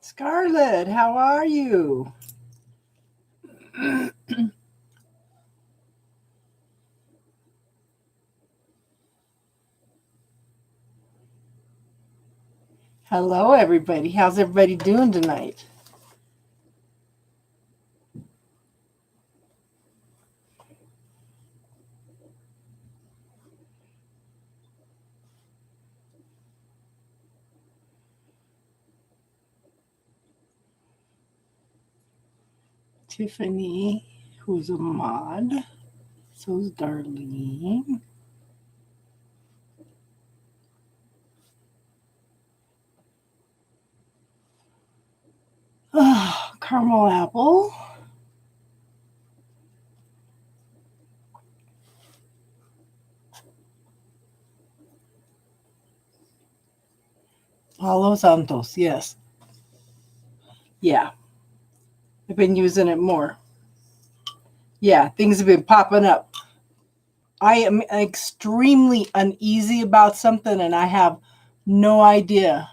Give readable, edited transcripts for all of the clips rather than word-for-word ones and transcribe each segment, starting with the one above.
Scarlett, how are you? Hello, everybody. How's everybody doing tonight? Tiffany, who's a mod. So's Darlene. Oh, caramel apple. Palo Santos, yes. Yeah. I've been using it more. Yeah, things have been popping up. I am extremely uneasy about something and I have no idea.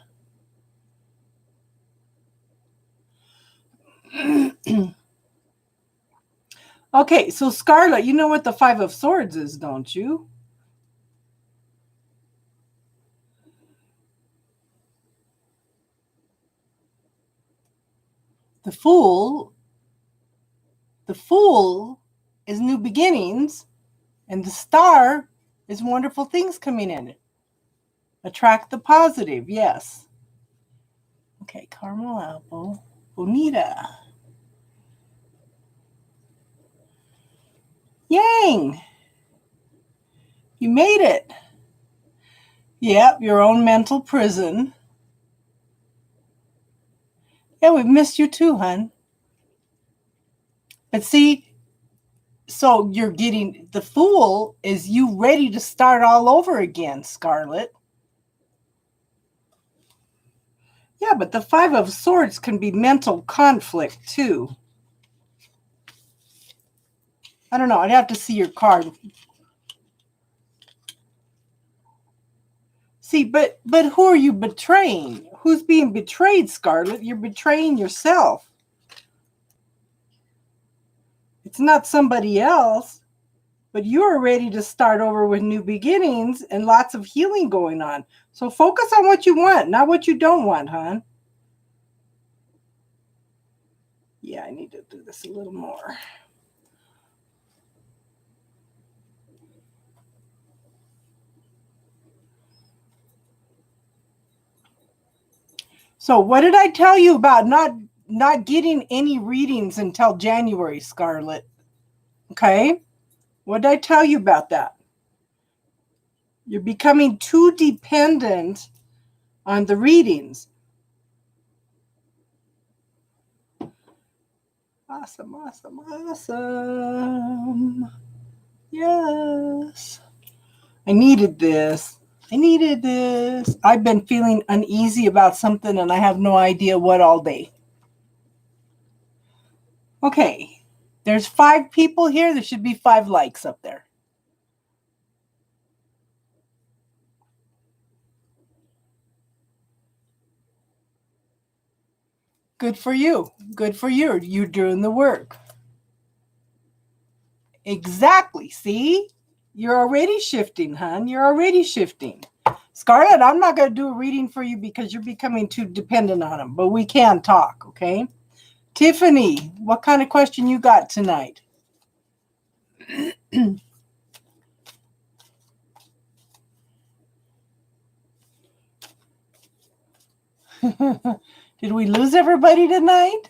Okay, so Scarlett, you know what the Five of Swords is, don't you? The Fool is new beginnings, and the Star is wonderful things coming in. Attract the positive, yes. Okay, caramel apple. Bonita. Yang! You made it. Yep, your own mental prison. Yeah, we've missed you too, hun. But see, so you're getting, the Fool is you ready to start all over again, Scarlett. Yeah, but the Five of Swords can be mental conflict too. I don't know. I'd have to see your card. See, but who are you betraying? Who's being betrayed, Scarlett? You're betraying yourself. It's not somebody else, but you're ready to start over with new beginnings and lots of healing going on. So focus on what you want, not what you don't want, hon. Yeah, I need to do this a little more. So what did I tell you about not getting any readings until January, Scarlett? Okay? What did I tell you about that? You're becoming too dependent on the readings. Awesome, awesome, awesome. Yes. I needed this. I've been feeling uneasy about something and I have no idea what all day. Okay. There's 5 people here. There should be 5 likes up there. Good for you. Good for you. You're doing the work. Exactly. See? You're already shifting, hon. You're already shifting. Scarlett, I'm not going to do a reading for you because you're becoming too dependent on them, but we can talk, okay? Tiffany, what kind of question you got tonight? Did we lose everybody tonight?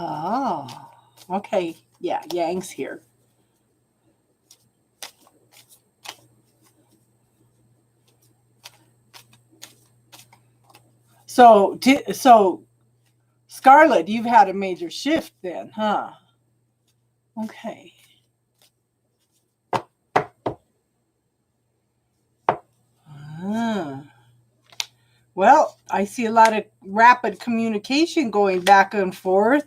Oh, okay. Yeah, Yang's here. So Scarlett, you've had a major shift then, huh? Okay. Well, I see a lot of rapid communication going back and forth.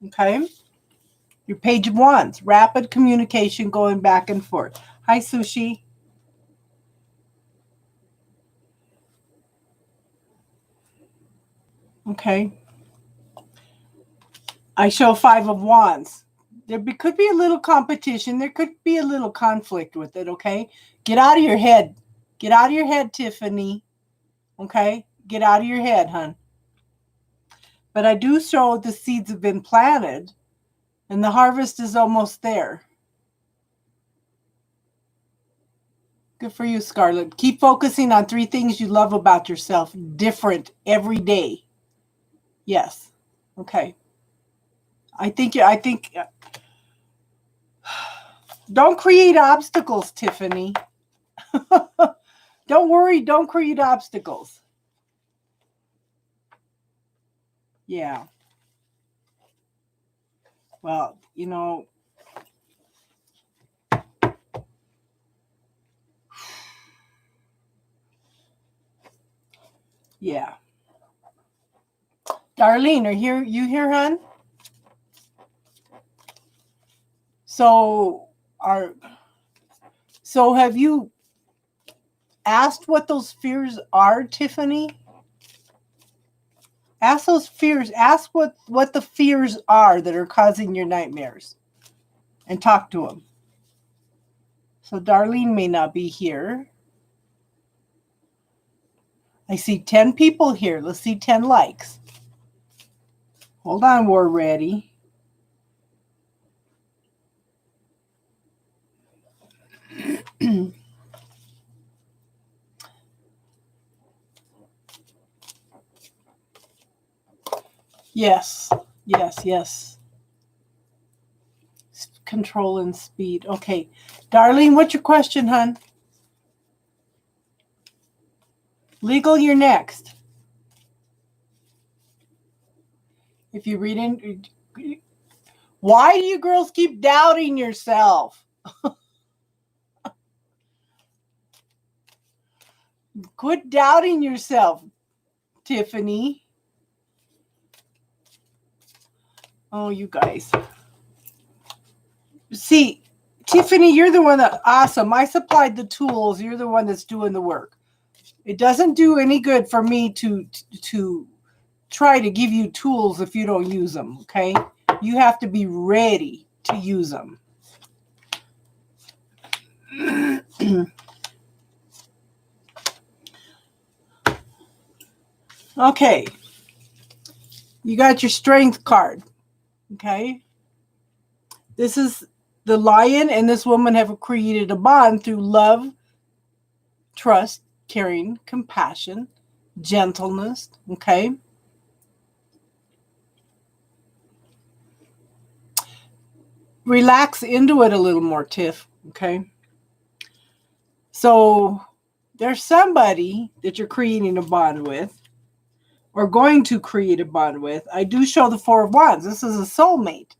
Okay. Your Page of Wands, rapid communication going back and forth. Hi, Sushi. Okay. I show Five of Wands. Could be a little competition. There could be a little conflict with it, okay? Get out of your head. Get out of your head, Tiffany. Okay? Get out of your head, hon. But I do show the seeds have been planted and the harvest is almost there. Good for you, Scarlett. Keep focusing on 3 things you love about yourself, different every day. Yes. Okay. I think don't create obstacles, Tiffany. Don't worry, don't create obstacles. Yeah. Well, you know, yeah. Darlene, you here, hon? So have you asked what those fears are, Tiffany? Ask those fears. Ask what the fears are that are causing your nightmares and talk to them. So Darlene may not be here. I see 10 people here. Let's see 10 likes. Hold on, we're ready. Yes. Control and speed. Okay. Darlene, what's your question, hon? Legal, you're next. If you read in, why do you girls keep doubting yourself? Quit doubting yourself, Tiffany. Oh, you guys. See, Tiffany, you're the one that awesome. I supplied the tools. You're the one that's doing the work. It doesn't do any good for me to try to give you tools if you don't use them, okay? You have to be ready to use them. Okay. You got your strength card, okay? This is the lion and this woman have created a bond through love, trust, caring, compassion, gentleness, okay? Relax into it a little more, Tiff, okay? So there's somebody that you're creating a bond with or going to create a bond with. I do show the Four of Wands. This is a soulmate.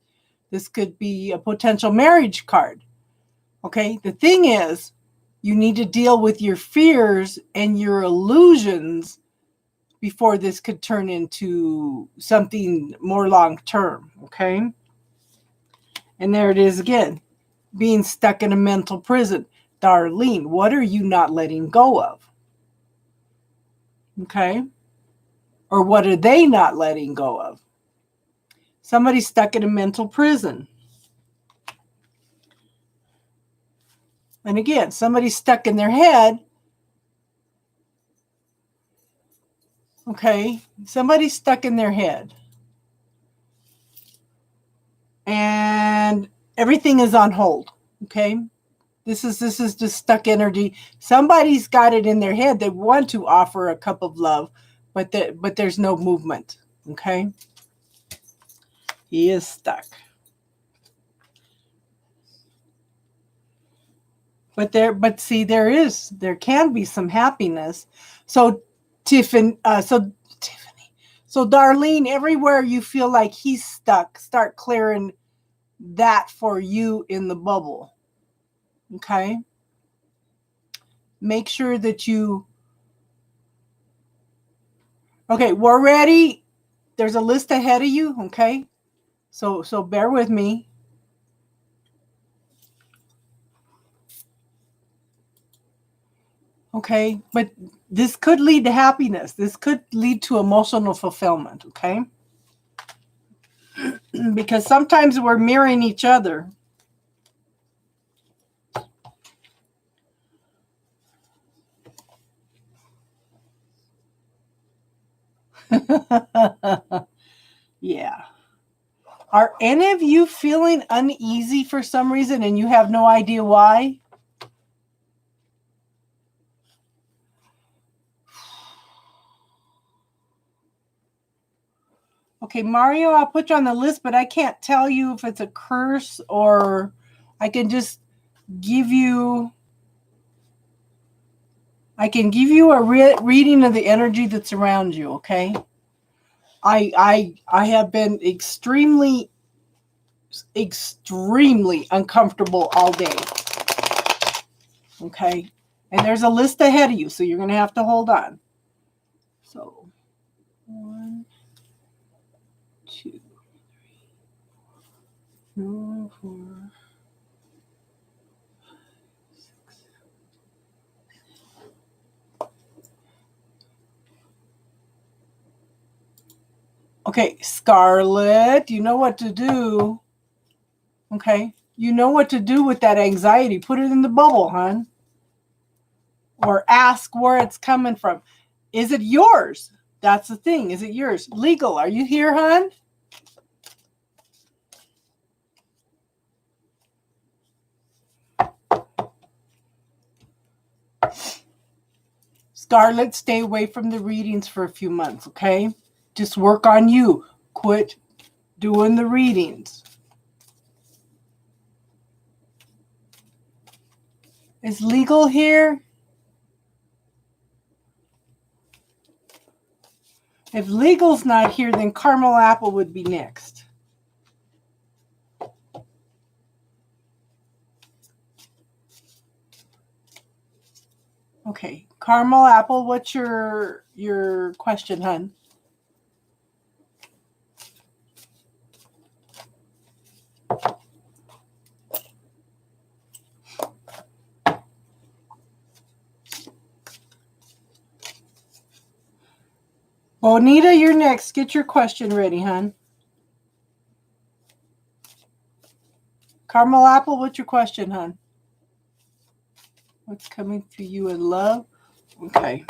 This could be a potential marriage card, okay? The thing is, you need to deal with your fears and your illusions before this could turn into something more long-term, okay? And there it is again, being stuck in a mental prison. Darlene, what are you not letting go of? Okay? Or what are they not letting go of? Somebody's stuck in a mental prison. And again, somebody's stuck in their head. Okay? Somebody's stuck in their head. And everything is on hold. Okay? This is just stuck energy. Somebody's got it in their head. They want to offer a cup of love, but there's no movement. Okay? He is stuck. But there can be some happiness. So Tiffany, so Darlene, everywhere you feel like he's stuck, start clearing that for you in the bubble. Okay? Make sure that you. Okay, we're ready. There's a list ahead of you, okay? So bear with me. Okay, but this could lead to happiness. This could lead to emotional fulfillment, okay? Because sometimes we're mirroring each other. Yeah. Are any of you feeling uneasy for some reason and you have no idea why? Okay, Mario, I'll put you on the list, but I can't tell you if it's a curse or I can just give you... I can give you a reading of the energy that's around you, okay? I have been extremely uncomfortable all day. Okay? And there's a list ahead of you, so you're going to have to hold on. So, 1, 2, 3, 4, 6. Okay, Scarlet, you know what to do. Okay? You know what to do with that anxiety. Put it in the bubble, hon. Or ask where it's coming from. Is it yours? That's the thing. Is it yours? Legal, are you here, hon? Scarlet, stay away from the readings for a few months, okay? Just work on you. Quit doing the readings. Is Legal here? If Legal's not here, then Caramel Apple would be next. Okay, Caramel Apple, what's your question, hon? Bonita, you're next. Get your question ready, hon. Caramel Apple, what's your question, hon? What's coming to you in love? Okay.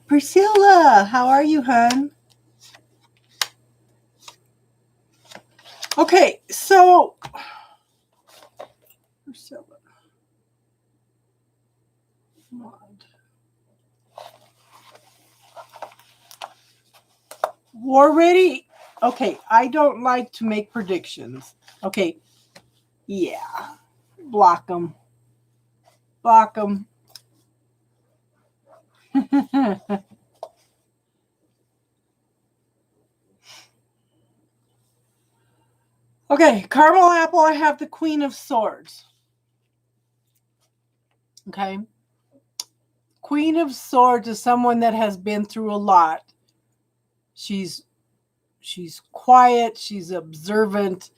Priscilla, how are you, hon? Okay, so Priscilla. War ready? Okay, I don't like to make predictions. Okay, yeah. Block them. Block them. Okay, Caramel Apple, I have the Queen of Swords. Okay. Queen of Swords is someone that has been through a lot. She's quiet, she's observant.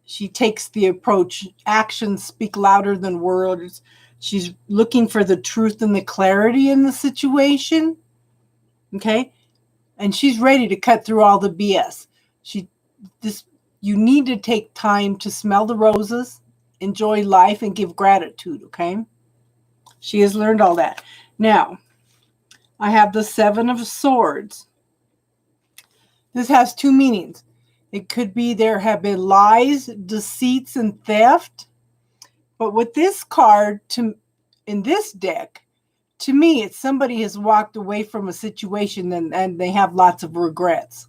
She takes the approach, actions speak louder than words. She's looking for the truth and the clarity in the situation. Okay? And she's ready to cut through all the BS. You need to take time to smell the roses, enjoy life, and give gratitude, okay? She has learned all that. Now, I have the Seven of Swords. This has two meanings. It could be there have been lies, deceits, and theft. But with this card, in this deck, to me, it's somebody has walked away from a situation and they have lots of regrets.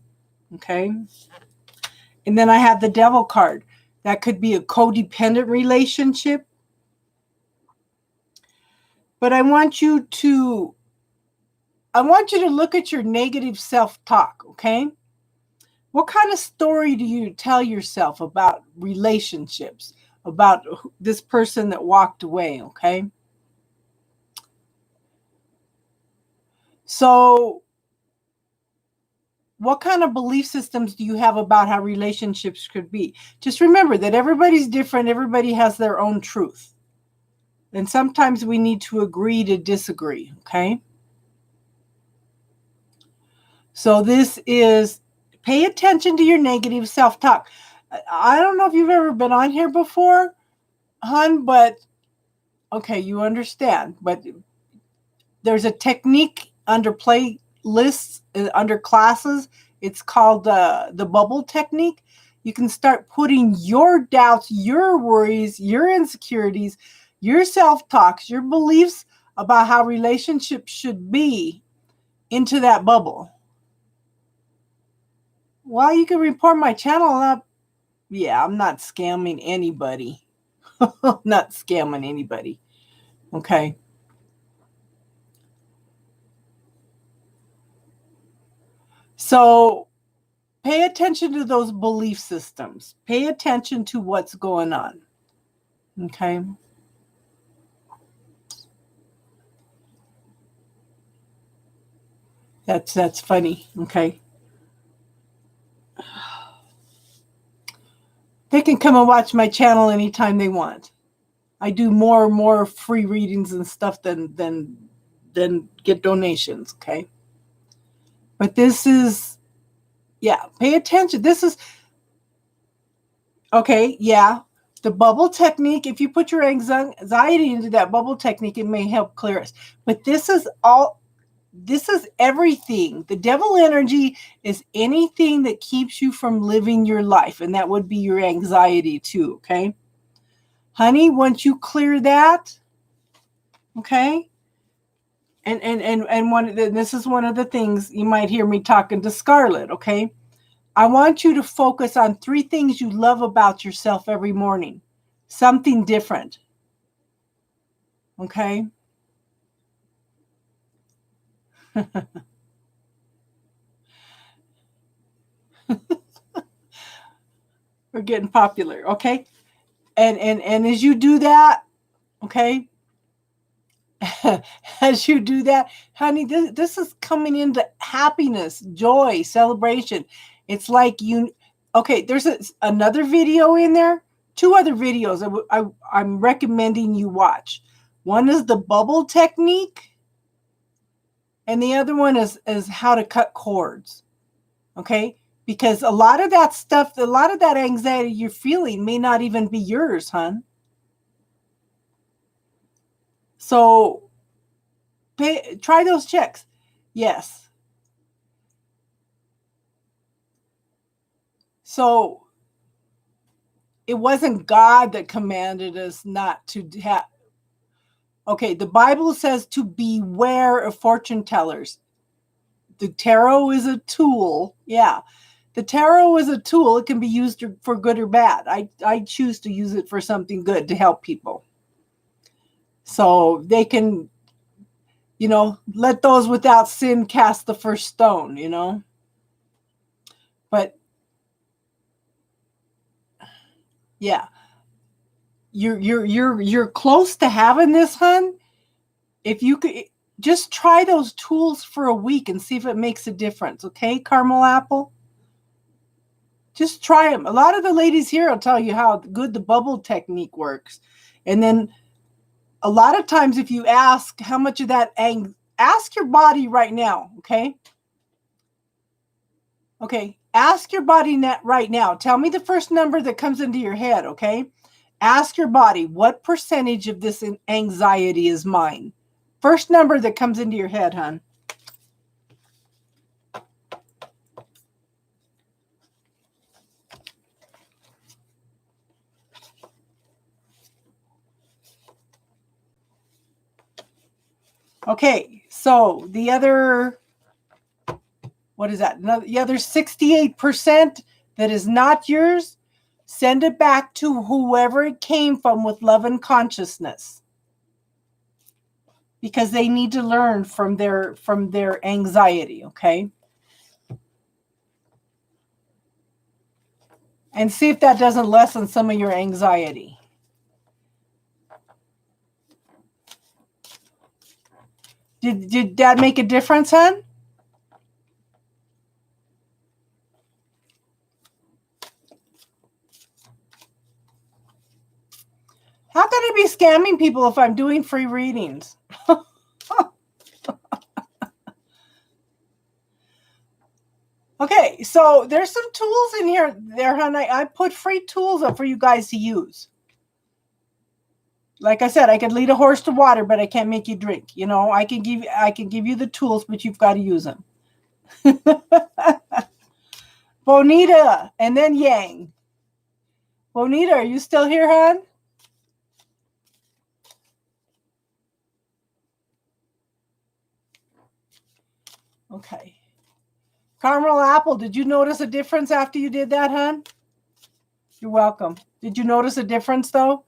Okay? And then I have the Devil card. That could be a codependent relationship. But I want you to look at your negative self-talk, okay? What kind of story do you tell yourself about relationships, about this person that walked away, okay? So what kind of belief systems do you have about how relationships could be? Just remember that everybody's different. Everybody has their own truth. And sometimes we need to agree to disagree, okay? So this is, pay attention to your negative self-talk. I don't know if you've ever been on here before, hon, but okay, you understand. But there's a technique under playlists, under classes. It's called the bubble technique. You can start putting your doubts, your worries, your insecurities, your self-talks, your beliefs about how relationships should be into that bubble. Well, you can report my channel up. Yeah, I'm not scamming anybody. Not scamming anybody. Okay. So pay attention to those belief systems. Pay attention to what's going on. Okay. That's funny. Okay. They can come and watch my channel anytime they want. I do more and more free readings and stuff than get donations. Okay. But this is, yeah, pay attention. This is, okay, yeah. The bubble technique, if you put your anxiety into that bubble technique, it may help clear us. But this is everything. The devil energy is anything that keeps you from living your life. And that would be your anxiety too, okay? Honey, once you clear that, okay? And this is one of the things you might hear me talking to Scarlett, okay? I want you to focus on 3 things you love about yourself every morning. Something different. Okay? We're getting popular, okay? And as you do that, okay? As you do that, honey, this is coming into happiness, joy, celebration. It's like okay, there's another video in there, 2 other videos I'm recommending you watch. One is the bubble technique, and the other one is how to cut cords, okay? Because a lot of that stuff, a lot of that anxiety you're feeling may not even be yours, hon. So try those checks. Yes. So it wasn't God that commanded us not to have. Okay, the Bible says to beware of fortune tellers. The tarot is a tool. Yeah. The tarot is a tool. It can be used for good or bad. I choose to use it for something good to help people. So they can, let those without sin cast the first stone, But yeah, you're close to having this, hun. If you could just try those tools for a week and see if it makes a difference, okay, Caramel Apple? Just try them. A lot of the ladies here will tell you how good the bubble technique works. And then a lot of times if you ask how much of that ask your body right now, okay? Okay, ask your body right now. Tell me the first number that comes into your head, okay? Ask your body, what percentage of this anxiety is mine? First number that comes into your head, hon. Okay, so the other, what is that? The other 68% that is not yours, send it back to whoever it came from with love and consciousness. Because they need to learn from their anxiety, okay? And see if that doesn't lessen some of your anxiety. Did that make a difference, hon? to be scamming people if I'm doing free readings. Okay, so there's some tools in here, hon. I put free tools up for you guys to use. Like I said, I can lead a horse to water, but I can't make you drink. You know, I can give you the tools, but you've got to use them. Bonita, and then Yang. Bonita, are you still here, hon? Okay. Caramel apple, did you notice a difference after you did that, hon? You're welcome. Did you notice a difference, though?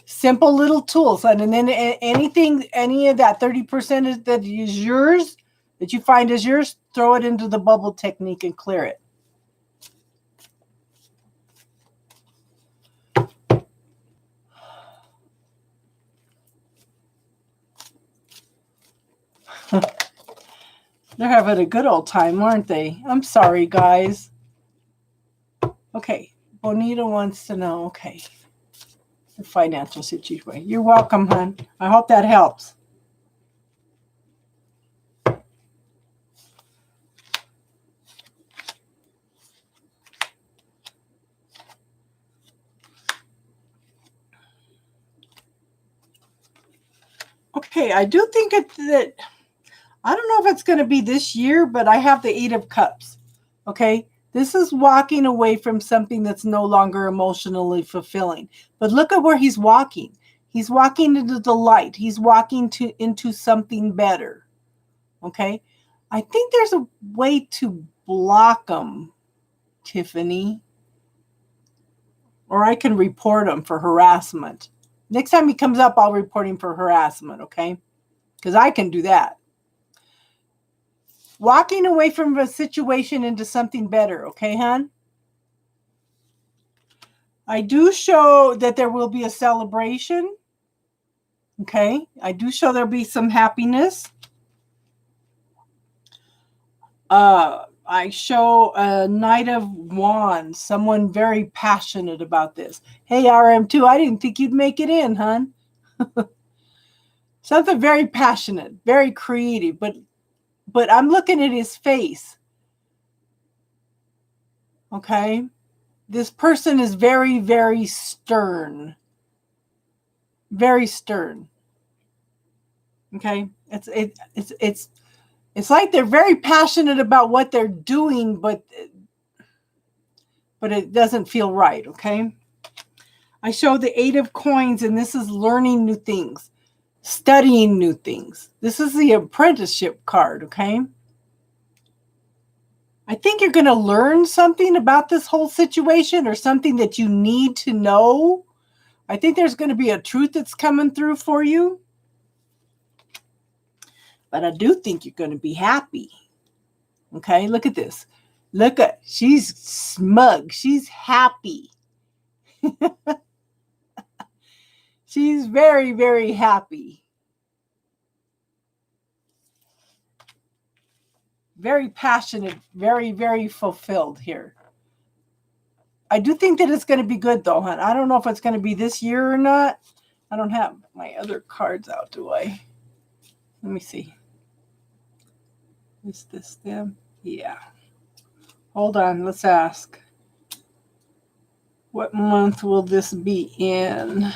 Simple little tools, and then anything, any of that 30% that is yours, that you find is yours, throw it into the bubble technique and clear it. They're having a good old time, aren't they? I'm sorry, guys. Okay, Bonita wants to know, okay, the financial situation. You're welcome, hon. I hope that helps. Okay, I do think that I don't know if it's going to be this year, but I have the 8 of Cups. Okay, this is walking away from something that's no longer emotionally fulfilling. But look at where he's walking. He's walking into the light. He's walking into something better. Okay, I think there's a way to block him, Tiffany. Or I can report him for harassment. Next time he comes up, I'll report him for harassment, okay? Because I can do that. Walking away from a situation into something better, okay, hon? I do show that there will be a celebration, okay? I do show there'll be some happiness. I show a Knight of Wands, someone very passionate about this. Hey, RM2, I didn't think you'd make it in, hon. Something very passionate, very creative, but I'm looking at his face. Okay? This person is very, very stern. Very stern. Okay? It's like they're very passionate about what they're doing, but it doesn't feel right, okay? I show the 8 of Coins, and this is learning new things, studying new things. This is the apprenticeship card, okay? I think you're going to learn something about this whole situation, or something that you need to know. I think there's going to be a truth that's coming through for you. But I do think you're going to be happy. Okay, look at this. Look at, she's smug. She's happy. She's very, very happy. Very passionate, very, very fulfilled here. I do think that it's going to be good, though, hon. I don't know if it's going to be this year or not. I don't have my other cards out, do I? Let me see. Is this them? Yeah. Hold on. Let's ask. What month will this be in?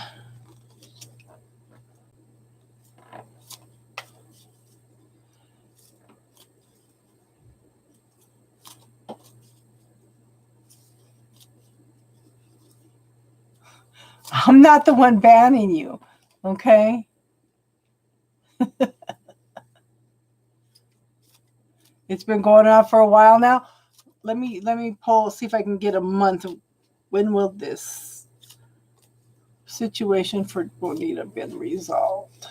I'm not the one banning you, okay? It's been going on for a while now. Let me pull, see if I can get a month. When will this situation for Bonita been resolved?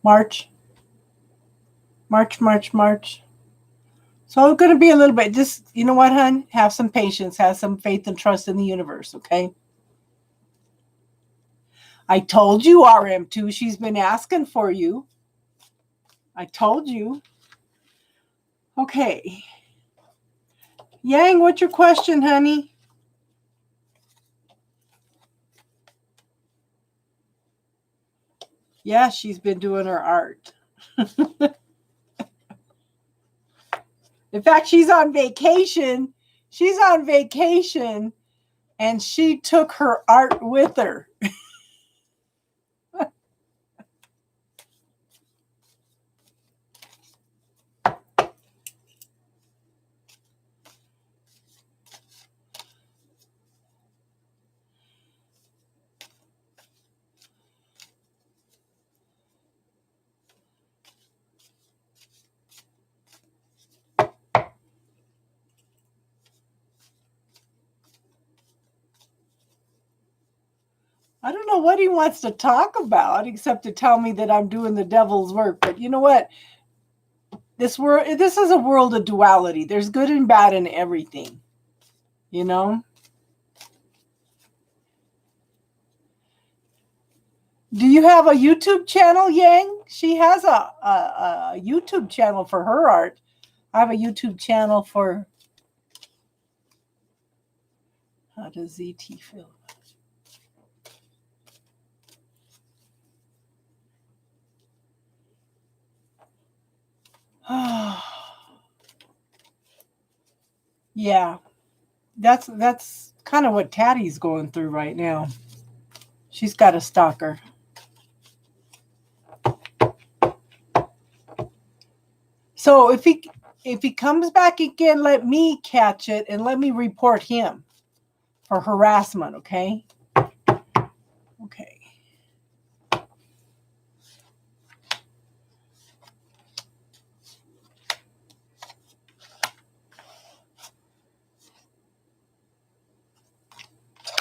March. So it's going to be a little bit, just, you know what, hon? Have some patience, have some faith and trust in the universe, okay? I told you, RM2, she's been asking for you. I told you. Okay. Yang, what's your question, honey? Yeah, she's been doing her art. In fact, she's on vacation. She's on vacation, and she took her art with her. I don't know what he wants to talk about except to tell me that I'm doing the devil's work. But you know what? This is a world of duality. There's good and bad in everything. You know? Do you have a YouTube channel, Yang? She has a YouTube channel for her art. I have a YouTube channel for... How does ZT feel? Yeah, that's kind of what Tattie's going through right now. She's got a stalker. So if he comes back again, let me catch it and let me report him for harassment, okay? Okay.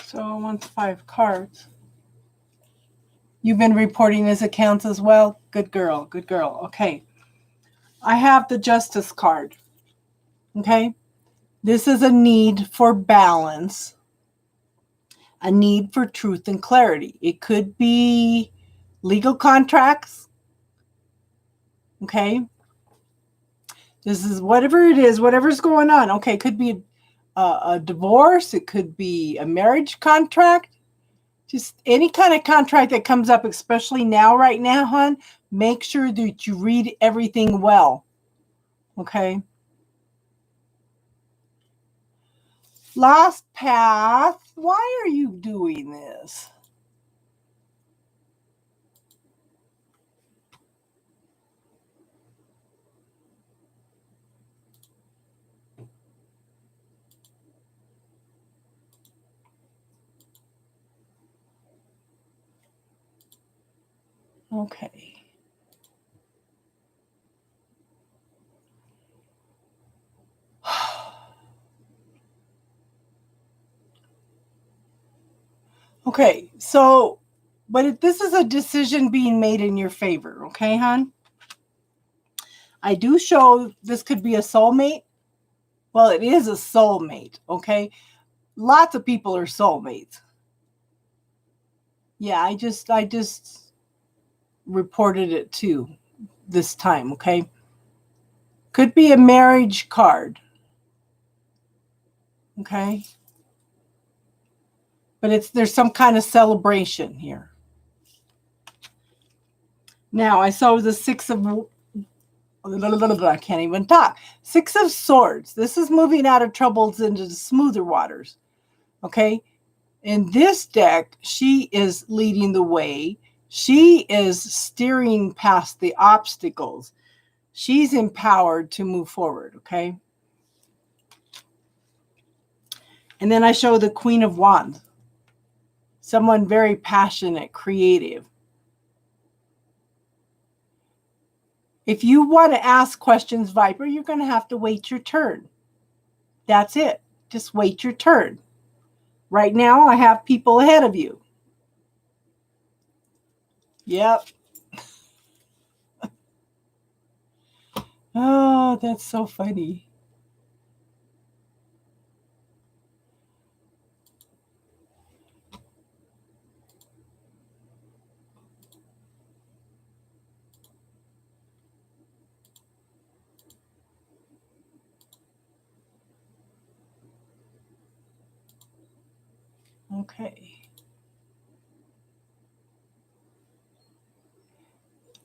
So I want 5 cards. You've been reporting his accounts as well? Good girl, good girl. Okay. I have the Justice card. Okay. This is a need for balance, a need for truth and clarity. It could be legal contracts. Okay. This is whatever it is, whatever's going on. Okay. It could be a divorce. It could be a marriage contract. Just any kind of contract that comes up, especially now, right now, hon, make sure that you read everything well. Okay. Lost path. Why are you doing this? Okay. Okay, so, but this is a decision being made in your favor, okay, hon? I do show this could be a soulmate. Well, it is a soulmate, okay? Lots of people are soulmates. Yeah, I just reported it too this time, okay? Could be a marriage card, okay? But there's some kind of celebration here. Now, I saw the 6 of... I can't even talk. 6 of Swords. This is moving out of troubles into the smoother waters. Okay? In this deck, she is leading the way. She is steering past the obstacles. She's empowered to move forward. Okay? And then I show the Queen of Wands. Someone very passionate, creative. If you want to ask questions, Viper, you're going to have to wait your turn. That's it. Just wait your turn. Right now, I have people ahead of you. Yep. Oh, that's so funny. Okay.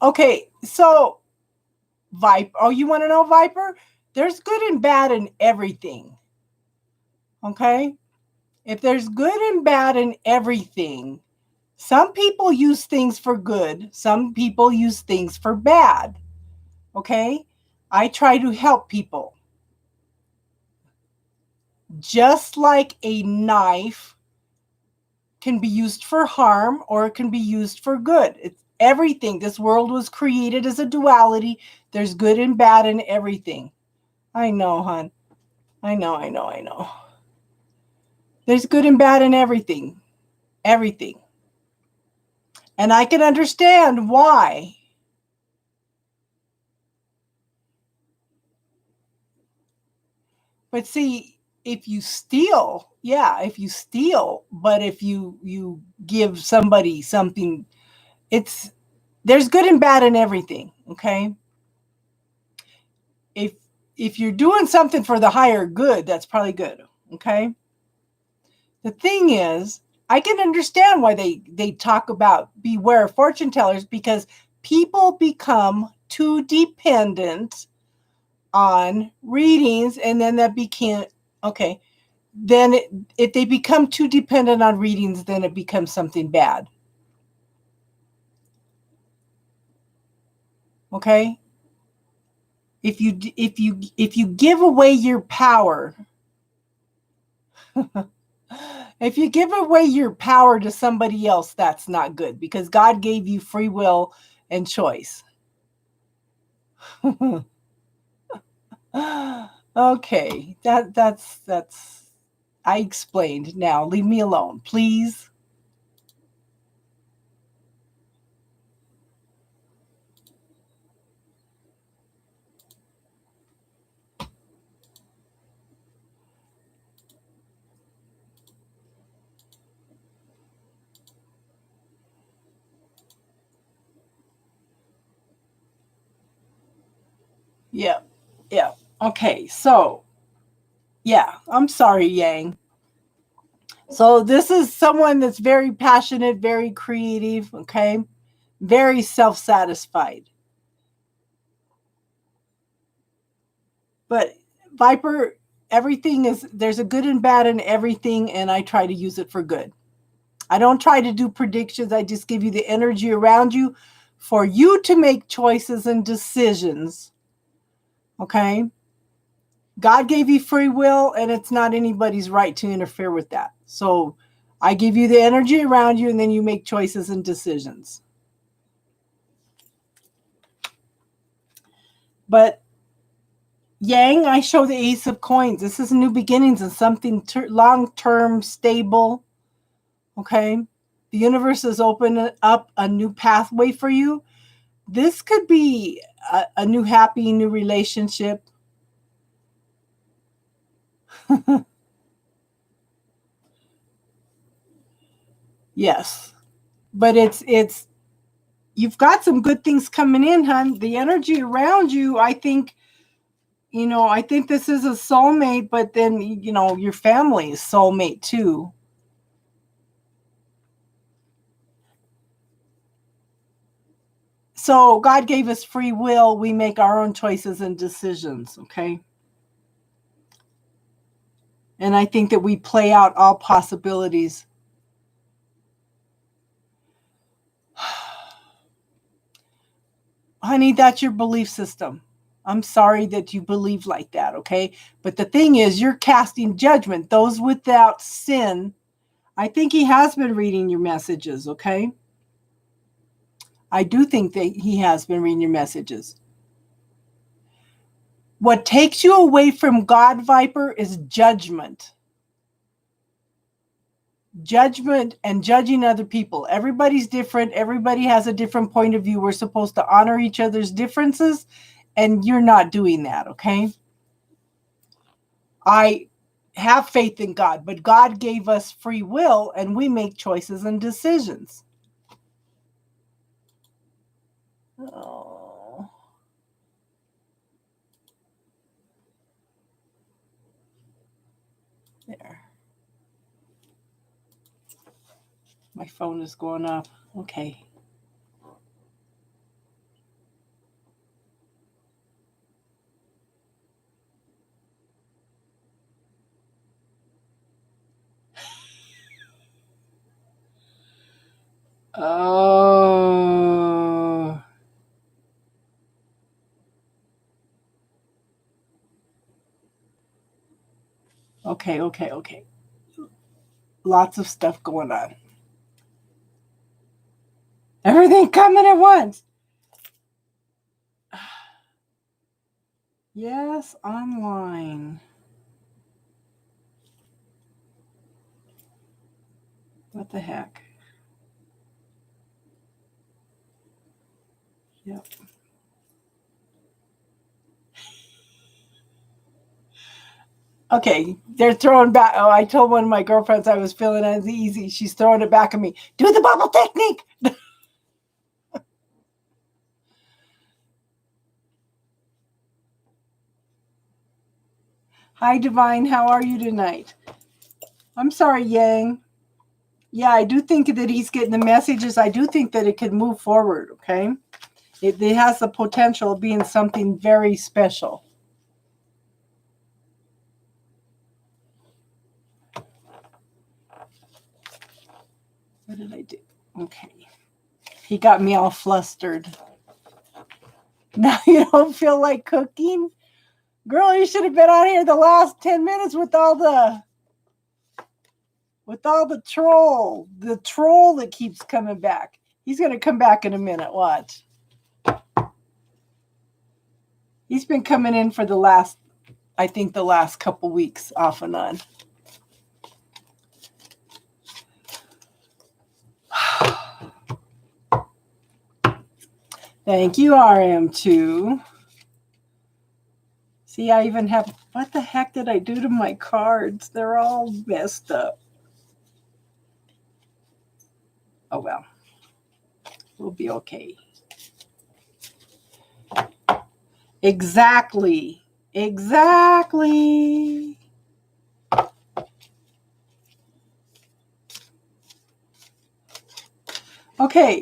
Okay, so Viper. Oh, you want to know, Viper? There's good and bad in everything. Okay? If there's good and bad in everything, some people use things for good, some people use things for bad. Okay? I try to help people. Just like a knife can be used for harm or it can be used for good. It's everything. This world was created as a duality. There's good and bad in everything. I know, hon. I know. There's good and bad in everything. Everything. And I can understand why. But see, if you steal, but if you give somebody something, there's good and bad in everything, okay? If you're doing something for the higher good, that's probably good, okay? The thing is, I can understand why they talk about beware of fortune tellers, because people become too dependent on readings, and then that became okay. Then if they become too dependent on readings, then it becomes something bad. Okay? If you give away your power, if you give away your power to somebody else, that's not good, because God gave you free will and choice. Okay, that's I explained. Now leave me alone, please. Yeah. Yeah. Okay. So, yeah, I'm sorry, Yang. So, this is someone that's very passionate, very creative, okay? Very self-satisfied. But Viper, there's a good and bad in everything, and I try to use it for good. I don't try to do predictions. I just give you the energy around you for you to make choices and decisions. Okay? God gave you free will, and it's not anybody's right to interfere with that. So I give you the energy around you, and then you make choices and decisions. But Yang, I show the Ace of Coins. This is new beginnings and something long-term, stable. Okay? The universe has opened up a new pathway for you. This could be a new happy new relationship. Yes. But it's you've got some good things coming in, hon. The energy around you, I think, I think this is a soulmate, but then, your family is soulmate too. So God gave us free will. We make our own choices and decisions, okay? And I think that we play out all possibilities. Honey, that's your belief system. I'm sorry that you believe like that, okay? But the thing is, you're casting judgment. Those without sin, I think he has been reading your messages, okay? I do think that he has been reading your messages. What takes you away from God, Viper, is judgment. Judgment and judging other people. Everybody's different. Everybody has a different point of view. We're supposed to honor each other's differences, and you're not doing that, okay? I have faith in God, but God gave us free will, and we make choices and decisions. Oh. There. My phone is going off. Okay. Oh. Okay. Lots of stuff going on. Everything coming at once. Yes, online. What the heck? Yep. Okay, they're throwing back. Oh, I told one of my girlfriends I was feeling uneasy. She's throwing it back at me. Do the bubble technique. Hi, Divine. How are you tonight? I'm sorry, Yang. Yeah, I do think that he's getting the messages. I do think that it could move forward, okay? It has the potential of being something very special. What did I do? Okay. He got me all flustered. Now you don't feel like cooking? Girl, you should have been out here the last 10 minutes with all the troll. The troll that keeps coming back. He's going to come back in a minute. Watch. He's been coming in for the last couple weeks off and on. Thank you, RM2. See, I even have, what the heck did I do to my cards? They're all messed up. Oh, well. We'll be okay. Exactly. Okay,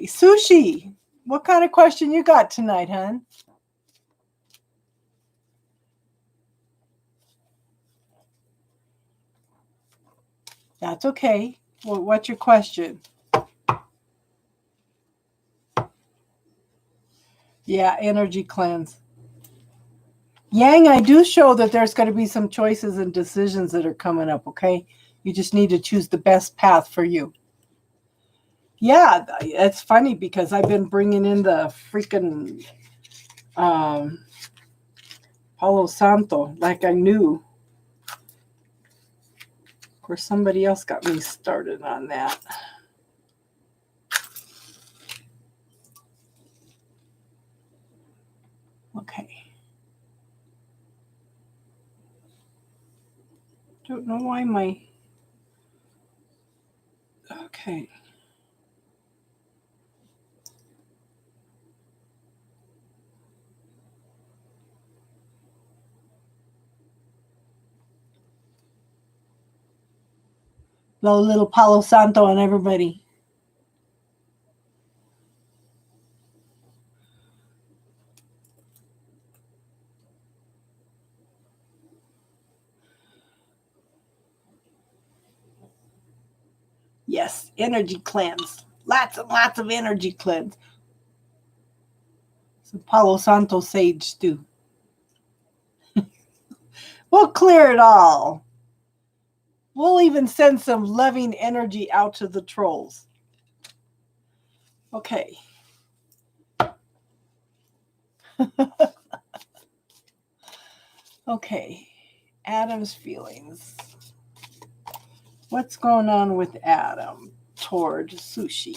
Sushi. What kind of question you got tonight, hon? That's okay. Well, what's your question? Yeah, energy cleanse. Yang, I do show that there's going to be some choices and decisions that are coming up, okay? You just need to choose the best path for you. Yeah, it's funny because I've been bringing in the freaking Palo Santo like I knew. Of course, somebody else got me started on that. Okay. Don't know why my... Okay. Blow a little Palo Santo on everybody. Yes, energy cleanse. Lots and lots of energy cleanse. Some Palo Santo sage too. We'll clear it all. We'll even send some loving energy out to the trolls. Okay. Okay. Adam's feelings. What's going on with Adam toward Sushi?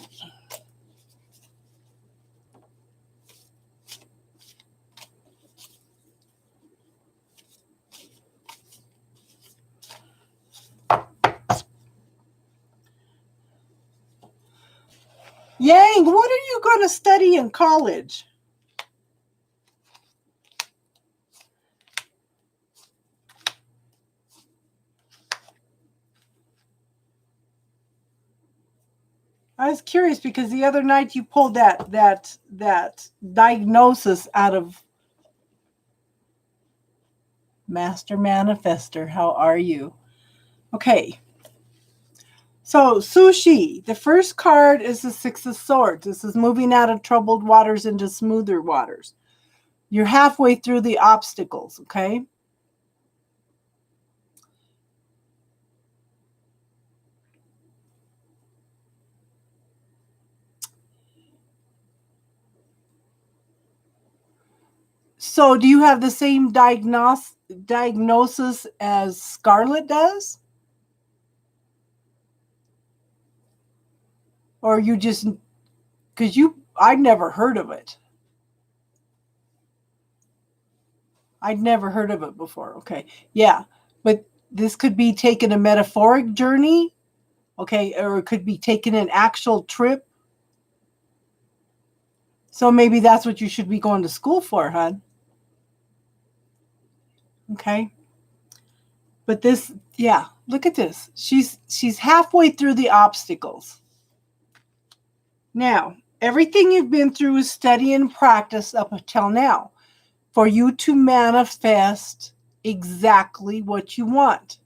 Yang, what are you going to study in college? I was curious because the other night you pulled that diagnosis out of Master Manifester. How are you? Okay. So, Sushi, the first card is the Six of Swords. This is moving out of troubled waters into smoother waters. You're halfway through the obstacles, okay? So, do you have the same diagnosis as Scarlett does? Or you just, because I'd never heard of it. I'd never heard of it before. Okay. Yeah. But this could be taking a metaphoric journey. Okay. Or it could be taking an actual trip. So maybe that's what you should be going to school for, hon. Okay. But this, yeah, look at this. She's halfway through the obstacles. Now, everything you've been through is study and practice up until now for you to manifest exactly what you want.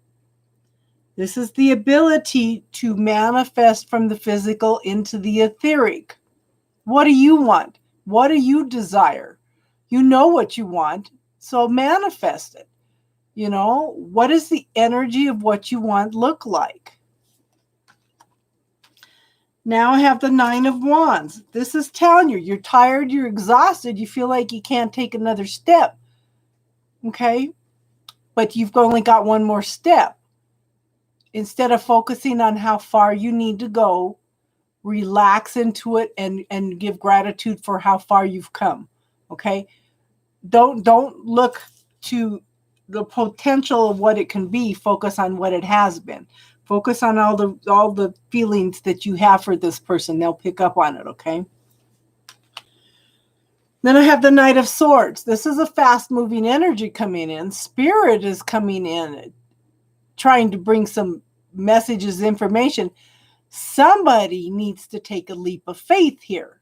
This is the ability to manifest from the physical into the etheric. What do you want? What do you desire? You know what you want, so manifest it. You know, what does the energy of what you want look like? Now I have the Nine of Wands. This is telling you, you're tired, you're exhausted, you feel like you can't take another step. Okay? But you've only got one more step. Instead of focusing on how far you need to go, relax into it and give gratitude for how far you've come. Okay? Don't look to the potential of what it can be. Focus on what it has been. Focus on all the feelings that you have for this person. They'll pick up on it, okay? Then I have the Knight of Swords. This is a fast-moving energy coming in. Spirit is coming in, trying to bring some messages, information. Somebody needs to take a leap of faith here.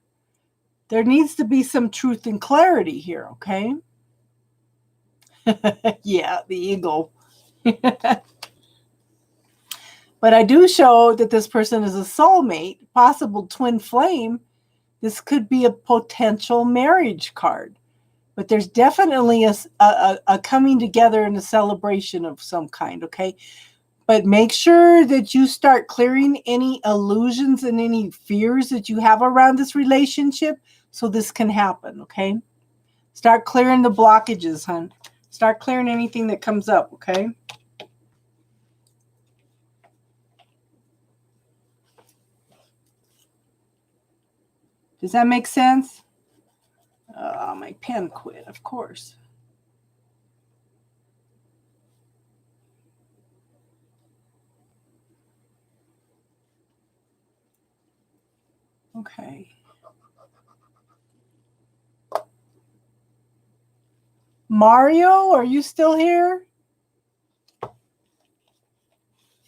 There needs to be some truth and clarity here, okay? Yeah, the eagle. But I do show that this person is a soulmate, possible twin flame. This could be a potential marriage card. But there's definitely a coming together and a celebration of some kind, okay? But make sure that you start clearing any illusions and any fears that you have around this relationship so this can happen, okay? Start clearing the blockages, hon. Start clearing anything that comes up, okay? Does that make sense? My pen quit, of course. Okay. Mario, are you still here?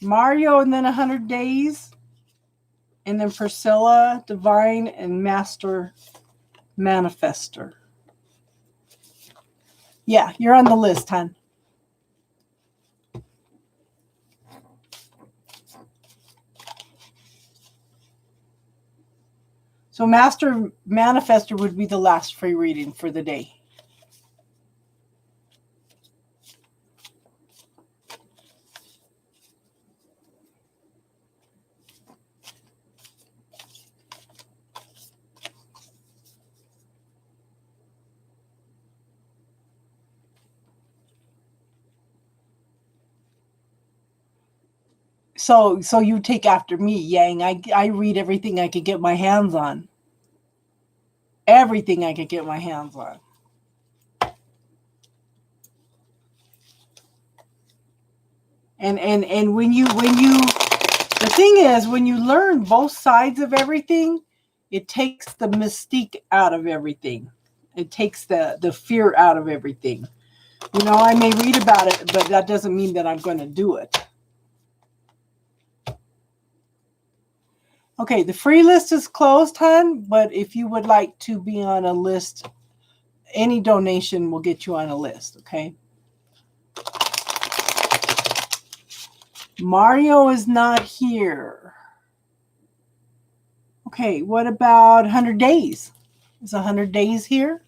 Mario and then 100 Days. And then Priscilla, Divine, and Master Manifester. Yeah, you're on the list, hon. So Master Manifester would be the last free reading for the day. So you take after me, Yang. I read everything I could get my hands on. Everything I could get my hands on. And when you the thing is, when you learn both sides of everything, it takes the mystique out of everything. It takes the fear out of everything. You know, I may read about it, but that doesn't mean that I'm going to do it. Okay, the free list is closed, hon, but if you would like to be on a list, any donation will get you on a list, okay? Mario is not here. Okay, what about 100 days? Is 100 days here?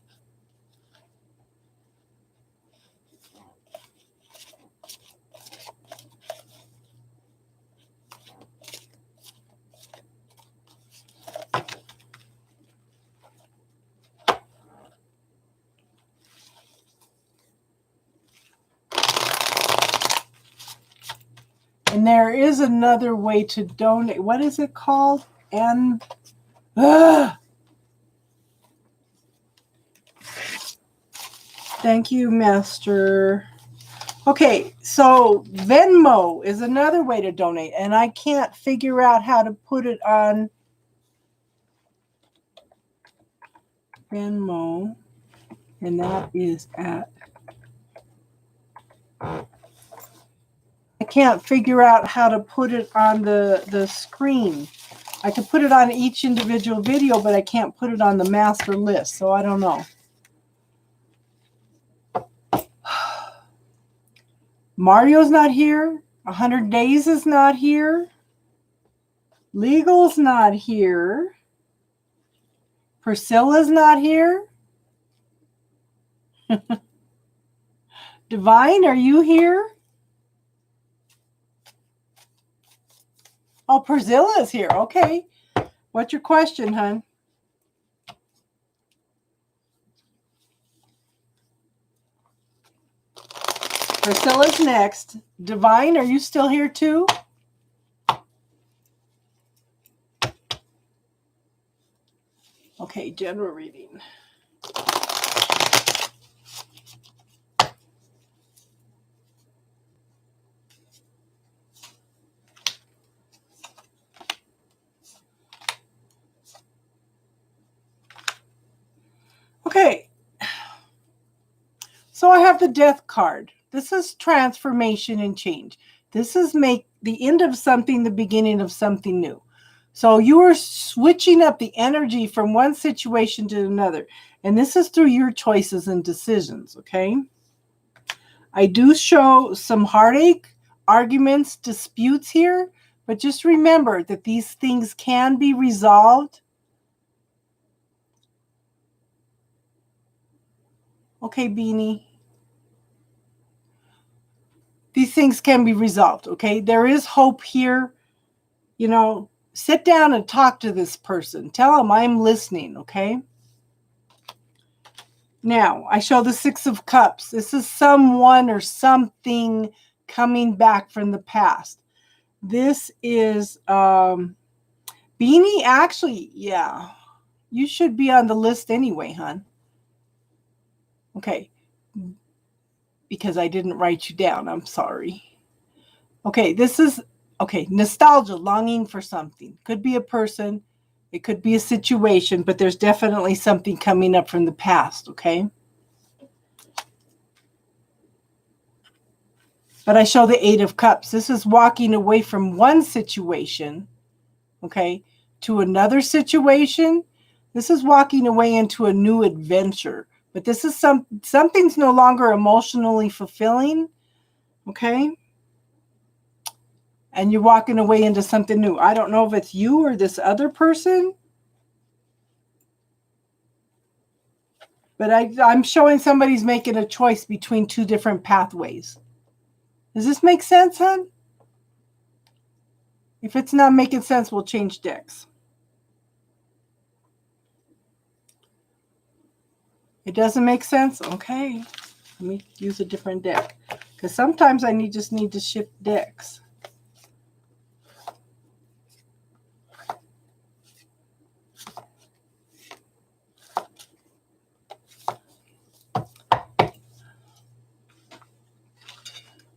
And there is another way to donate. What is it called? Thank you, Master. Okay, so Venmo is another way to donate, and I can't figure out how to put it on Venmo, and that is at... I can't figure out how to put it on the screen. I could put it on each individual video, but I can't put it on the master list, so I don't know. Mario's not here. 100 Days is not here. Legal's not here. Priscilla's not here. Divine, are you here? Oh, Priscilla is here. Okay. What's your question, hon? Priscilla's next. Divine, are you still here too? Okay, general reading. Okay. So I have the Death card. This is transformation and change. This is make the end of something, the beginning of something new. So you are switching up the energy from one situation to another. And this is through your choices and decisions, okay? I do show some heartache, arguments, disputes here, but just remember that these things can be resolved. Okay, Beanie. These things can be resolved, okay? There is hope here. You know, sit down and talk to this person. Tell them I'm listening, okay? Now, I show the Six of Cups. This is someone or something coming back from the past. This is Beanie. Actually, yeah, you should be on the list anyway, hon. Okay, because I didn't write you down. I'm sorry. Okay, this is, okay, nostalgia, longing for something. Could be a person. It could be a situation, but there's definitely something coming up from the past, okay? But I show the Eight of Cups. This is walking away from one situation, okay, to another situation. This is walking away into a new adventure. But this is something's no longer emotionally fulfilling, okay? And you're walking away into something new. I don't know if it's you or this other person, but I'm showing somebody's making a choice between two different pathways. Does this make sense, hon? If it's not making sense, we'll change decks. It doesn't make sense? Okay. Let me use a different deck. Because sometimes I just need to shift decks.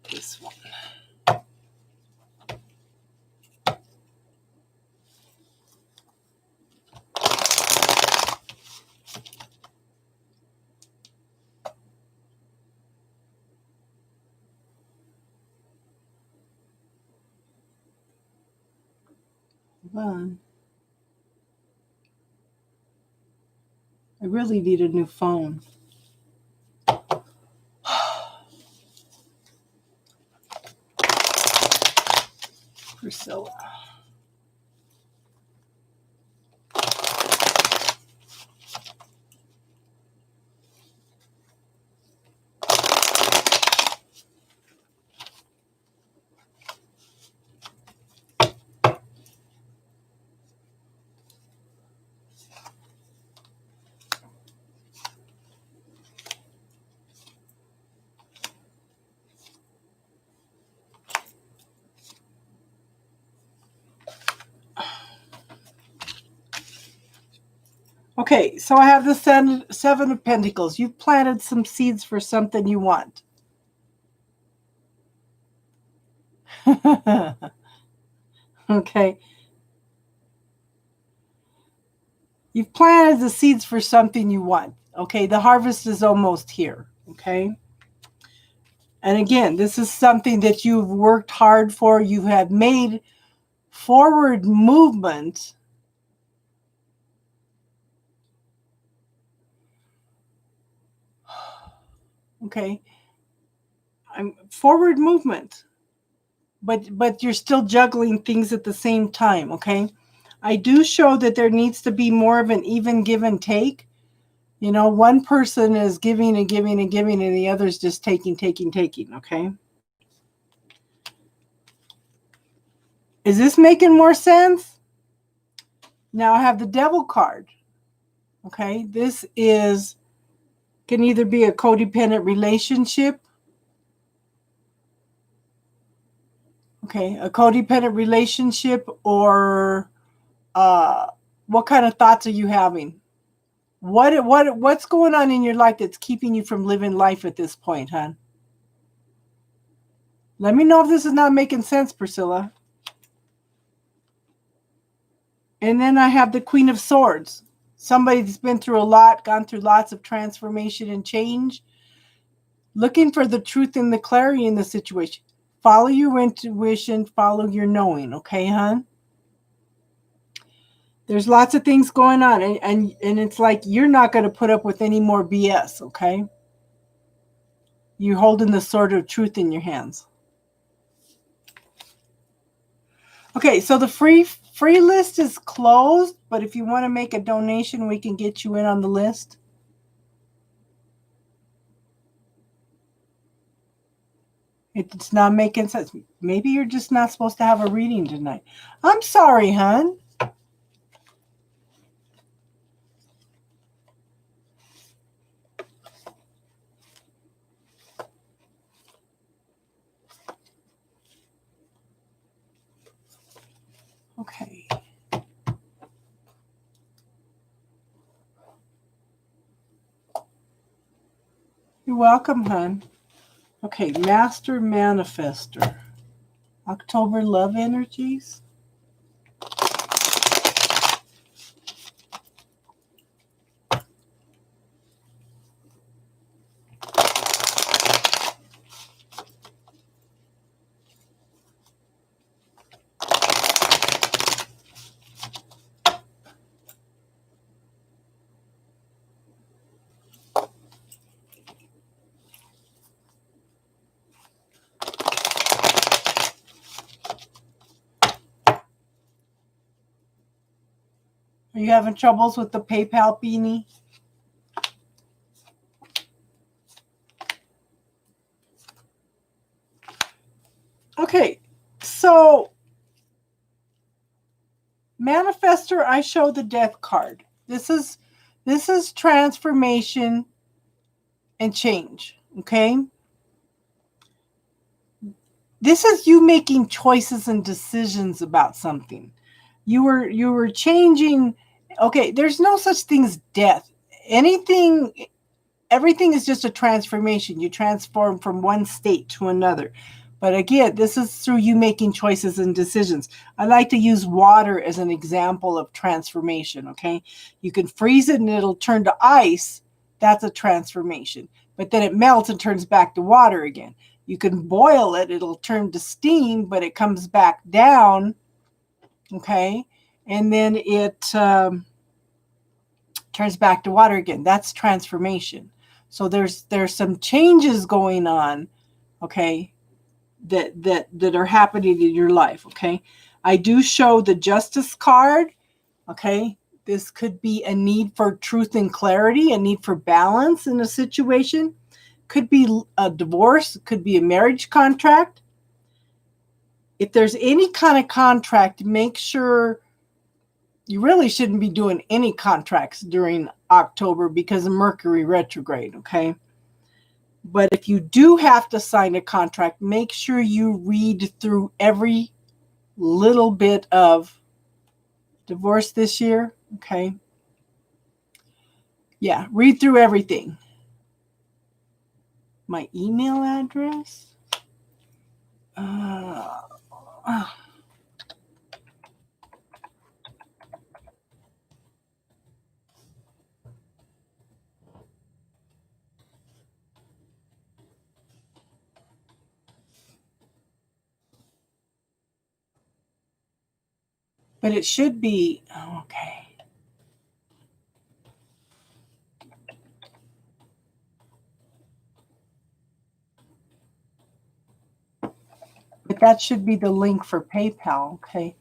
This one. Hold on. I really need a new phone. Priscilla. Okay, so I have the Seven of Pentacles. You've planted some seeds for something you want. Okay. You've planted the seeds for something you want. Okay, the harvest is almost here. Okay. And again, this is something that you've worked hard for. You have made forward movement. Okay. Forward movement. But you're still juggling things at the same time. Okay. I do show that there needs to be more of an even give and take. You know, one person is giving and giving and giving, and the other's just taking. Okay. Is this making more sense? Now I have the Devil card. Okay. This can either be a codependent relationship. Okay. A codependent relationship, or what kind of thoughts are you having? What's going on in your life that's keeping you from living life at this point, hon? Let me know if this is not making sense, Priscilla. And then I have the Queen of Swords. Somebody that's been through a lot, gone through lots of transformation and change, looking for the truth and the clarity in the situation. Follow your intuition, follow your knowing, okay, hon? There's lots of things going on, and it's like you're not going to put up with any more BS, okay? You're holding the sword of truth in your hands. Okay, so the free list is closed, but if you want to make a donation, we can get you in on the list. It's not making sense. Maybe you're just not supposed to have a reading tonight. I'm sorry, hon. Okay. You're welcome, hon. Okay, Master Manifester. October love energies. Are you having troubles with the PayPal beanie? Okay, so Manifester, I show the Death card. This is transformation and change, okay? This is you making choices and decisions about something. You were changing. Okay, there's no such thing as death. Everything is just a transformation. You transform from one state to another. But again, this is through you making choices and decisions. I like to use water as an example of transformation, okay? You can freeze it and it'll turn to ice. That's a transformation. But then it melts and turns back to water again. You can boil it. It'll turn to steam, but it comes back down, okay? And then it turns back to water again. That's transformation. So there's some changes going on, okay, that are happening in your life, okay? I do show the Justice card, okay? This could be a need for truth and clarity, a need for balance in a situation. Could be a divorce, could be a marriage contract. If there's any kind of contract, make sure you really shouldn't be doing any contracts during October because of Mercury retrograde, okay? But if you do have to sign a contract, make sure you read through every little bit of divorce this year, okay? Yeah, read through everything. My email address? But it should be, okay. But that should be the link for PayPal, okay?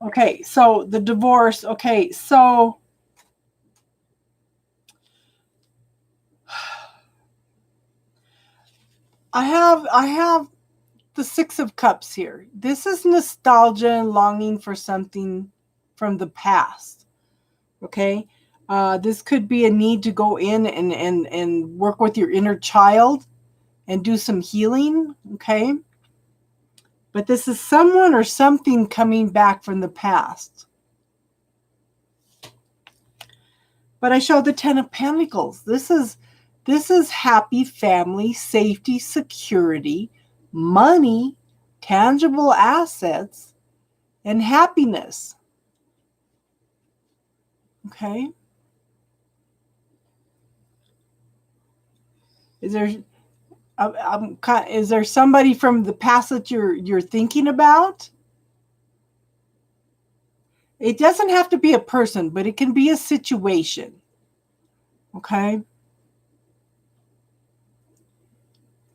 Okay, so the divorce, okay, so I have the Six of Cups here. This is nostalgia and longing for something from the past, okay? This could be a need to go in and work with your inner child and do some healing, okay? But this is someone or something coming back from the past. But I show the Ten of Pentacles. This is happy family, safety, security, money, tangible assets, and happiness. Okay? Is there somebody from the past that you're thinking about? It doesn't have to be a person, but it can be a situation. Okay?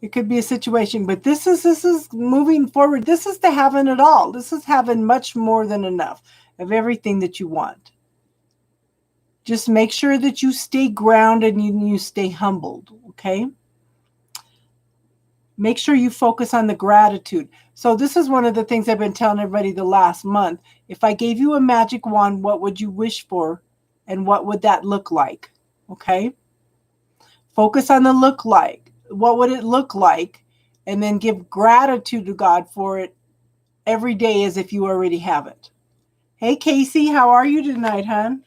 It could be a situation, but this is moving forward. This is the having it all. This is having much more than enough of everything that you want. Just make sure that you stay grounded and you stay humbled, okay? Make sure you focus on the gratitude. So this is one of the things I've been telling everybody the last month. If I gave you a magic wand, what would you wish for? And what would that look like? Okay? Focus on the look like. What would it look like? And then give gratitude to God for it every day as if you already have it. Hey, Casey, how are you tonight, hon?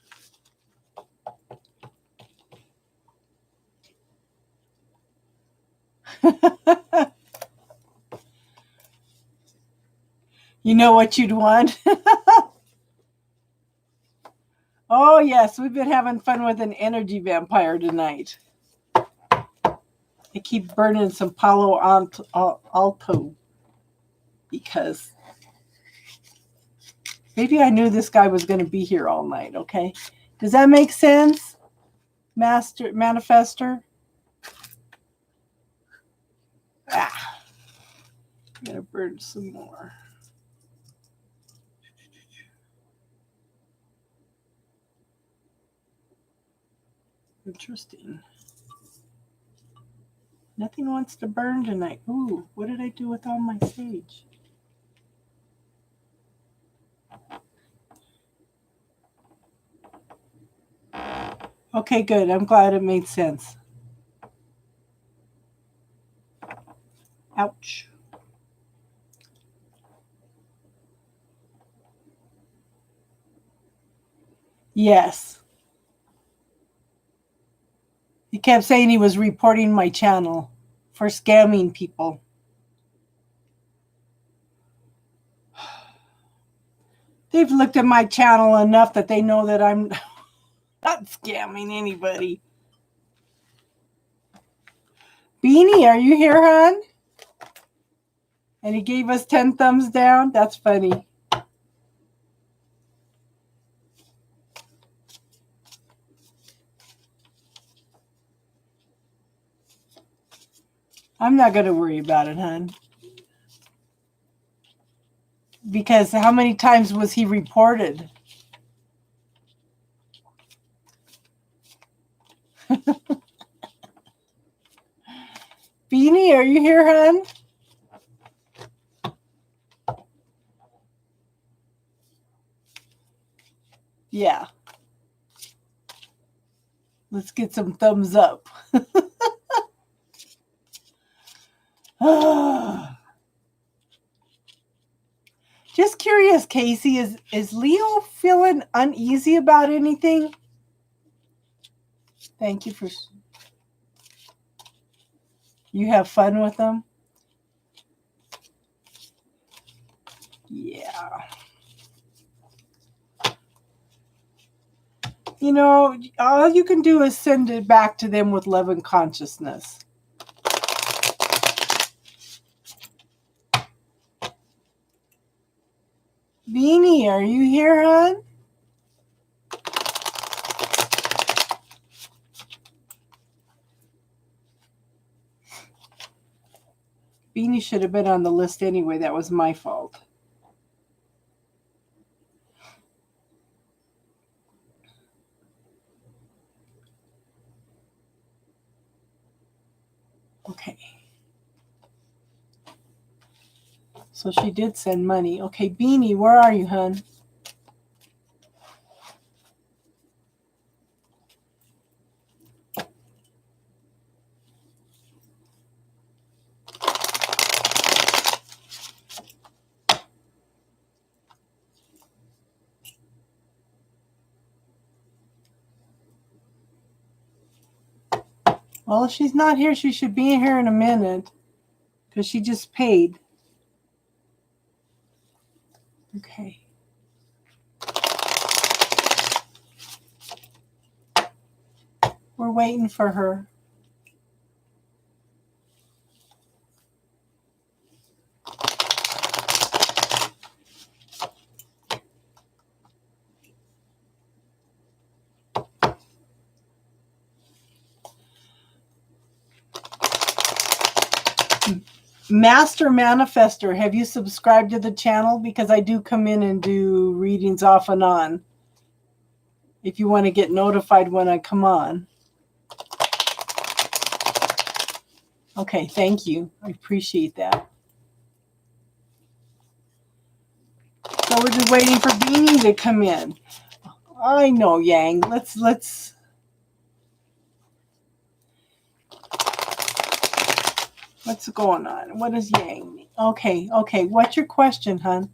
You know what you'd want? Oh, yes, we've been having fun with an energy vampire tonight. I keep burning some Palo Alto because maybe I knew this guy was going to be here all night, okay? Does that make sense, Master Manifester? I'm going to burn some more. Interesting. Nothing wants to burn tonight. Ooh, what did I do with all my sage? Okay, good. I'm glad it made sense. Ouch. Yes. He kept saying he was reporting my channel for scamming people. They've looked at my channel enough that they know that I'm not scamming anybody. Beanie, are you here, hon? And he gave us 10 thumbs down. That's funny. I'm not going to worry about it, hon. Because how many times was he reported? Beanie, are you here, hon? Yeah. Let's get some thumbs up. Just curious, Casey, is Leo feeling uneasy about anything? Thank you for... You have fun with them? Yeah. You know, all you can do is send it back to them with love and consciousness. Beanie, are you here, hon? Beanie should have been on the list anyway. That was my fault. Okay. So she did send money. Okay, Beanie, where are you, hon? Well, if she's not here, she should be here in a minute. Because she just paid. Okay. We're waiting for her. Master Manifester, have you subscribed to the channel? Because I do come in and do readings off and on. If you want to get notified when I come on. Okay, thank you. I appreciate that. So we're just waiting for Beanie to come in. I know, Yang. Let's. What's going on? What is Yang? Okay. What's your question, hon?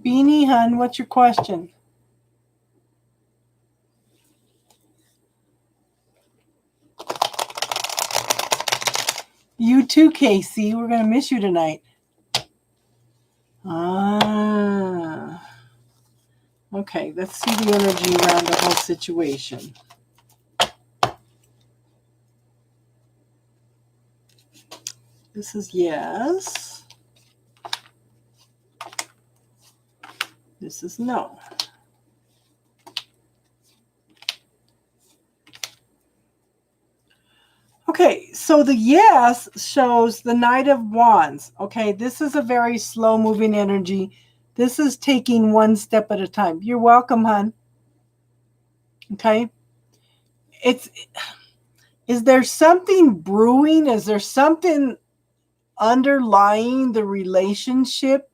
Beanie, hon, what's your question? You too, Casey. We're going to miss you tonight. Okay, let's see the energy around the whole situation. This is yes. This is no. Okay, so the yes shows the Knight of Wands. Okay, this is a very slow-moving energy. This is taking one step at a time. You're welcome, hon. Okay. Is there something brewing? Is there something underlying the relationship?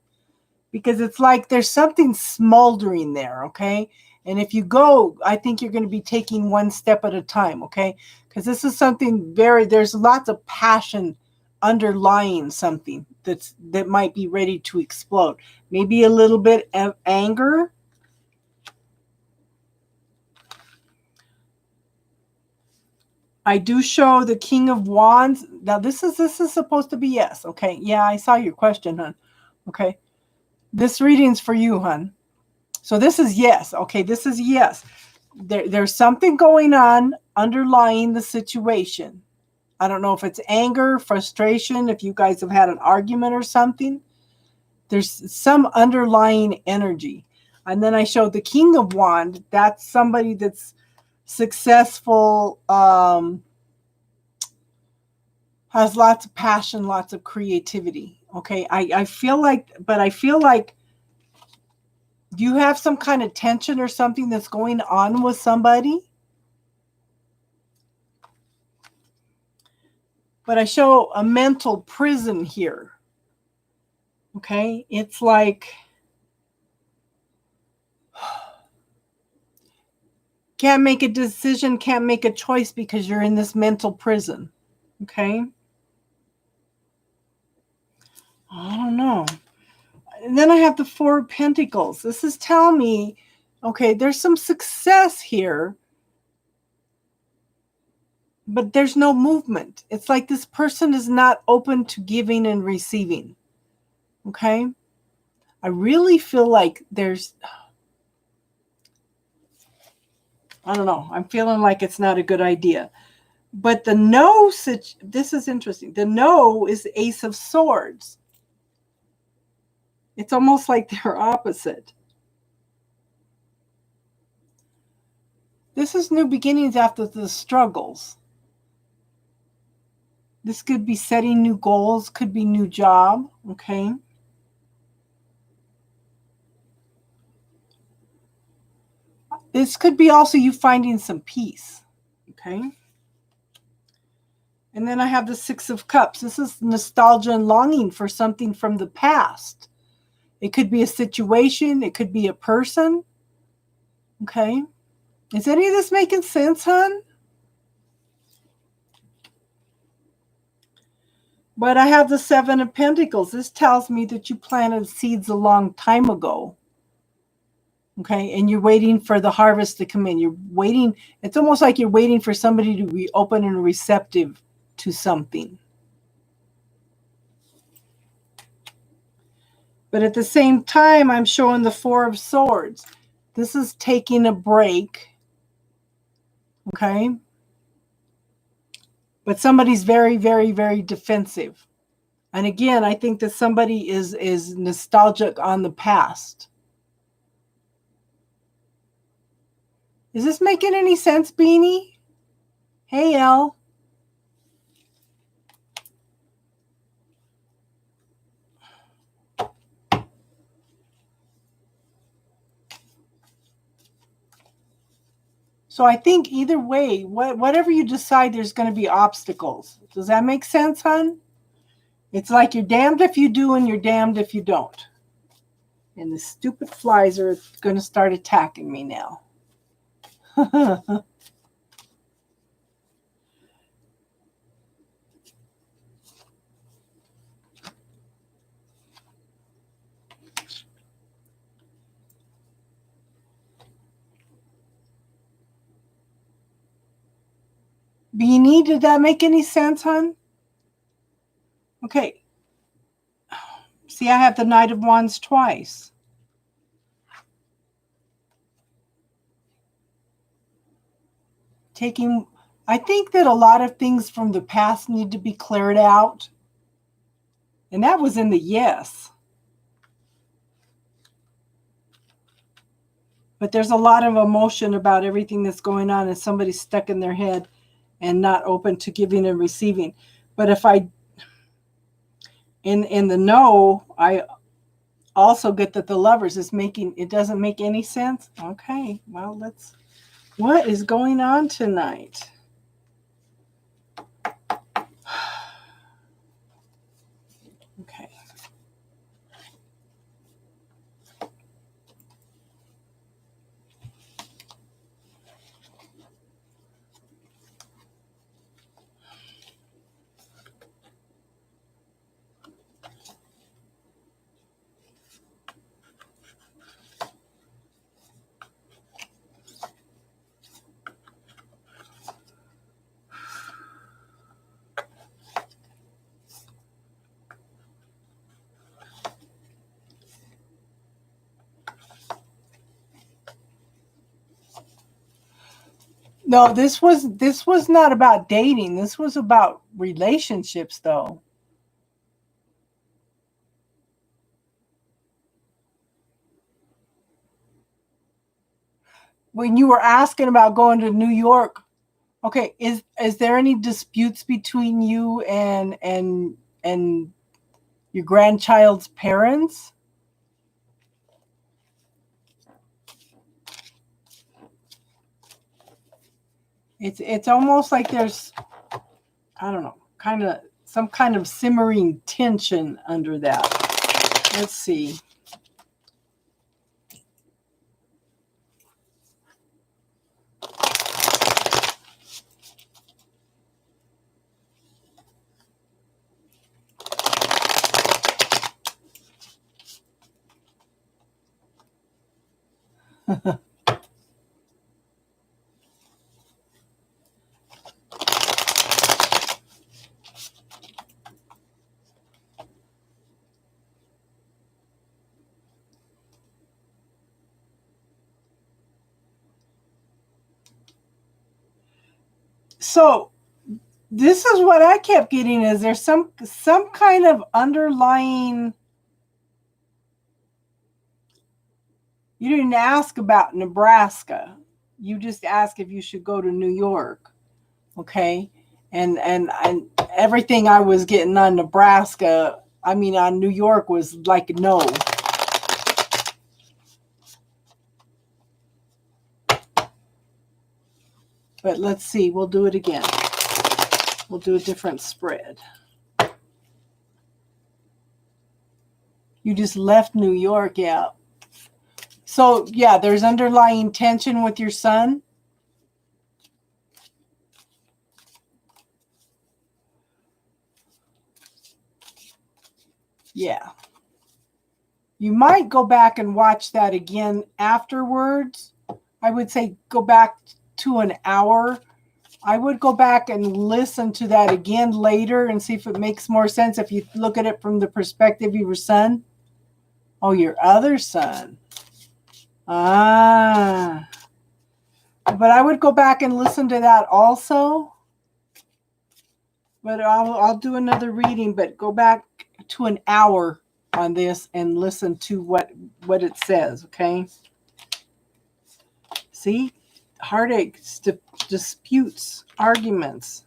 Because it's like there's something smoldering there, okay? And if you go, I think you're going to be taking one step at a time, okay? Because this is something there's lots of passion underlying something that might be ready to explode. Maybe a little bit of anger. I do show the King of Wands. Now this is supposed to be yes. Okay. Yeah, I saw your question, hon. Okay. This reading's for you, hon. So this is yes. Okay, this is yes. There's something going on underlying the situation. I don't know if it's anger, frustration, if you guys have had an argument or something. There's some underlying energy. And then I showed the King of Wands. That's somebody that's successful, has lots of passion, lots of creativity. Okay, I feel like, do you have some kind of tension or something that's going on with somebody? But I show a mental prison here. Okay, it's like can't make a decision, can't make a choice because you're in this mental prison. Okay, I don't know. And then I have the Four of Pentacles. This is telling me, okay, there's some success here, but there's no movement. It's like this person is not open to giving and receiving. Okay, I really feel like there's, I don't know, I'm feeling like it's not a good idea. But the no, this is interesting. The no is the Ace of Swords. It's almost like they're opposite. This is new beginnings after the struggles. This could be setting new goals, could be new job, okay? This could be also you finding some peace, okay? And then I have the Six of Cups. This is nostalgia and longing for something from the past. It could be a situation. It could be a person, okay? Is any of this making sense, hon? But I have the Seven of Pentacles. This tells me that you planted seeds a long time ago. Okay, and you're waiting for the harvest to come in. You're waiting. It's almost like you're waiting for somebody to be open and receptive to something. But at the same time, I'm showing the Four of Swords. This is taking a break. Okay. But somebody's very, very, very defensive. And again, I think that somebody is nostalgic on the past. Is this making any sense, Beanie? Hey, Elle. So I think either way, whatever you decide, there's going to be obstacles. Does that make sense, hon? It's like you're damned if you do and you're damned if you don't. And the stupid flies are going to start attacking me now. Beanie, did that make any sense, hon? Okay. See, I have the Knight of Wands twice. I think that a lot of things from the past need to be cleared out. And that was in the yes. But there's a lot of emotion about everything that's going on, and somebody's stuck in their head and not open to giving and receiving. But if I, in the no, I also get that the Lovers is making, it doesn't make any sense. Okay, well, what is going on tonight? Okay. No, this was not about dating. This was about relationships, though. When you were asking about going to New York, okay, is there any disputes between you and your grandchild's parents? It's almost like there's, I don't know, kind of some kind of simmering tension under that. Let's see. So this is what I kept getting, is there some kind of underlying. You didn't ask about Nebraska. You just asked if you should go to New York. Okay. And everything I was getting on Nebraska, I mean on New York, was like no. But let's see, we'll do it again. We'll do a different spread. You just left New York, yeah. So, yeah, there's underlying tension with your son. Yeah. You might go back and watch that again afterwards. I would say go back to an hour. I would go back and listen to that again later and see if it makes more sense if you look at it from the perspective of your son. Oh, your other son. Ah. But I would go back and listen to that also. But I'll do another reading, but go back to an hour on this and listen to what it says, okay? See? Heartaches, disputes, arguments.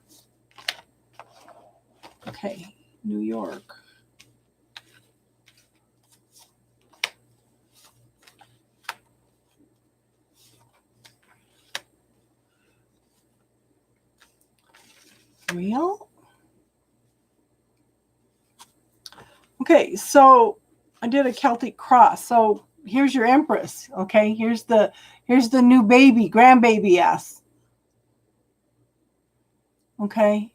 Okay, New York. Real? Okay, so I did a Celtic cross. So here's your Empress. Okay, here's the new baby, grandbaby ass. Okay,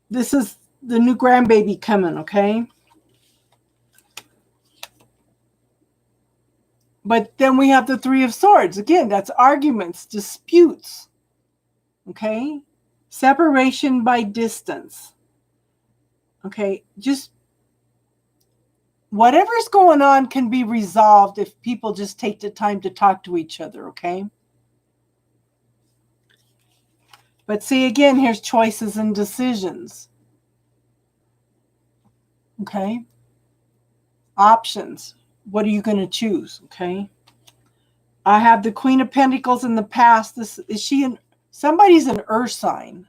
this is the new grandbaby coming. Okay, but then we have the Three of Swords. Again, that's arguments, disputes. Okay, separation by distance. Okay, just whatever's going on can be resolved if people just take the time to talk to each other, okay? But see, again, here's choices and decisions. Okay? Options. What are you going to choose, okay? I have the Queen of Pentacles in the past. Somebody's an earth sign.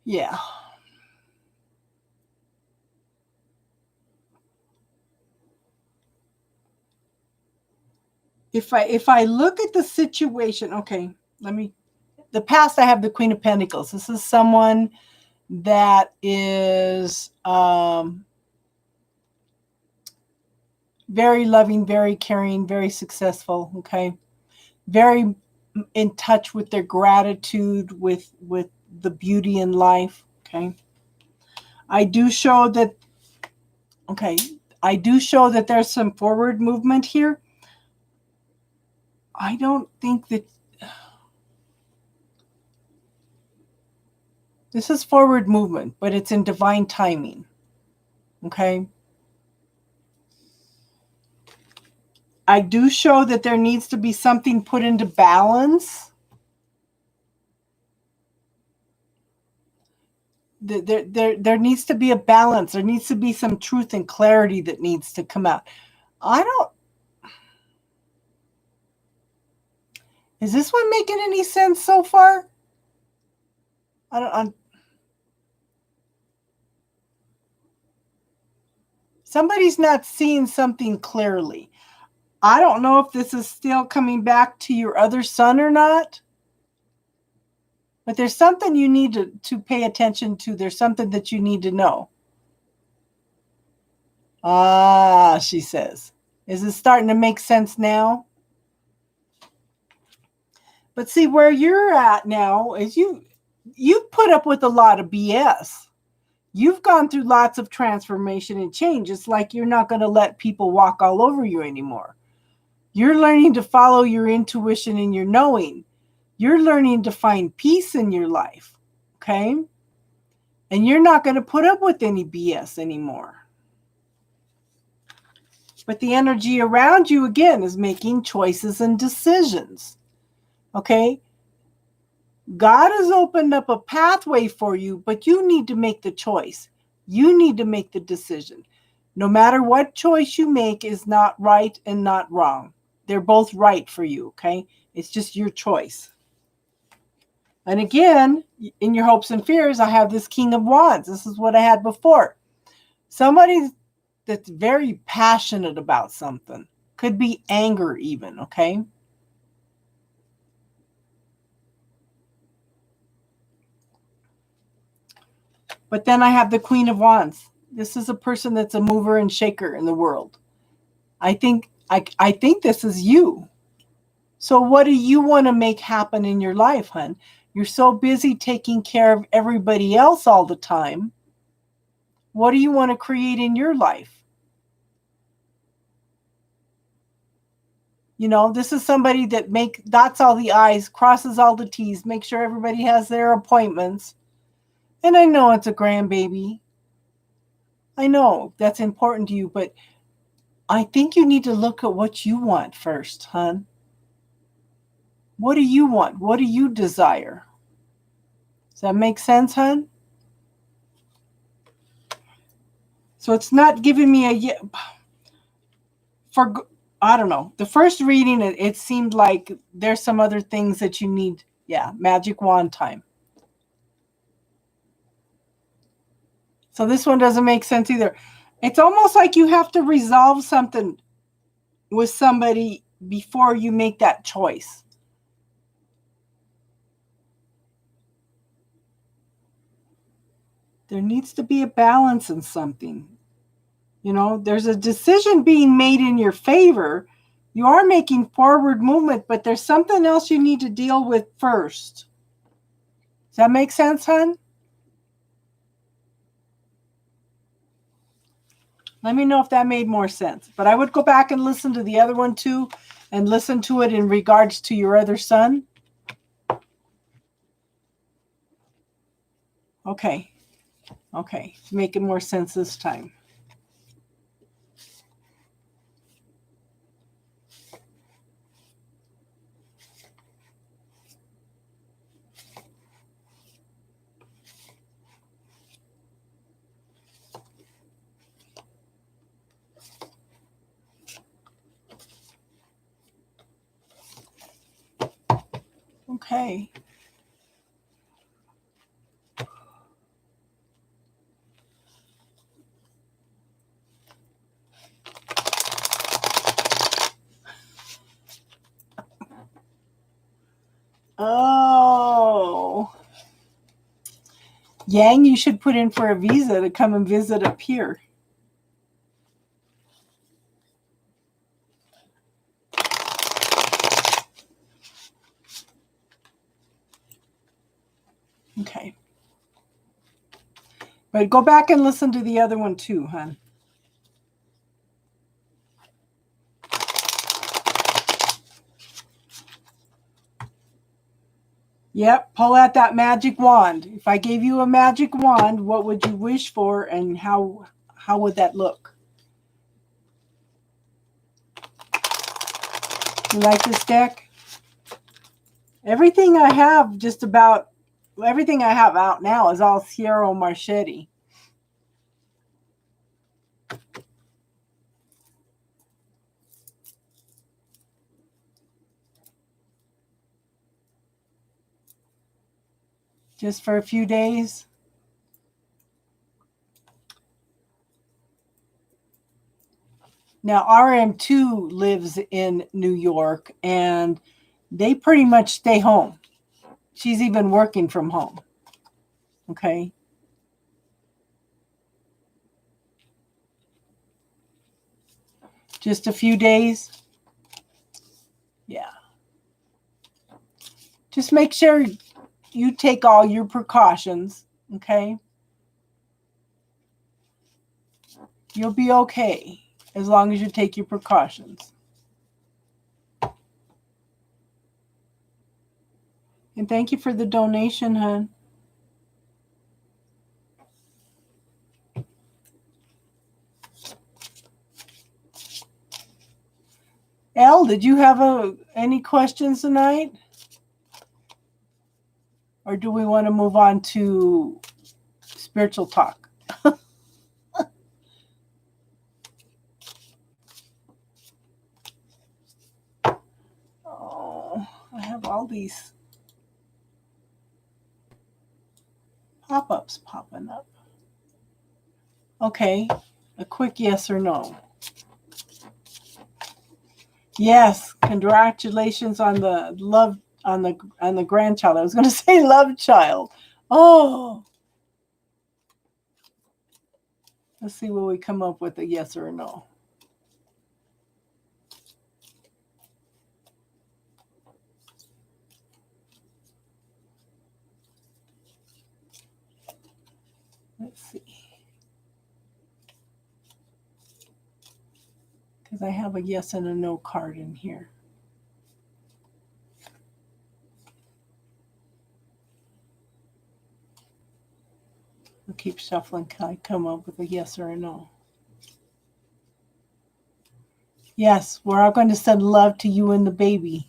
Yeah. If I look at the situation, okay, the past I have the Queen of Pentacles. This is someone that is very loving, very caring, very successful, okay? Very in touch with their gratitude, with the beauty in life, okay? I do show that there's some forward movement here. I don't think that this is forward movement, but it's in divine timing, okay? I do show that there needs to be something put into balance. There needs to be a balance. There needs to be some truth and clarity that needs to come out. Is this one making any sense so far? Somebody's not seeing something clearly. I don't know if this is still coming back to your other son or not. But there's something you need to pay attention to. There's something that you need to know. Ah, she says. Is it starting to make sense now? But see, where you're at now is you've put up with a lot of BS. You've gone through lots of transformation and change. It's like you're not going to let people walk all over you anymore. You're learning to follow your intuition and your knowing. You're learning to find peace in your life, okay? And you're not going to put up with any BS anymore. But the energy around you, again, is making choices and decisions, okay? God has opened up a pathway for you, but you need to make the choice. You need to make the decision. No matter what choice you make is not right and not wrong. They're both right for you, okay? It's just your choice. And again, in your hopes and fears, I have this King of Wands. This is what I had before. Somebody that's very passionate about something. Could be anger even, okay? But then I have the Queen of Wands. This is a person that's a mover and shaker in the world. I think this is you. So what do you want to make happen in your life, hon? You're so busy taking care of everybody else all the time. What do you want to create in your life? You know, this is somebody that dots all the I's, crosses all the T's, make sure everybody has their appointments. And I know it's a grandbaby. I know that's important to you, but I think you need to look at what you want first, hon. What do you want? What do you desire? Does that make sense, hon? So it's not giving me I don't know. The first reading, it seemed like there's some other things that you need. Yeah, magic wand time. So this one doesn't make sense either. It's almost like you have to resolve something with somebody before you make that choice. There needs to be a balance in something. You know, there's a decision being made in your favor. You are making forward movement, but there's something else you need to deal with first. Does that make sense, hon? Let me know if that made more sense. But I would go back and listen to the other one too, and listen to it in regards to your other son. Okay. Okay. It's making more sense this time. Okay. Oh. Yang, you should put in for a visa to come and visit up here. Okay. But go back and listen to the other one too, hon. Yep, pull out that magic wand. If I gave you a magic wand, what would you wish for and how would that look? You like this deck? Everything I have, just about everything I have out now is all Sierra Marchetti. Just for a few days. Now, RM2 lives in New York, and they pretty much stay home. She's even working from home. Okay. Just a few days. Yeah. Just make sure you take all your precautions. Okay. You'll be okay as long as you take your precautions. And thank you for the donation, hon. Elle, did you have any questions tonight? Or do we want to move on to spiritual talk? Oh, I have all these pop-ups popping up. Okay, a quick yes or no. Yes, congratulations on the love on the grandchild. I was going to say love child. Oh, let's see what we come up with, a yes or a no. Let's see. Because I have a yes and a no card in here. We'll keep shuffling. Can I come up with a yes or a no? Yes, we're all going to send love to you and the baby.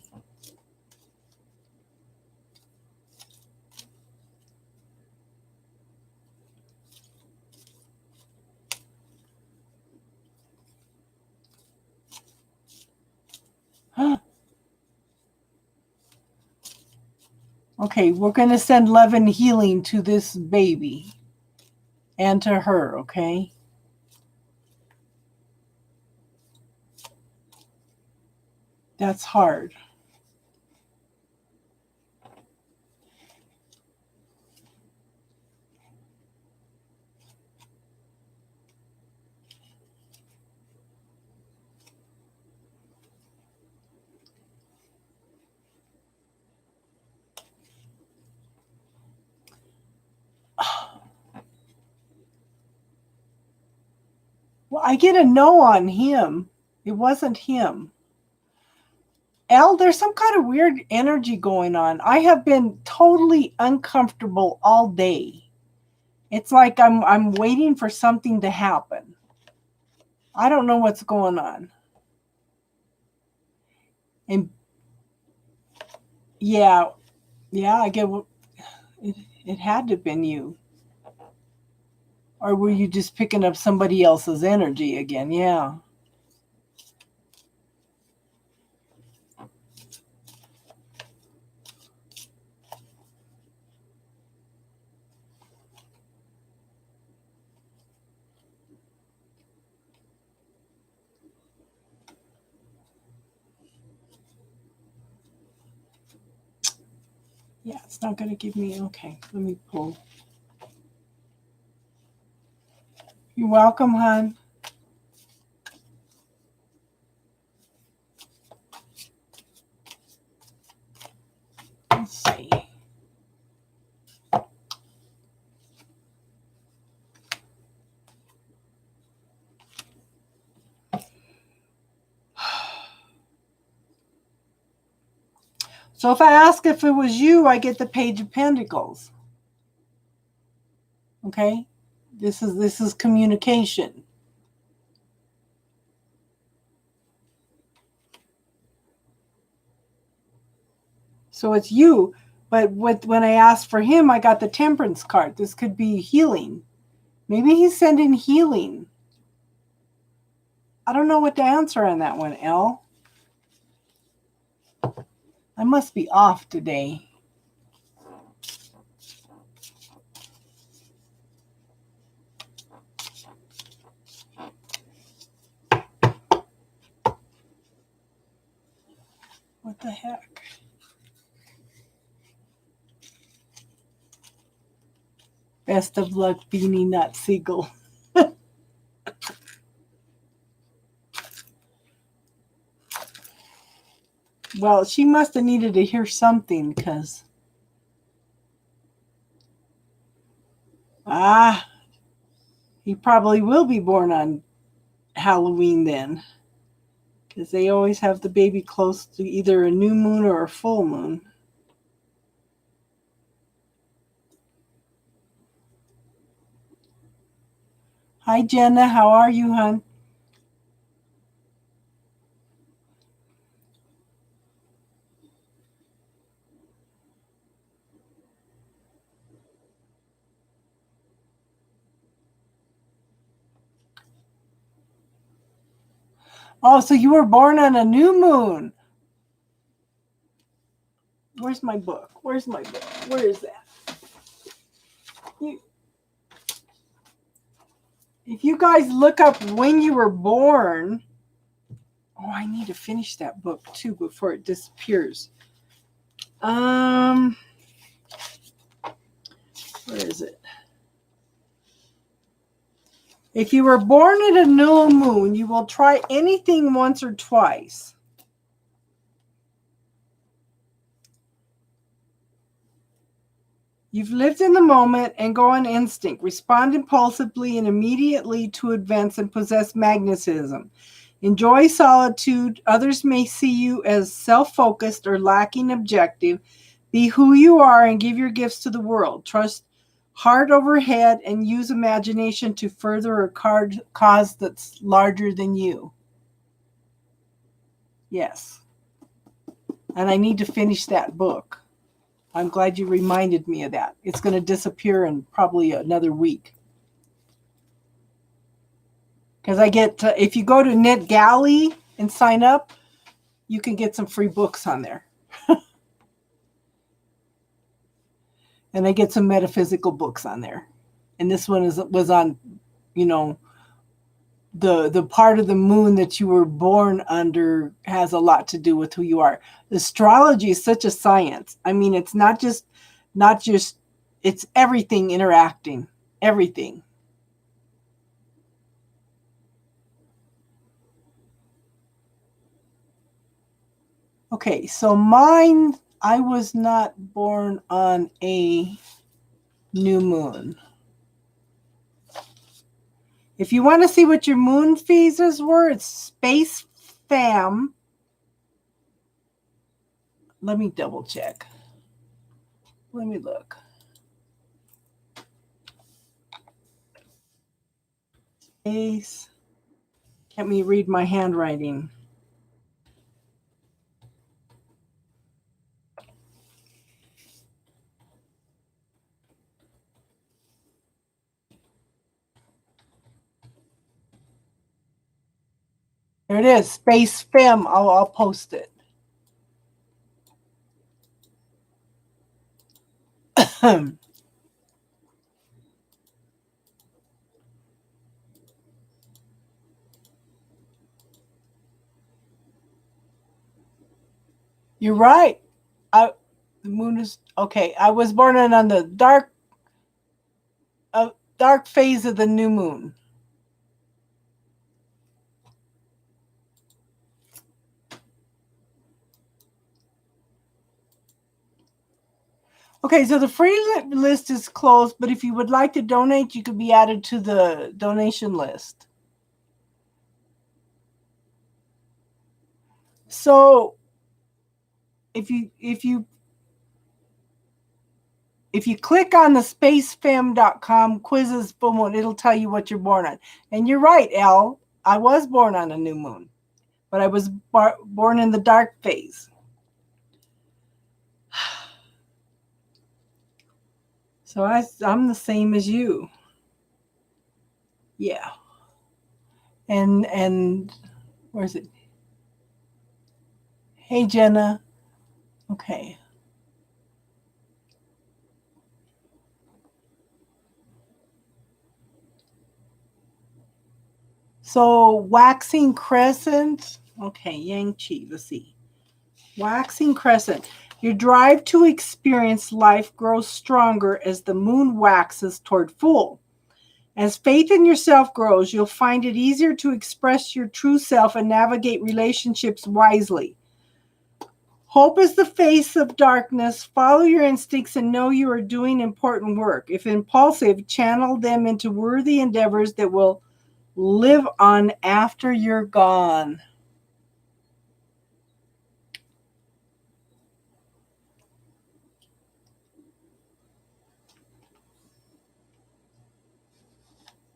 Okay, we're going to send love and healing to this baby and to her, okay? That's hard. Well, I get a no on him. It wasn't him. Elle, there's some kind of weird energy going on. I have been totally uncomfortable all day. It's like I'm waiting for something to happen. I don't know what's going on. And yeah, I get it had to have been you. Or were you just picking up somebody else's energy again? Yeah. Yeah, it's not going to give me, okay, let me pull. You're welcome, hon. Let's see. So if I ask if it was you, I get the Page of Pentacles. Okay? This is communication. So it's you. But when I asked for him, I got the Temperance card. This could be healing. Maybe he's sending healing. I don't know what to answer on that one, Elle. I must be off today. What the heck? Best of luck, Beanie Nut Seagull. Well, she must have needed to hear something because... he probably will be born on Halloween then. Because they always have the baby close to either a new moon or a full moon. Hi, Jenna. How are you, hon? Oh, so you were born on a new moon. Where's my book? Where's my book? Where is that? If you guys look up when you were born... Oh, I need to finish that book too before it disappears. Where is it? If you were born at a new moon, you will try anything once or twice. You've lived in the moment and go on instinct. Respond impulsively and immediately to events and possess magnetism. Enjoy solitude. Others may see you as self-focused or lacking objective. Be who you are and give your gifts to the world. Trust heart over head and use imagination to further a cause that's larger than you. Yes. And I need to finish that book. I'm glad you reminded me of that. It's going to disappear in probably another week. Because I get, if you go to NetGalley and sign up, you can get some free books on there. And I get some metaphysical books on there. And this one was on, the part of the moon that you were born under has a lot to do with who you are. Astrology is such a science. I mean, it's not just, it's everything interacting, everything. Okay, so mine, I was not born on a new moon. If you want to see what your moon phases were, it's Space Fam. Let me double check. Let me look. Space. Let me read my handwriting. There it is, Space Fem. I'll post it. You're right. The moon is okay. I was born on the dark phase of the new moon. Okay, so the free list is closed, but if you would like to donate, you could be added to the donation list. So if you click on the spacefem.com quizzes, boom, it'll tell you what you're born on. And you're right, Elle. I was born on a new moon, but I was born in the dark phase. So I'm the same as you. Yeah. And where's it? Hey, Jenna. Okay. So waxing crescent. Okay, Yang Chi. Let's see. Waxing crescent. Your drive to experience life grows stronger as the moon waxes toward full. As faith in yourself grows, you'll find it easier to express your true self and navigate relationships wisely. Hope is the face of darkness. Follow your instincts and know you are doing important work. If impulsive, channel them into worthy endeavors that will live on after you're gone.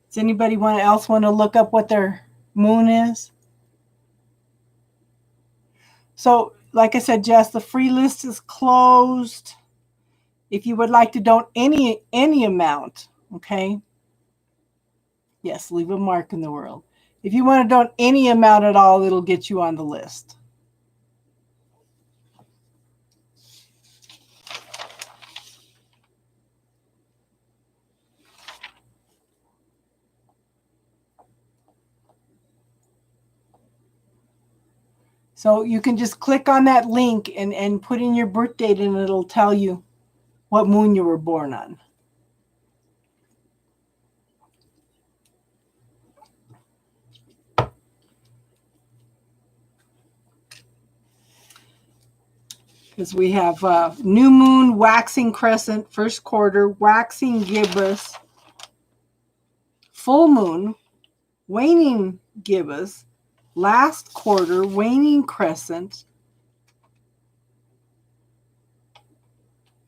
Does anybody else want to look up what their moon is? So, like I said, Jess, the free list is closed. If you would like to donate any amount, okay? Yes, leave a mark in the world. If you want to donate any amount at all, it'll get you on the list. So you can just click on that link and put in your birth date, and it'll tell you what moon you were born on. Because we have new moon, waxing crescent, first quarter, waxing gibbous, full moon, waning gibbous, last quarter, waning crescent.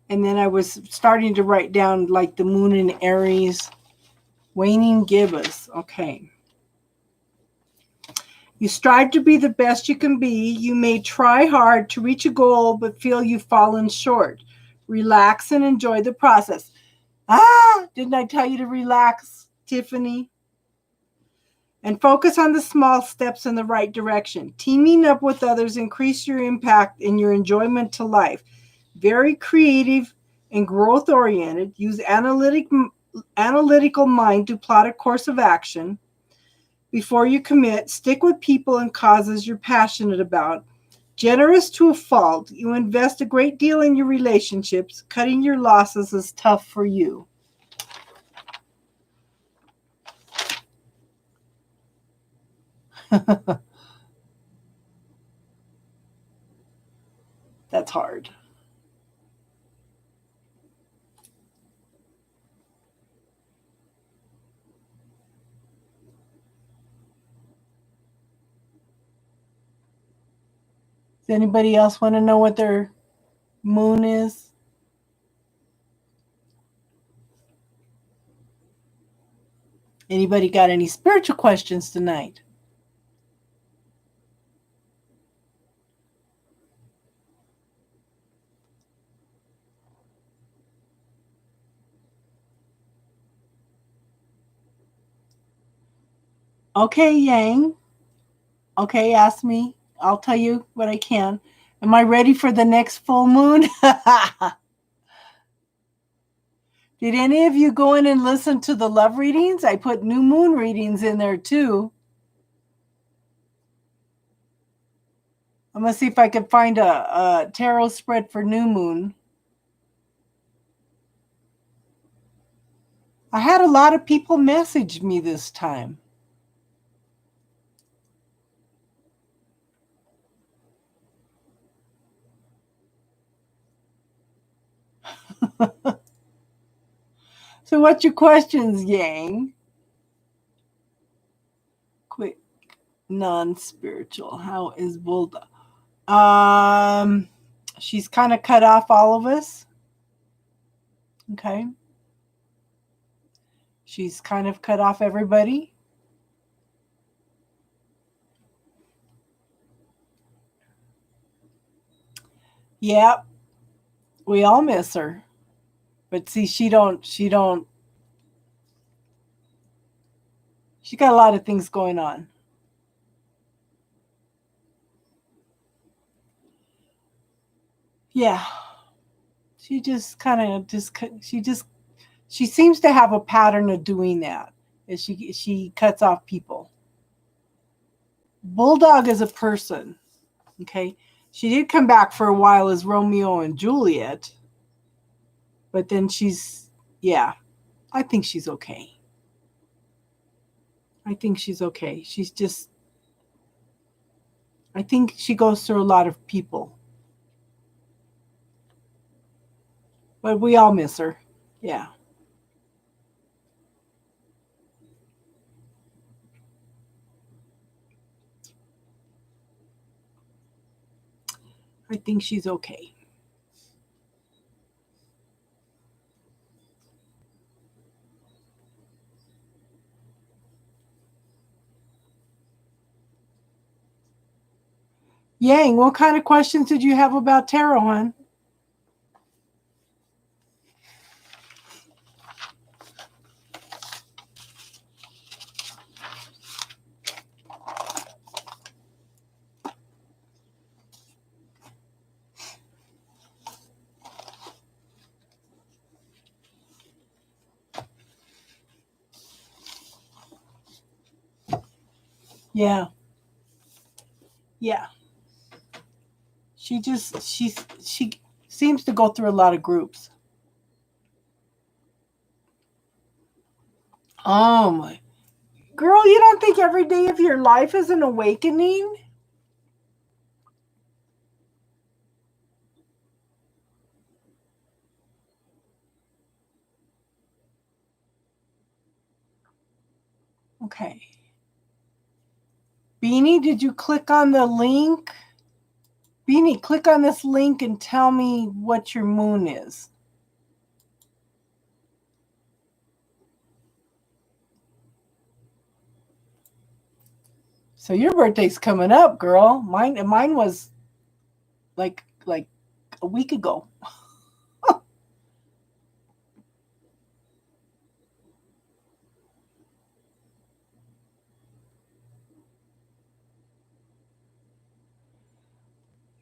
And then I was starting to write down like the moon in Aries, waning gibbous. Okay. You strive to be the best you can be. You may try hard to reach a goal, but feel you've fallen short. Relax and enjoy the process. Didn't I tell you to relax, Tiffany? And focus on the small steps in the right direction. Teaming up with others increase your impact and your enjoyment to life. Very creative and growth-oriented. Use analytical mind to plot a course of action. Before you commit, stick with people and causes you're passionate about. Generous to a fault. You invest a great deal in your relationships. Cutting your losses is tough for you. That's hard. Does anybody else want to know what their moon is? Anybody got any spiritual questions tonight? Okay, Yang. Okay, ask me. I'll tell you what I can. Am I ready for the next full moon? Did any of you go in and listen to the love readings? I put new moon readings in there too. I'm going to see if I can find a tarot spread for new moon. I had a lot of people message me this time. So what's your questions, Yang? Quick, non-spiritual. How is Bulda? She's kind of cut off all of us. Okay. She's kind of cut off everybody. Yep. We all miss her. But see, she got a lot of things going on. Yeah. She just kind of she seems to have a pattern of doing that. Is she cuts off people. Bulldog is a person. Okay. She did come back for a while as Romeo and Juliet. But then yeah, I think she's okay. I think she's okay. I think she goes through a lot of people. But we all miss her. Yeah. I think she's okay. Yang, what kind of questions did you have about tarot, hon? Yeah. Yeah. She seems to go through a lot of groups. Oh my. Girl, you don't think every day of your life is an awakening? Okay. Beanie, did you click on the link? Beanie, click on this link and tell me what your moon is. So your birthday's coming up, girl. Mine was like a week ago.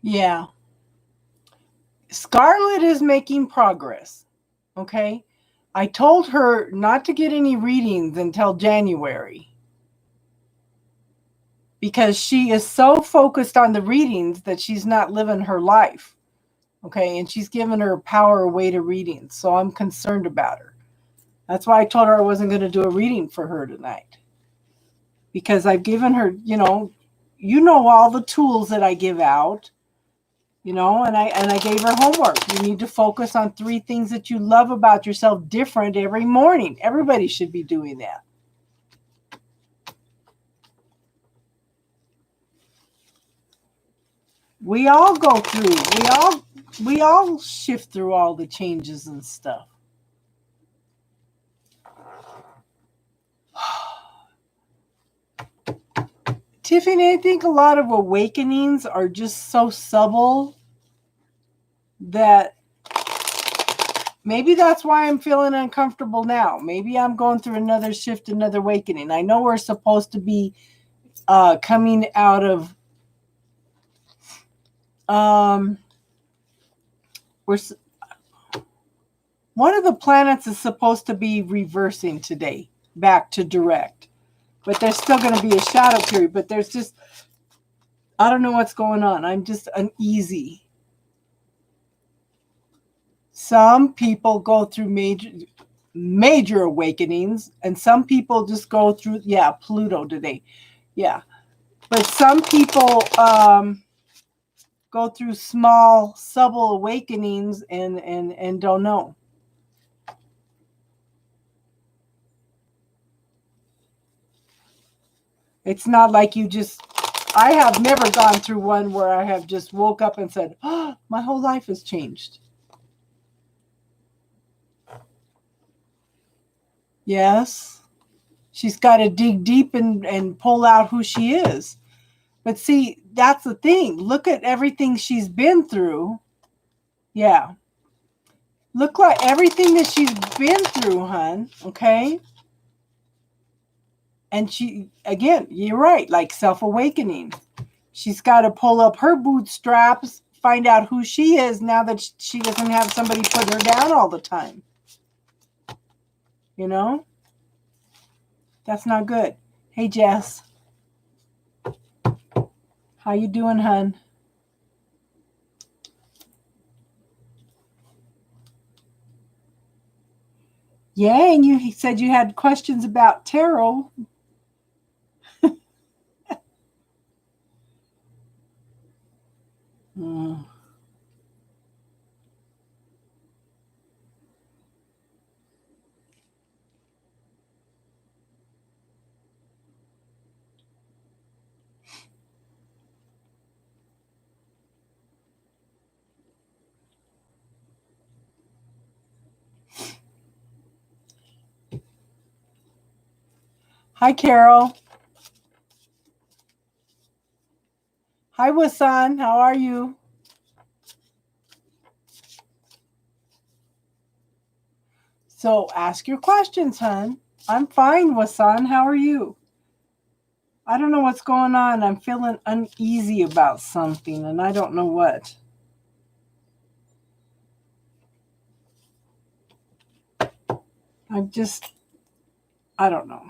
Yeah. Scarlett is making progress. Okay. I told her not to get any readings until January because she is so focused on the readings that she's not living her life. Okay. And she's giving her power away to readings. So I'm concerned about her. That's why I told her I wasn't going to do a reading for her tonight. Because I've given her, all the tools that I give out. And I gave her homework. You need to focus on 3 things that you love about yourself different every morning. Everybody should be doing that. We all go through. We all shift through all the changes and stuff. Tiffany, I think a lot of awakenings are just so subtle that maybe that's why I'm feeling uncomfortable now. Maybe I'm going through another shift, another awakening. I know we're supposed to be coming out of one of the planets is supposed to be reversing today back to direct, but there's still going to be a shadow period. But there's just, I don't know what's going on. I'm just uneasy. Some people go through major awakenings, and some people just go through, Pluto today. Yeah. But some people go through small, subtle awakenings and don't know. It's not like I have never gone through one where I have just woke up and said, oh, my whole life has changed. Yes. She's got to dig deep and pull out who she is. But see, that's the thing. Look at everything she's been through. Yeah. Look like everything that she's been through, hun. Okay. And she, again, you're right, like self-awakening. She's got to pull up her bootstraps, find out who she is now that she doesn't have somebody put her down all the time. You know? That's not good. Hey, Jess. How you doing, hun? Yeah, and you said you had questions about tarot. Mm. Hi, Carol. Hi, Wasan. How are you? So ask your questions, hun. I'm fine, Wasan. How are you? I don't know what's going on. I'm feeling uneasy about something, and I don't know what. I don't know.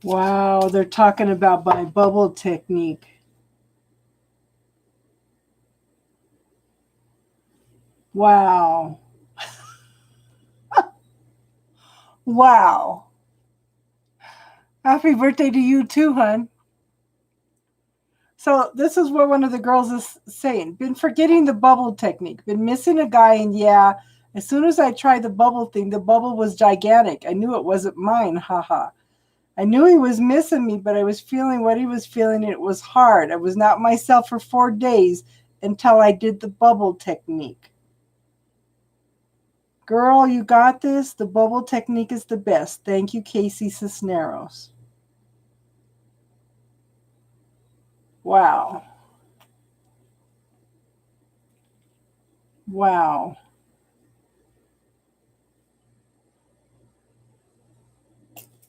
Wow, they're talking about my bubble technique. Wow. Wow. Happy birthday to you too, hun. So this is what one of the girls is saying. Been forgetting the bubble technique. Been missing a guy, and yeah, as soon as I tried the bubble thing, the bubble was gigantic. I knew it wasn't mine. Haha. I knew he was missing me, but I was feeling what he was feeling. And it was hard. I was not myself for 4 days until I did the bubble technique. Girl, you got this. The bubble technique is the best. Thank you, Casey Cisneros. Wow. Wow.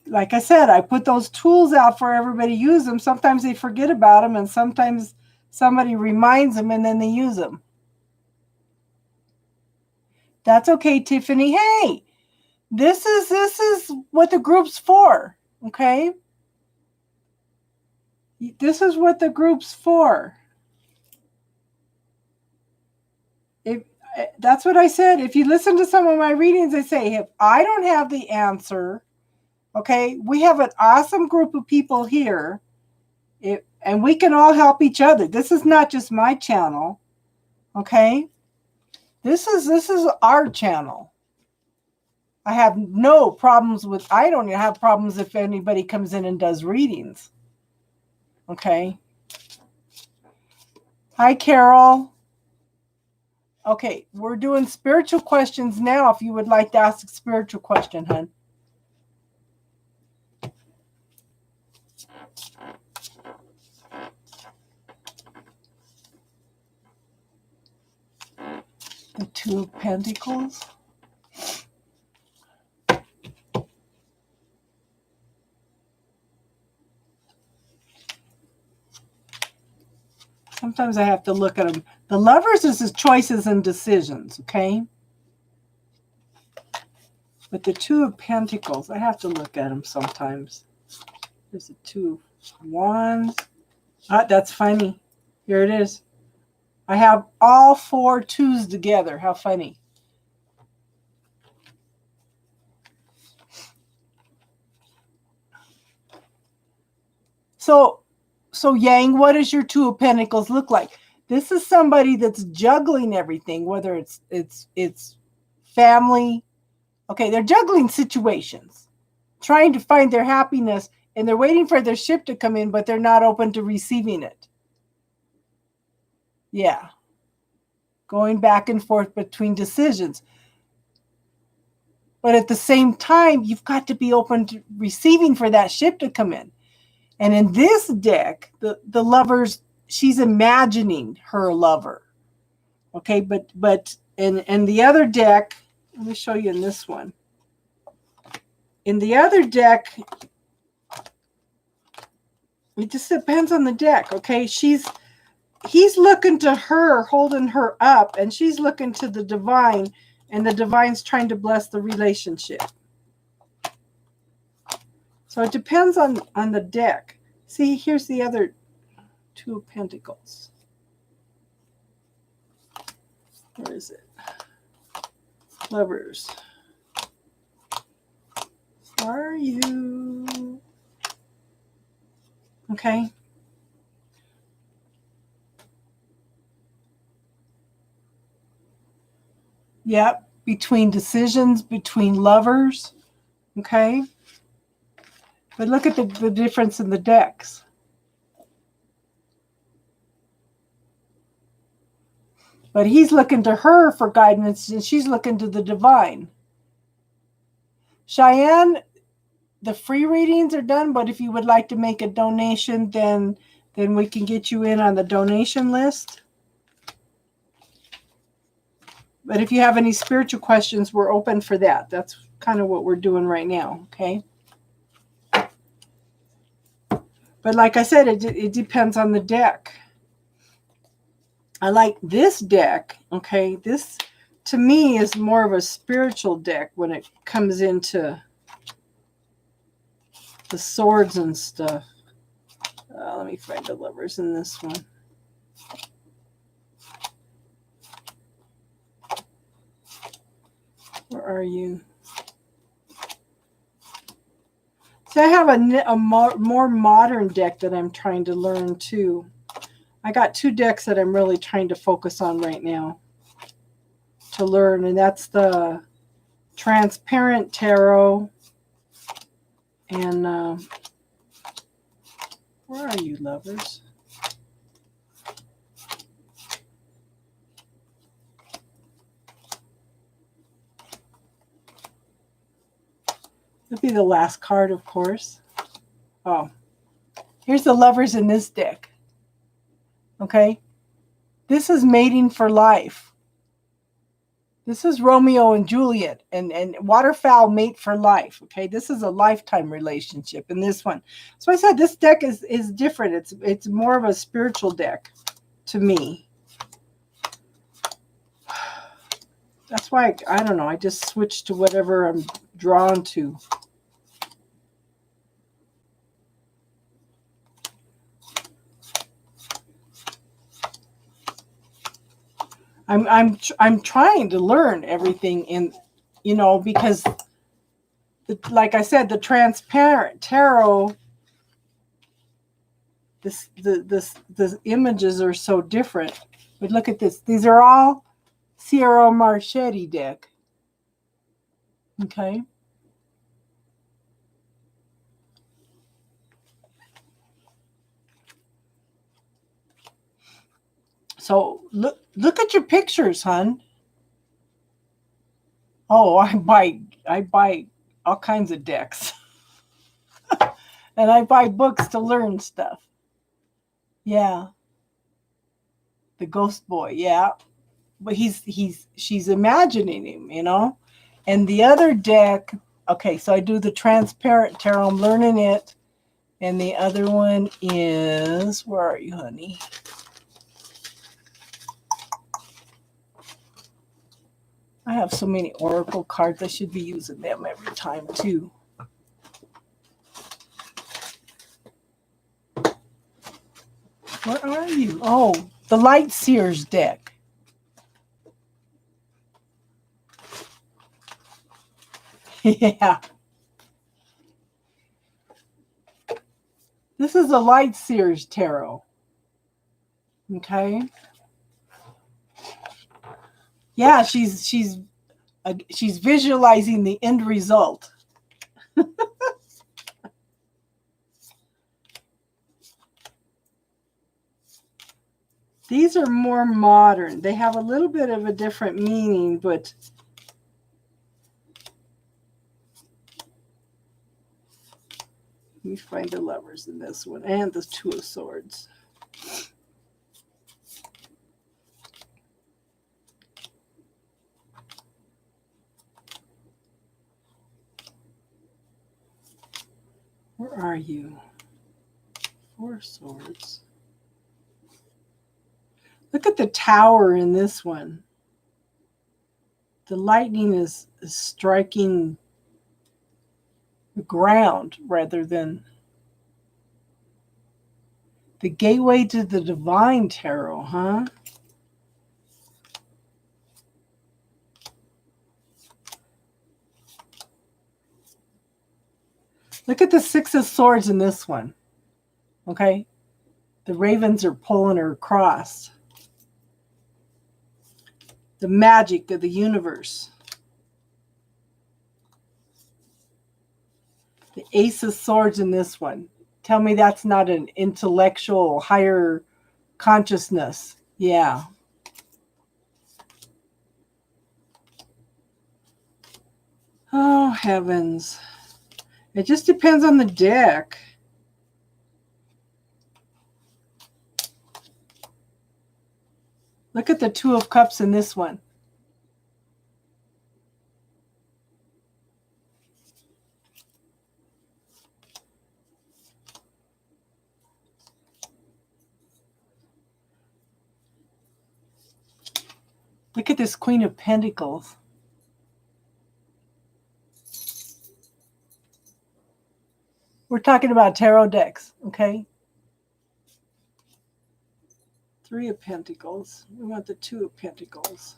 Like I said, I put those tools out for everybody to use them. Sometimes they forget about them, and sometimes somebody reminds them and then they use them. That's okay, Tiffany. Hey, this is what the group's for. Okay? This is what the group's for. If that's what I said. If you listen to some of my readings, I say, if I don't have the answer, okay, we have an awesome group of people here, and we can all help each other. This is not just my channel, okay? This is our channel. I have no problems with. I don't have problems if anybody comes in and does readings. Okay. Hi, Carol. Okay, we're doing spiritual questions now. If you would like to ask a spiritual question, hun. The Two of Pentacles. Sometimes I have to look at them. The Lovers is his choices and decisions, okay? But the Two of Pentacles, I have to look at them sometimes. There's a Two of Wands. Ah, that's funny. Here it is. I have all 4 twos together. How funny. So Yang, what does your Two of Pentacles look like? This is somebody that's juggling everything, whether it's family. Okay, they're juggling situations, trying to find their happiness, and they're waiting for their ship to come in, but they're not open to receiving it. Yeah. Going back and forth between decisions. But at the same time, you've got to be open to receiving for that ship to come in. And in this deck, the lovers, she's imagining her lover. Okay, but in the other deck, let me show you in this one. In the other deck, it just depends on the deck. Okay, he's looking to her, holding her up, and she's looking to the divine, and the divine's trying to bless the relationship. So it depends on the deck. See, here's the other Two of Pentacles. Where is it? Lovers. Where are you? Okay. Yep. Between decisions, between lovers. Okay. But look at the difference in the decks. But he's looking to her for guidance, and she's looking to the divine. Cheyenne, the free readings are done, but if you would like to make a donation, then we can get you in on the donation list. But if you have any spiritual questions, we're open for that. That's kind of what we're doing right now, okay? But like I said, it depends on the deck. I like this deck, okay? This, to me, is more of a spiritual deck when it comes into the swords and stuff. Let me find the lovers in this one. Where are you? So I have a more modern deck that I'm trying to learn too. I got two decks that I'm really trying to focus on right now to learn, and that's the Transparent Tarot and where are you, lovers? That'll be the last card, of course. Oh, here's the lovers in this deck. Okay, this is mating for life. This is Romeo and Juliet and waterfowl mate for life. Okay, this is a lifetime relationship in this one. So I said this deck is different. It's more of a spiritual deck to me. That's why I don't know. I just switched to whatever I'm drawn to. I'm trying to learn everything in, because like I said, the Transparent Tarot, the images are so different. But look at this. These are all Sierra Marchetti deck. Okay. So look at your pictures, hon. Oh, I buy all kinds of decks. And I buy books to learn stuff. Yeah. The Ghost Boy, yeah. But she's imagining him, And the other deck, okay, so I do the Transparent Tarot, I'm learning it. And the other one is, where are you, honey? I have so many Oracle cards. I should be using them every time, too. Where are you? Oh, the Light Seers deck. Yeah. This is a Light Series Tarot. Okay. Yeah, she's visualizing the end result. These are more modern. They have a little bit of a different meaning, but let me find the Lovers in this one and the Two of Swords. Where are you? Four of Swords. Look at the Tower in this one. The lightning is striking the ground rather than the gateway to the divine tarot, huh? Look at the Six of Swords in this one. Okay? The ravens are pulling her across. The magic of the universe. The Ace of Swords in this one. Tell me that's not an intellectual, higher consciousness. Yeah. Oh, heavens. It just depends on the deck. Look at the Two of Cups in this one. Look at this Queen of Pentacles. We're talking about tarot decks, okay? Three of Pentacles. We want the Two of Pentacles.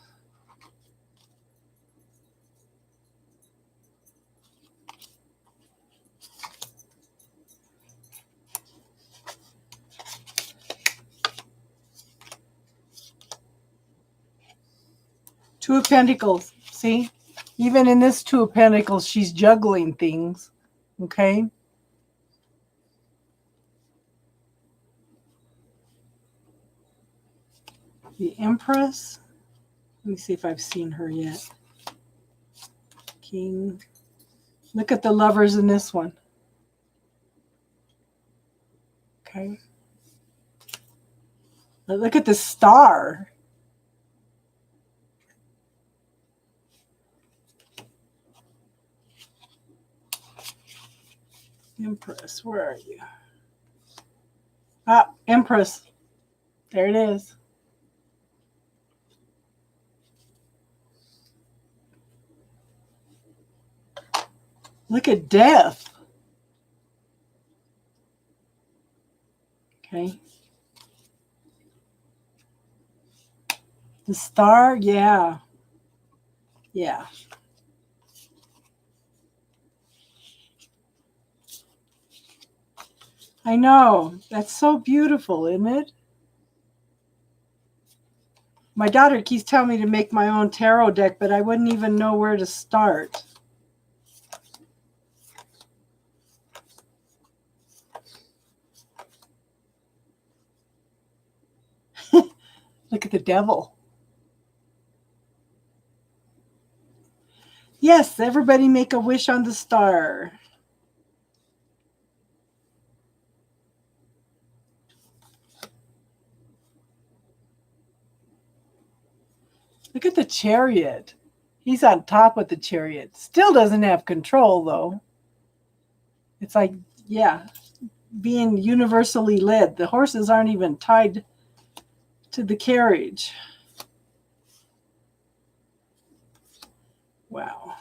Two of Pentacles. See? Even in this Two of Pentacles, she's juggling things, okay? The Empress. Let me see if I've seen her yet. King. Look at the Lovers in this one. Okay. Look at the Star. Empress, where are you? Ah, Empress. There it is. Look at Death. Okay. The Star, yeah. Yeah. I know. That's so beautiful, isn't it? My daughter keeps telling me to make my own tarot deck, but I wouldn't even know where to start. Look at the Devil. Yes, everybody make a wish on the Star. Look at the Chariot. He's on top with the Chariot. Still doesn't have control, though. It's like, yeah, being universally led. The horses aren't even tied to the carriage. Wow.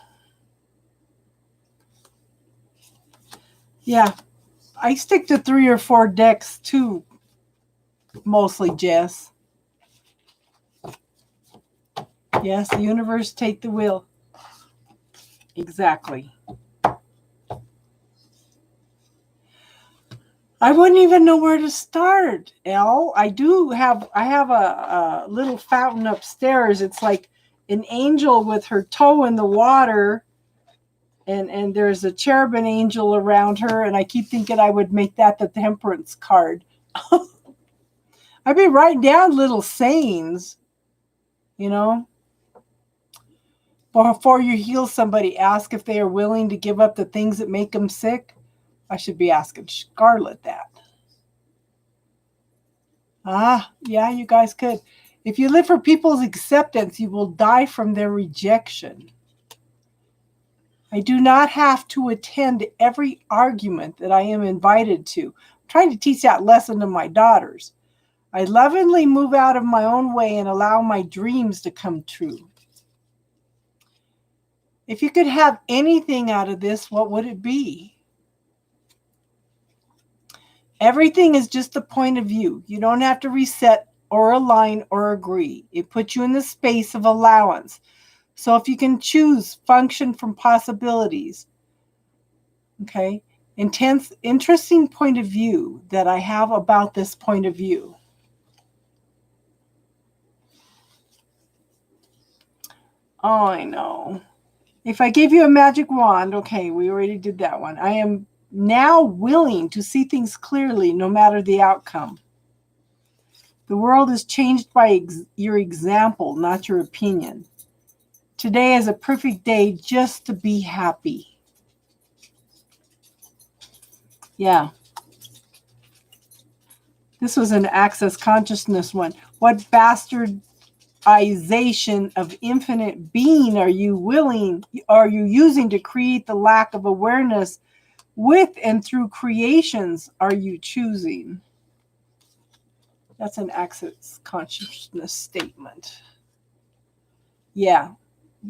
Yeah, I stick to 3 or 4 decks too, mostly, Jess. Yes, the universe take the wheel. Exactly. I wouldn't even know where to start, Elle. I have a little fountain upstairs. It's like an angel with her toe in the water, and there's a cherubim angel around her, and I keep thinking I would make that the temperance card. I've been writing down little sayings, you know. Before you heal somebody, ask if they are willing to give up the things that make them sick. I should be asking Scarlett that. Yeah, you guys could. If you live for people's acceptance, you will die from their rejection. I do not have to attend every argument that I am invited to. I'm trying to teach that lesson to my daughters. I lovingly move out of my own way and allow my dreams to come true. If you could have anything out of this, what would it be? Everything is just a point of view. You don't have to reset or align or agree. It puts you in the space of allowance. So if you can choose function from possibilities, okay, interesting point of view that I have about this point of view. Oh, I know. If I gave you a magic wand, okay, we already did that one. I am now willing to see things clearly no matter the outcome. The world is changed by your example, not your opinion. Today is a perfect day just to be happy. Yeah. This was an access consciousness one. What bastardization of infinite being are you using to create the lack of awareness with and through creations are you choosing? That's an access consciousness statement. Yeah.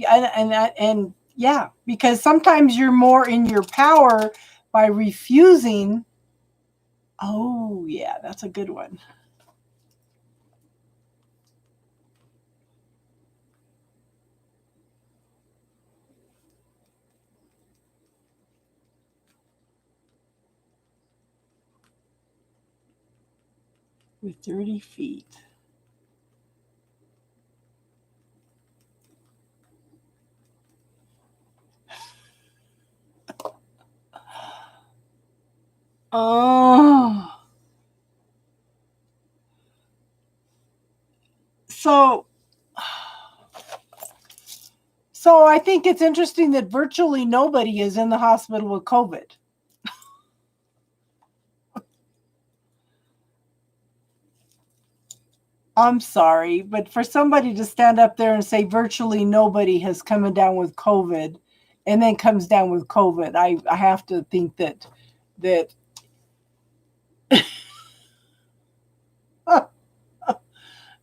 And yeah, because sometimes you're more in your power by refusing. Oh, yeah, that's a good one. With 30 feet. Oh. So I think it's interesting that virtually nobody is in the hospital with COVID. I'm sorry, but for somebody to stand up there and say virtually nobody has come down with COVID and then comes down with COVID, I have to think that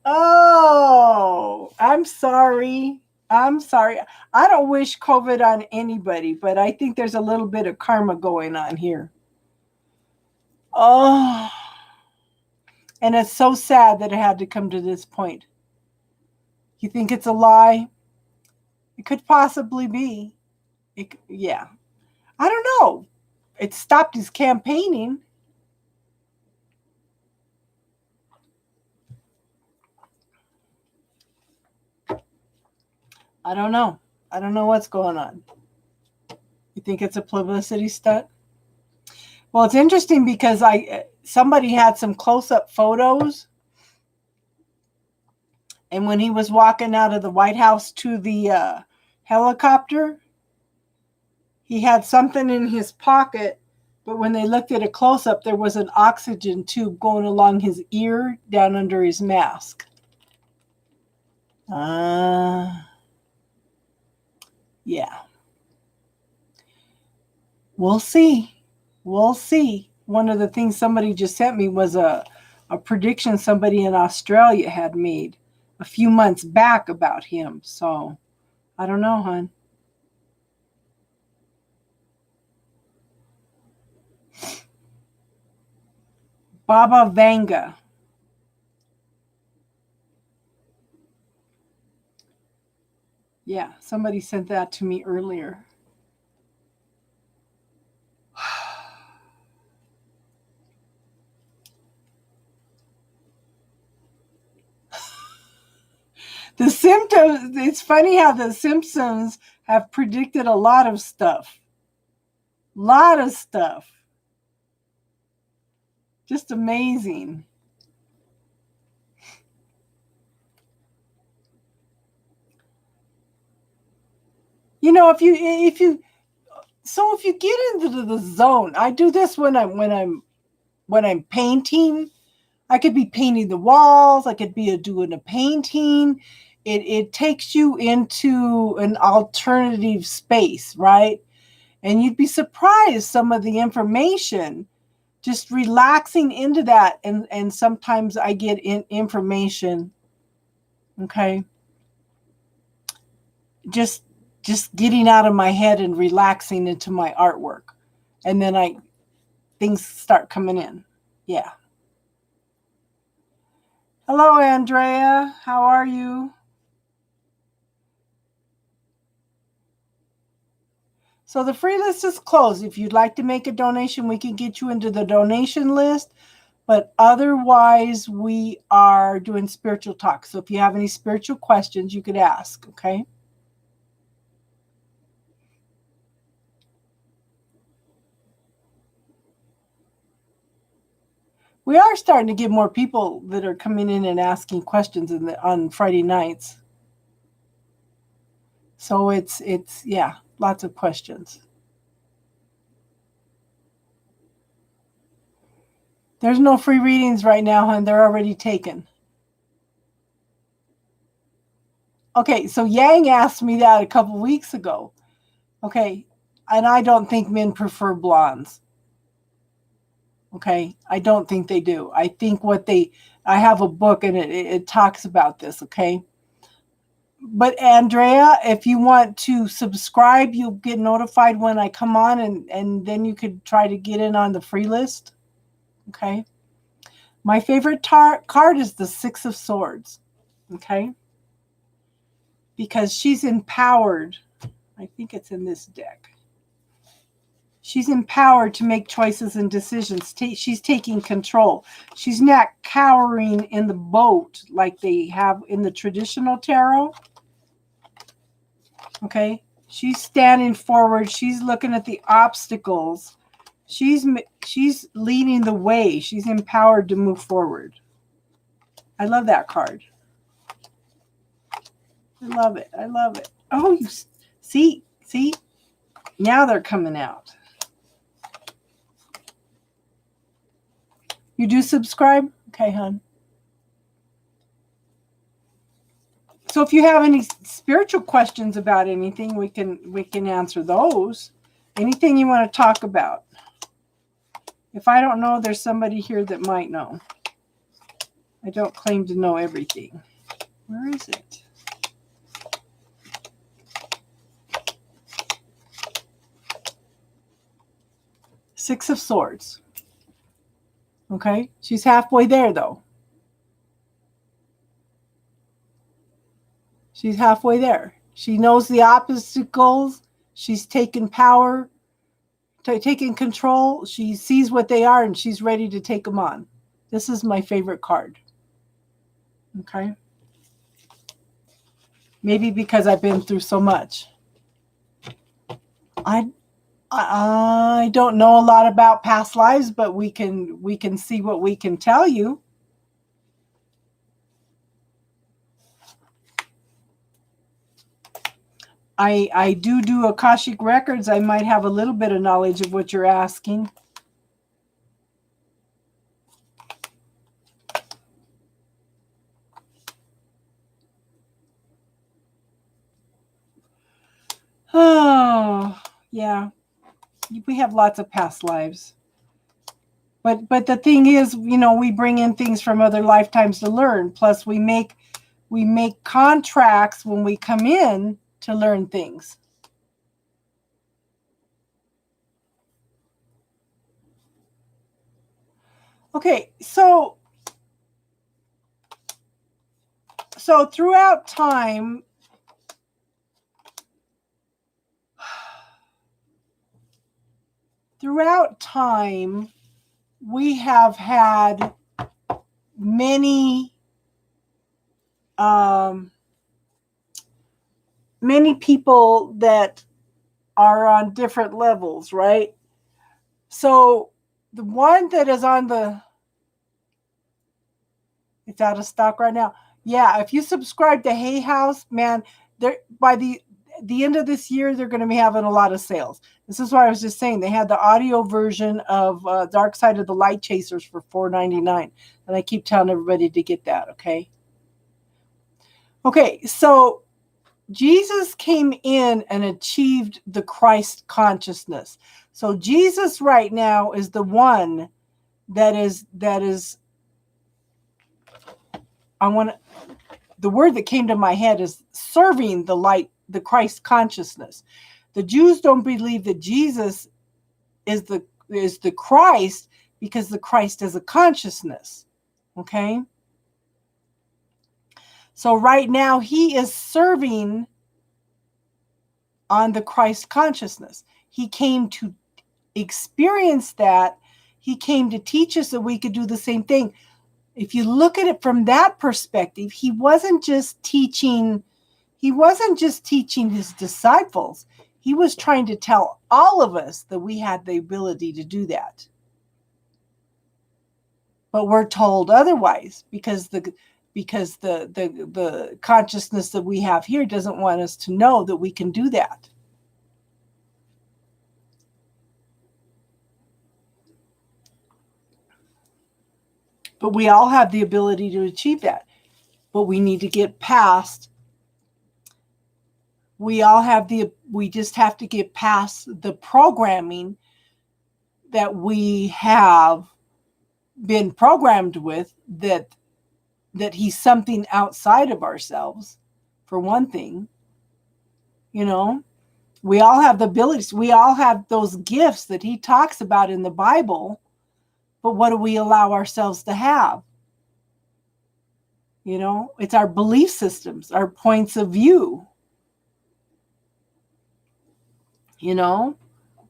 oh, I'm sorry. I'm sorry. I don't wish COVID on anybody, but I think there's a little bit of karma going on here. Oh, and it's so sad that it had to come to this point. You think it's a lie? It could possibly be. Yeah. I don't know. It stopped his campaigning. I don't know. I don't know what's going on. You think it's a publicity stunt? Well, it's interesting because somebody had some close-up photos, and when he was walking out of the White House to the helicopter, he had something in his pocket, but when they looked at a close-up, there was an oxygen tube going along his ear down under his mask. Yeah. We'll see. We'll see. One of the things somebody just sent me was a prediction somebody in Australia had made a few months back about him. So, I don't know, hon. Baba Vanga. Yeah, somebody sent that to me earlier. The symptoms, it's funny how the Simpsons have predicted a lot of stuff. Lot of stuff. Just amazing. You know, if you get into the zone, I do this when I'm painting. I could be painting the walls. I could be doing a painting. It takes you into an alternative space, right? And you'd be surprised some of the information, just relaxing into that. And sometimes I get information, okay? Just getting out of my head and relaxing into my artwork. And then things start coming in. Yeah. Hello, Andrea. How are you? So the free list is closed. If you'd like to make a donation, we can get you into the donation list. But otherwise, we are doing spiritual talk. So if you have any spiritual questions, you could ask, okay? We are starting to get more people that are coming in and asking questions on Friday nights. So it's yeah, lots of questions. There's no free readings right now, hon. They're already taken. Okay, so Yang asked me that a couple weeks ago. Okay, and I don't think men prefer blondes. Okay, I don't think they do. I think I have a book and it talks about this, okay? But Andrea, if you want to subscribe, you'll get notified when I come on, and then you could try to get in on the free list, okay? My favorite card is the Six of Swords, okay? Because she's empowered. I think it's in this deck. She's empowered to make choices and decisions. She's taking control. She's not cowering in the boat like they have in the traditional tarot. Okay? She's standing forward. She's looking at the obstacles. She's leading the way. She's empowered to move forward. I love that card. I love it. I love it. Oh, you see? Now they're coming out. You do subscribe? Okay, hon. So if you have any spiritual questions about anything, we can answer those. Anything you want to talk about. If I don't know, there's somebody here that might know. I don't claim to know everything. Where is it? Six of Swords. Okay, she's halfway there though. She's halfway there. She knows the obstacles. She's taken power, taking control. She sees what they are and she's ready to take them on. This is my favorite card. Okay. Maybe because I've been through so much. I don't know a lot about past lives, but we can see what we can tell you. I do Akashic records. I might have a little bit of knowledge of what you're asking. Oh, yeah. We have lots of past lives. But the thing is, we bring in things from other lifetimes to learn. Plus we make contracts when we come in to learn things. Okay, so throughout time, we have had many many people that are on different levels, right? So the one that is on the, it's out of stock right now. Yeah, if you subscribe to Hay House, man, they're by the end of this year, they're going to be having a lot of sales. This is why I was just saying they had the audio version of Dark Side of the Light Chasers for $4.99, and I keep telling everybody to get that. Okay, so Jesus came in and achieved the Christ consciousness. So Jesus right now is the one that is I want to, the word that came to my head is serving the light, the Christ consciousness. The Jews don't believe that Jesus is the Christ because the Christ is a consciousness. Okay? So right now he is serving on the Christ consciousness. He came to experience that. He came to teach us that we could do the same thing. If you look at it from that perspective, he wasn't just teaching his disciples. He was trying to tell all of us that we had the ability to do that. But we're told otherwise because the consciousness that we have here doesn't want us to know that we can do that. But we all have the ability to achieve that. But we need to get past. We just have to get past the programming that we have been programmed with, that he's something outside of ourselves, for one thing. You know, we all have the abilities. We all have those gifts that he talks about in the Bible. But what do we allow ourselves to have? You know, it's our belief systems, our points of view. You know,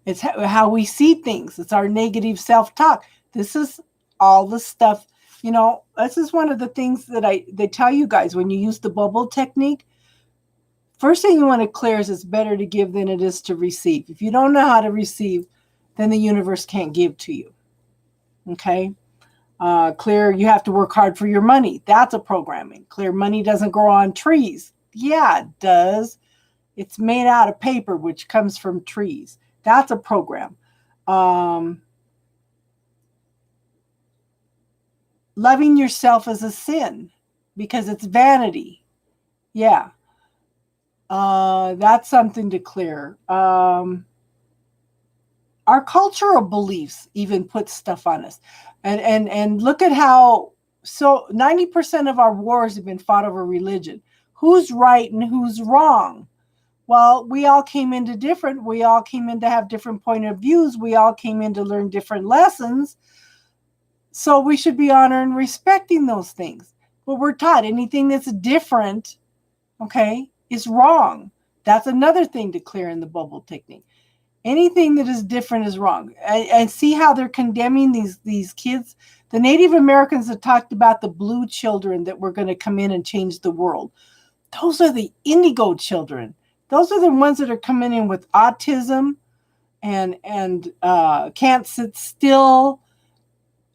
it's how we see things. It's our negative self-talk. This is all the stuff, you know, this is one of the things that they tell you guys when you use the bubble technique. First thing you want to clear is it's better to give than it is to receive. If you don't know how to receive, then the universe can't give to you. Okay? Clear, you have to work hard for your money. That's a programming. Clear, money doesn't grow on trees. Yeah, it does. It's made out of paper, which comes from trees. That's a program. Loving yourself is a sin because it's vanity. Yeah. That's something to clear. Our cultural beliefs even put stuff on us. And look at how, so 90% of our wars have been fought over religion. Who's right and who's wrong? Well, we all came in to have different point of views. We all came in to learn different lessons. So we should be honoring and respecting those things. But we're taught anything that's different, okay, is wrong. That's another thing to clear in the bubble technique. Anything that is different is wrong. And see how they're condemning these kids. The Native Americans have talked about the blue children that were going to come in and change the world. Those are the indigo children. Those are the ones that are coming in with autism and can't sit still.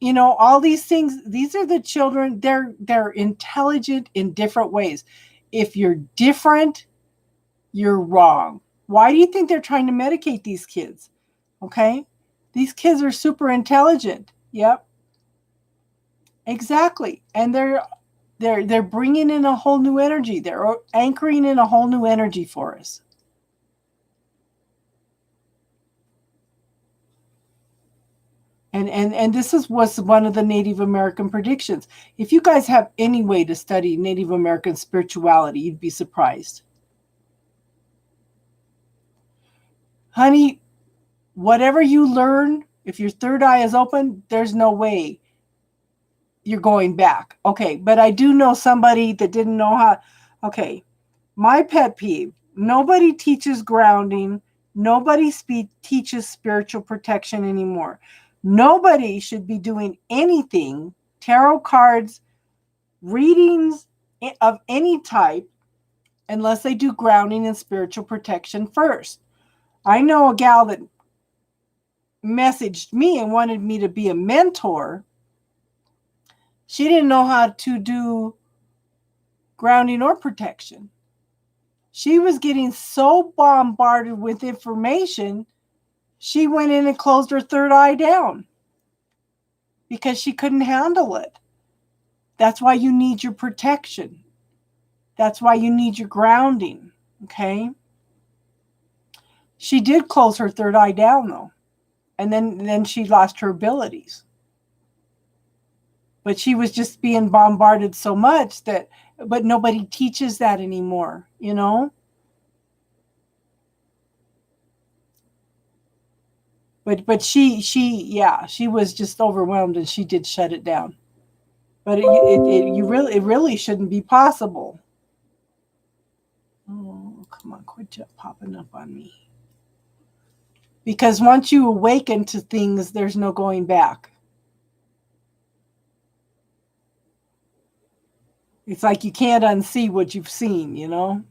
You know, all these things. These are the children. They're intelligent in different ways. If you're different, you're wrong. Why do you think they're trying to medicate these kids? Okay? These kids are super intelligent. Yep. Exactly. And they're bringing in a whole new energy. They're anchoring in a whole new energy for us. And this was one of the Native American predictions. If you guys have any way to study Native American spirituality, you'd be surprised. Honey, whatever you learn, if your third eye is open, there's no way you're going back. Okay, but I do know somebody that didn't know how. Okay, my pet peeve, nobody teaches grounding. Nobody teaches spiritual protection anymore. Nobody should be doing anything, tarot cards, readings of any type, unless they do grounding and spiritual protection first. I know a gal that messaged me and wanted me to be a mentor. She didn't know how to do grounding or protection. She was getting so bombarded with information, she went in and closed her third eye down because she couldn't handle it. That's why you need your protection. That's why you need your grounding, okay? She did close her third eye down, though, and then she lost her abilities. But she was just being bombarded so much but nobody teaches that anymore, you know? But she was just overwhelmed, and she did shut it down. But it really shouldn't be possible. Oh, come on, quit popping up on me. Because once you awaken to things, there's no going back. It's like you can't unsee what you've seen, you know?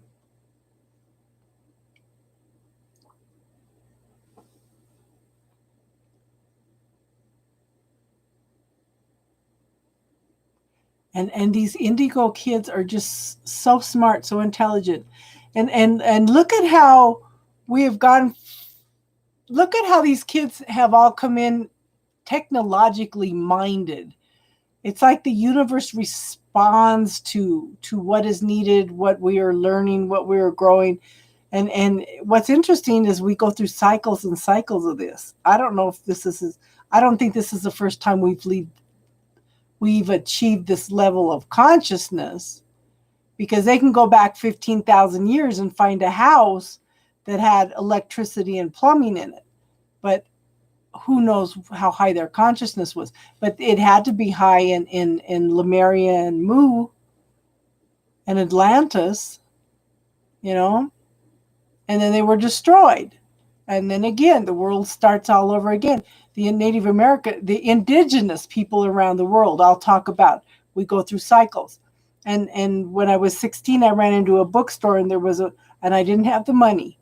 And these indigo kids are just so smart, so intelligent. And look at how we have gone. Look at how these kids have all come in technologically minded. It's like the universe responds to what is needed, what we are learning, what we are growing. And what's interesting is we go through cycles and cycles of this. I don't know if I don't think this is the first time we've achieved this level of consciousness, because they can go back 15,000 years and find a house that had electricity and plumbing in it. But who knows how high their consciousness was. But it had to be high in Lemuria and Mu and Atlantis, you know, and then they were destroyed. And then again, the world starts all over again. The Native American, the indigenous people around the world, I'll talk about. We go through cycles. And when I was 16, I ran into a bookstore, and and I didn't have the money.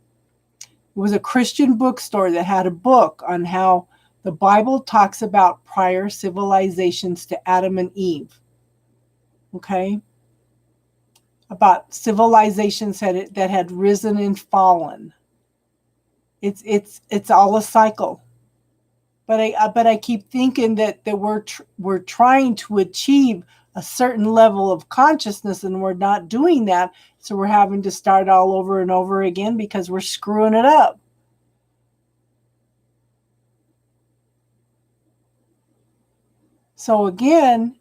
It was a Christian bookstore that had a book on how the Bible talks about prior civilizations to Adam and Eve. Okay? About civilizations that had risen and fallen. It's all a cycle. But I keep thinking that we're trying to achieve a certain level of consciousness, and we're not doing that. So we're having to start all over and over again because we're screwing it up. So again,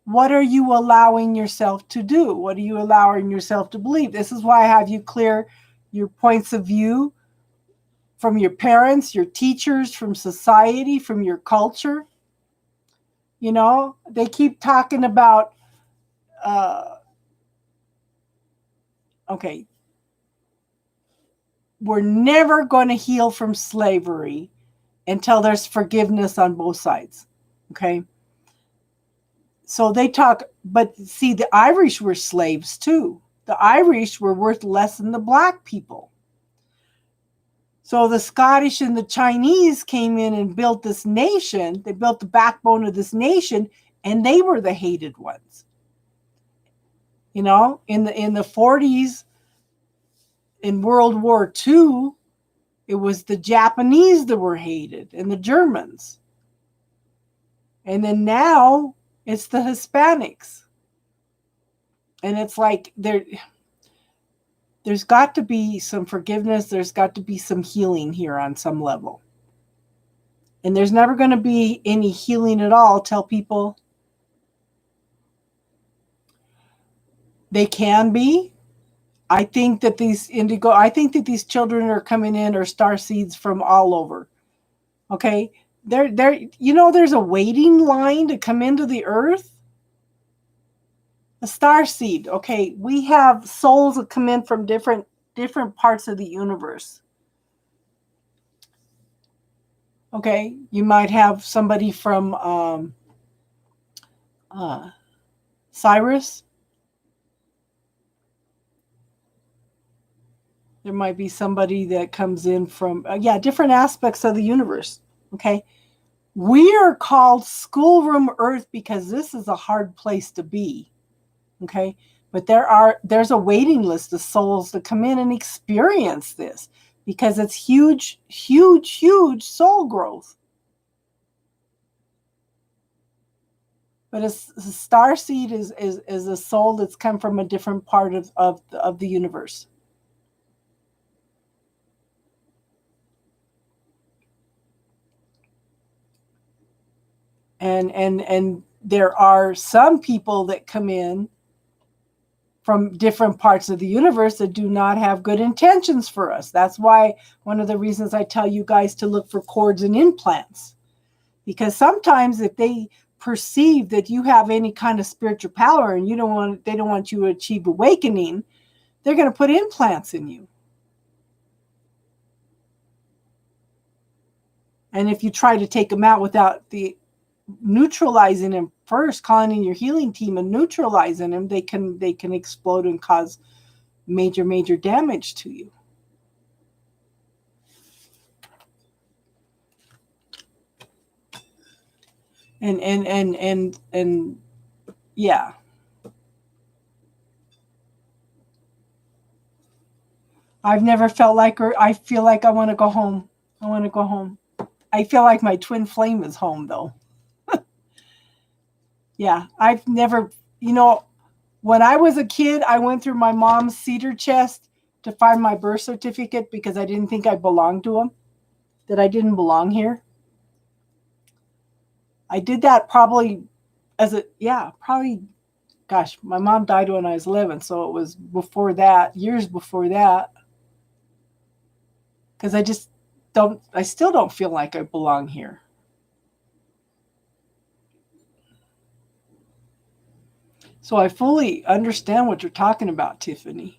what are you allowing yourself to do? What are you allowing yourself to believe? This is why I have you clear your points of view from your parents, your teachers, from society, from your culture. You know, they keep talking about, okay, we're never going to heal from slavery until there's forgiveness on both sides. Okay. So they talk, but see, the Irish were slaves too. The Irish were worth less than the black people. So the Scottish and the Chinese came in and built this nation. They built the backbone of this nation, and they were the hated ones. You know, in the 40s, in World War II, it was the Japanese that were hated and the Germans. And then now it's the Hispanics. And it's like there's got to be some forgiveness. There's got to be some healing here on some level. And there's never going to be any healing at all till people, they can be. I think that these children are coming in are star seeds from all over. Okay? There's a waiting line to come into the earth. A star seed. Okay, we have souls that come in from different parts of the universe. Okay, you might have somebody from Cyrus. There might be somebody that comes in from, different aspects of the universe. Okay. We are called schoolroom earth because this is a hard place to be. Okay. But there's a waiting list of souls to come in and experience this because it's huge, huge, huge soul growth. But a starseed is a soul that's come from a different part of the universe. And there are some people that come in from different parts of the universe that do not have good intentions for us. That's why one of the reasons I tell you guys to look for cords and implants. Because sometimes if they perceive that you have any kind of spiritual power and they don't want you to achieve awakening, they're going to put implants in you. And if you try to take them out without the neutralizing them first, calling in your healing team and neutralizing them, they can explode and cause major damage to you. And yeah. I've never felt like, or I feel like I want to go home. I want to go home. I feel like my twin flame is home though. Yeah, I've never, when I was a kid, I went through my mom's cedar chest to find my birth certificate because I didn't think I belonged to them, that I didn't belong here. I did that probably gosh, my mom died when I was 11, so it was before that, years before that. Because I still don't feel like I belong here. So I fully understand what you're talking about, Tiffany.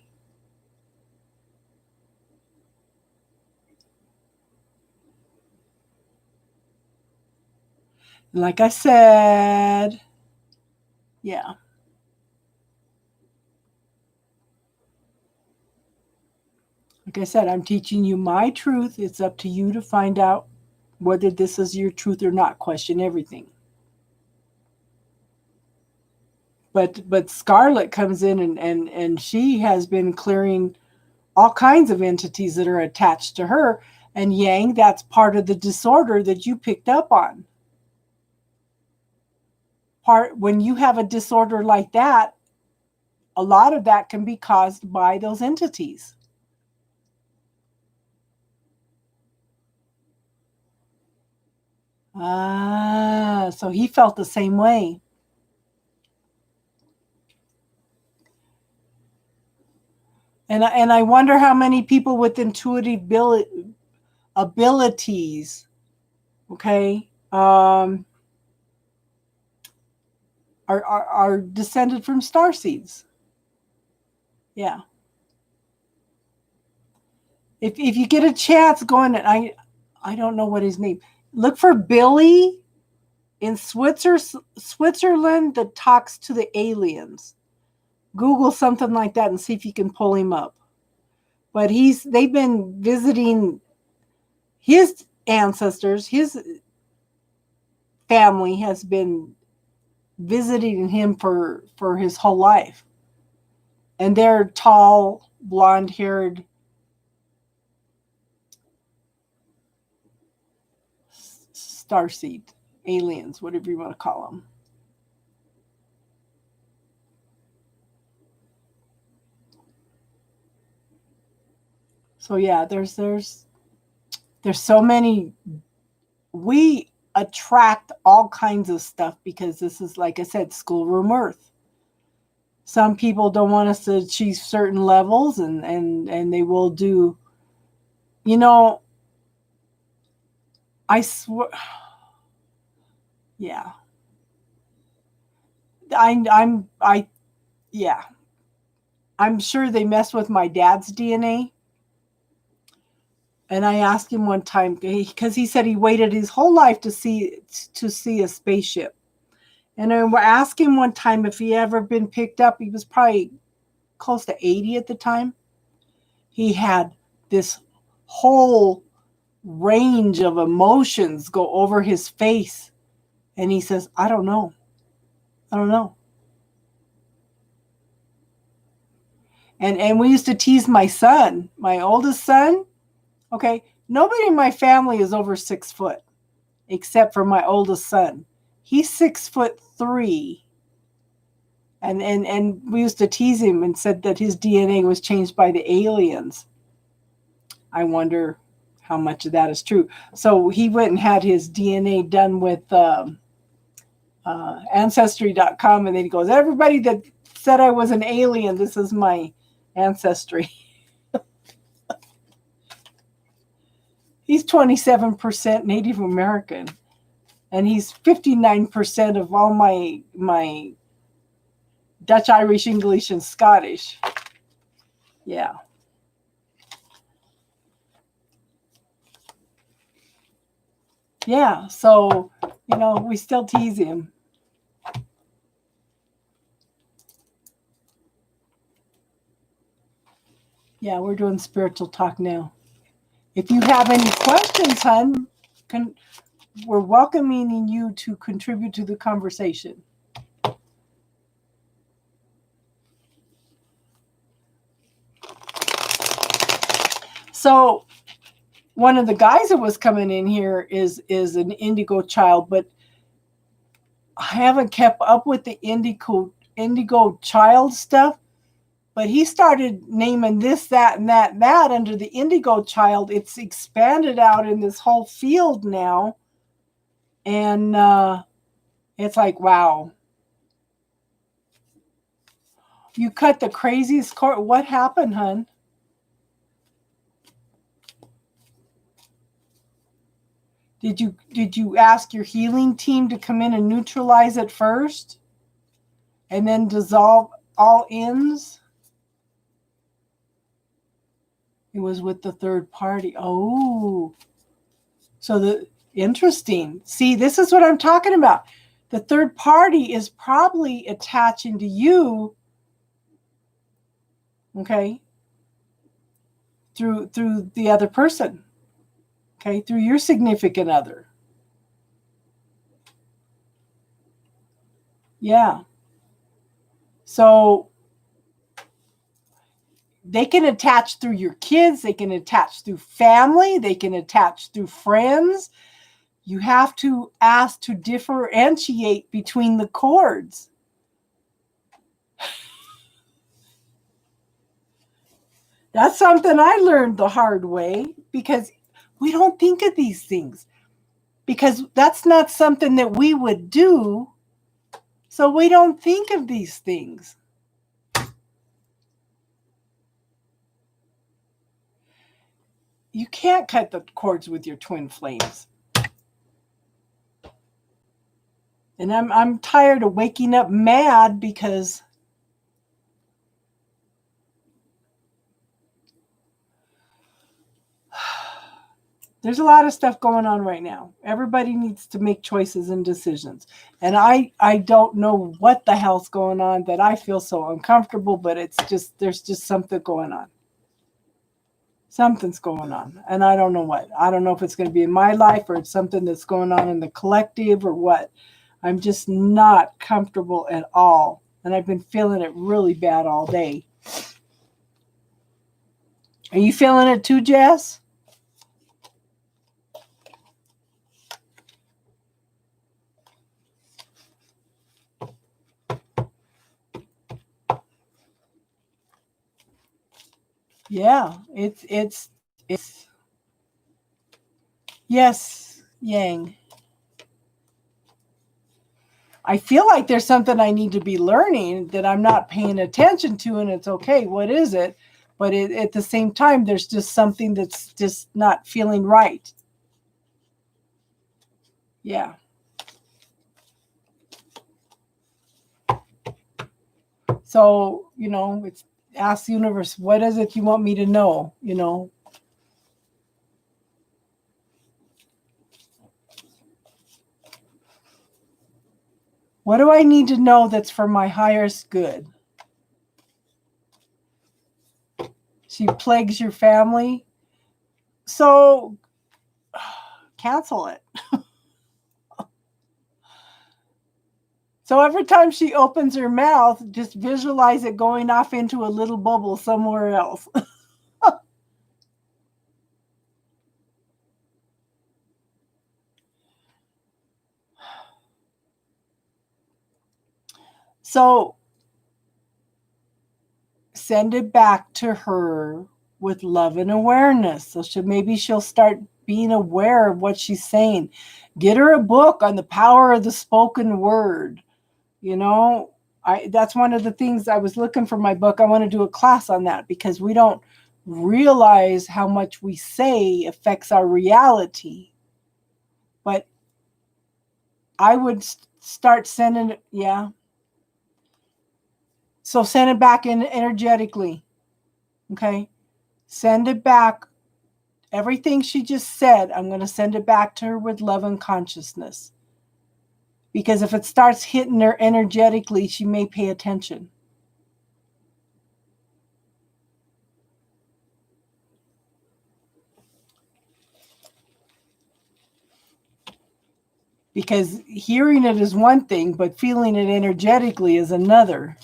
And like I said, yeah. Like I said, I'm teaching you my truth. It's up to you to find out whether this is your truth or not. Question everything. But Scarlet comes in and she has been clearing all kinds of entities that are attached to her. And Yang, that's part of the disorder that you picked up on. When you have a disorder like that, a lot of that can be caused by those entities. So he felt the same way. And I wonder how many people with intuitive abilities, okay, are descended from starseeds. Yeah. If you get a chance, go in, and I don't know what his name. Look for Billy in Switzerland that talks to the aliens. Google something like that and see if you can pull him up. But they've been visiting his ancestors. His family has been visiting him for his whole life. And they're tall, blonde-haired starseed aliens, whatever you want to call them. So yeah, there's so many. We attract all kinds of stuff because this is, like I said, schoolroom earth. Some people don't want us to achieve certain levels, and they will do. I swear. Yeah. Yeah. I'm sure they messed with my dad's DNA. And I asked him one time, because he said he waited his whole life to see a spaceship. And I asked him one time if he ever been picked up. He was probably close to 80 at the time. He had this whole range of emotions go over his face. And he says, I don't know. I don't know. And we used to tease my son, my oldest son. Okay, nobody in my family is over 6 foot, except for my oldest son. He's 6'3". And we used to tease him and said that his DNA was changed by the aliens. I wonder how much of that is true. So he went and had his DNA done with Ancestry.com, and then he goes, everybody that said I was an alien, this is my ancestry. He's 27% Native American, and he's 59% of all my Dutch, Irish, English, and Scottish. Yeah. Yeah, so, we still tease him. Yeah, we're doing spiritual talk now. If you have any questions, hon, we're welcoming you to contribute to the conversation. So one of the guys that was coming in here is an indigo child, but I haven't kept up with the indigo child stuff. But he started naming this, that, and that under the indigo child. It's expanded out in this whole field now. And it's like, wow. You cut the craziest cord. What happened, hun? Did you ask your healing team to come in and neutralize it first? And then dissolve all ends? It was with the third party. Oh. So interesting. See, this is what I'm talking about. The third party is probably attaching to you, okay, through the other person, okay, through your significant other. Yeah. So they can attach through your kids. They can attach through family. They can attach through friends. You have to ask to differentiate between the cords. That's something I learned the hard way, because we don't think of these things, because that's not something that we would do. So we don't think of these things. You can't cut the cords with your twin flames. And I'm tired of waking up mad because there's a lot of stuff going on right now. Everybody needs to make choices and decisions. And I don't know what the hell's going on that I feel so uncomfortable, but there's just something going on. Something's going on. And I don't know what. I don't know if it's going to be in my life or it's something that's going on in the collective or what. I'm just not comfortable at all. And I've been feeling it really bad all day. Are you feeling it too, Jess? Yeah, it's yes, Yang. I feel like there's something I need to be learning that I'm not paying attention to, and it's okay. What is it? But at the same time, there's just something that's just not feeling right. Yeah. So, it's ask the universe, what is it you want me to know? What do I need to know that's for my highest good? She plagues your family. So cancel it. So every time she opens her mouth, just visualize it going off into a little bubble somewhere else. So send it back to her with love and awareness. So maybe she'll start being aware of what she's saying. Get her a book on the power of the spoken word. You know, that's one of the things I was looking for my book. I want to do a class on that because we don't realize how much we say affects our reality. But I would start sending it, yeah. So send it back in energetically. Okay. Send it back. Everything she just said, I'm going to send it back to her with love and consciousness. Because if it starts hitting her energetically, she may pay attention. Because hearing it is one thing, but feeling it energetically is another.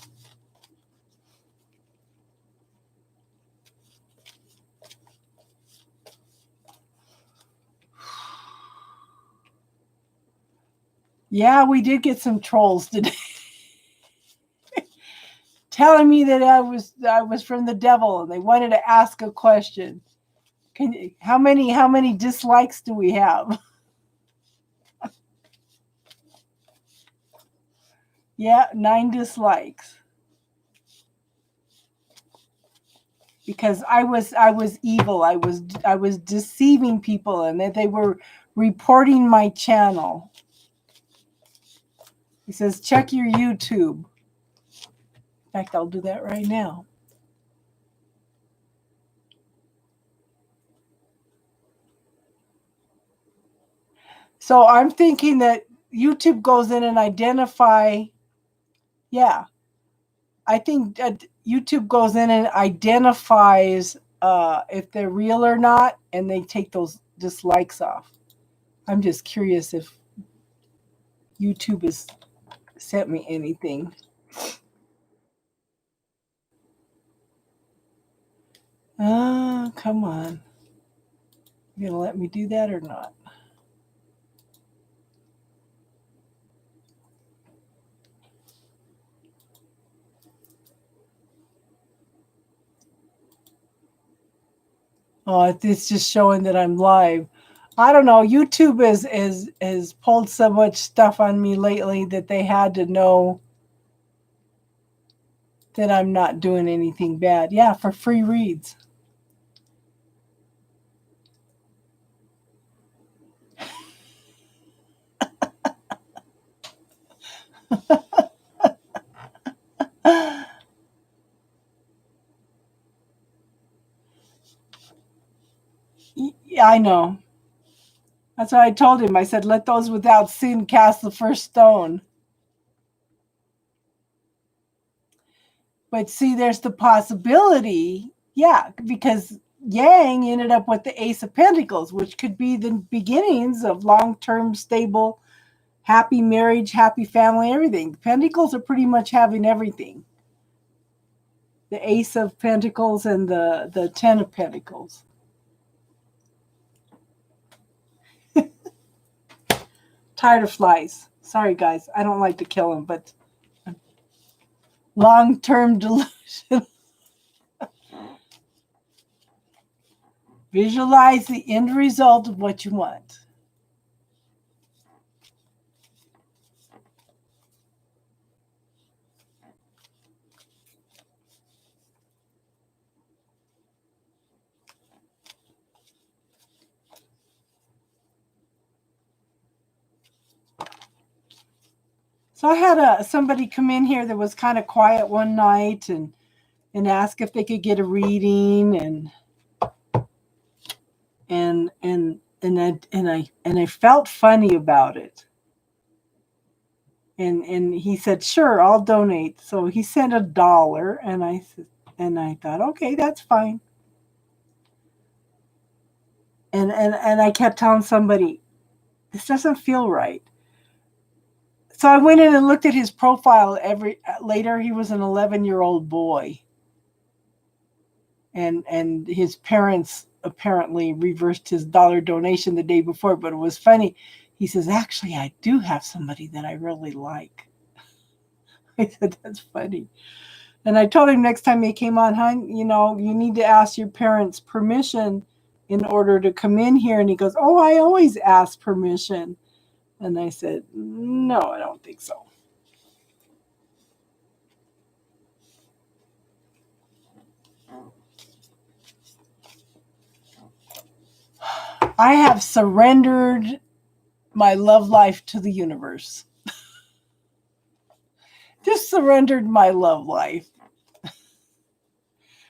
Yeah, we did get some trolls today. Telling me that I was from the devil and they wanted to ask a question. How many dislikes do we have? Yeah, 9 dislikes. Because I was evil. I was deceiving people and that they were reporting my channel. He says, check your YouTube. In fact, I'll do that right now. So I'm thinking that YouTube goes in and identify. Yeah, I think YouTube goes in and identifies if they're real or not, and they take those dislikes off. I'm just curious if YouTube has sent me anything. Oh, come on. You gonna let me do that or not? Oh, it's just showing that I'm live. I don't know. YouTube has pulled so much stuff on me lately that they had to know that I'm not doing anything bad. Yeah, for free reads. Yeah, I know. That's what I told him. I said, let those without sin cast the first stone. But see, there's the possibility, yeah, because Yang ended up with the Ace of Pentacles, which could be the beginnings of long-term, stable, happy marriage, happy family, everything. Pentacles are pretty much having everything. The Ace of Pentacles and the Ten of Pentacles. Tired of flies. Sorry, guys. I don't like to kill them, but long-term delusion. Visualize the end result of what you want. So I had somebody come in here that was kind of quiet one night and ask if they could get a reading and I felt funny about it. And he said, "Sure, I'll donate." So he sent $1 and I thought, "Okay, that's fine." And I kept telling somebody, this doesn't feel right. So I went in and looked at his profile. Later, he was an 11-year-old boy. And his parents apparently reversed his dollar donation the day before, but it was funny. He says, actually, I do have somebody that I really like. I said, that's funny. And I told him next time he came on, hon, you need to ask your parents' permission in order to come in here. And he goes, oh, I always ask permission. And I said, no, I don't think so. I have surrendered my love life to the universe. Just surrendered my love life.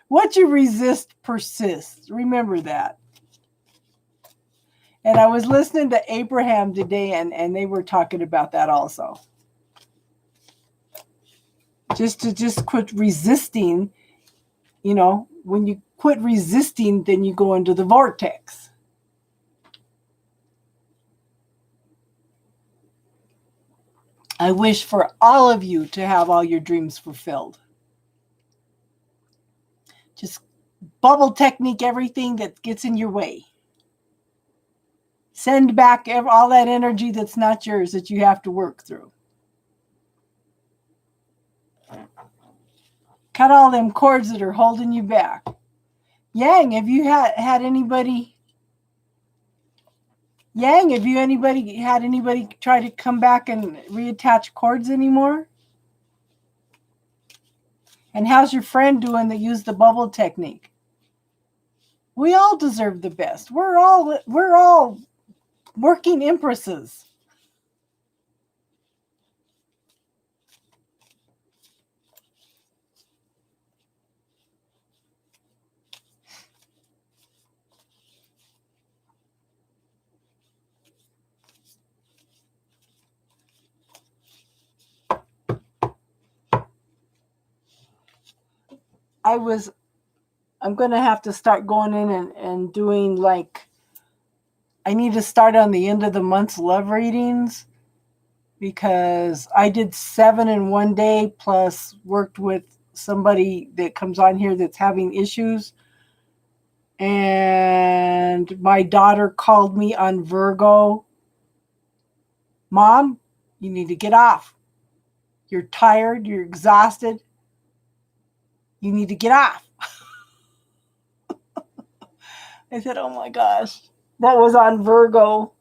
What you resist persists. Remember that. And I was listening to Abraham today, and they were talking about that also. Just quit resisting. When you quit resisting, then you go into the vortex. I wish for all of you to have all your dreams fulfilled. Just bubble technique everything that gets in your way. Send back all that energy that's not yours that you have to work through. Cut all them cords that are holding you back. Yang, have you had anybody? Yang, have you had anybody try to come back and reattach cords anymore? And how's your friend doing that used the bubble technique? We all deserve the best. We're all working empresses. I'm going to have to start going in and doing I need to start on the end of the month's love readings, because I did 7 in one day, plus worked with somebody that comes on here that's having issues. And my daughter called me on Virgo. Mom, you need to get off. You're tired. You're exhausted. You need to get off. I said, oh my gosh. That was on Virgo.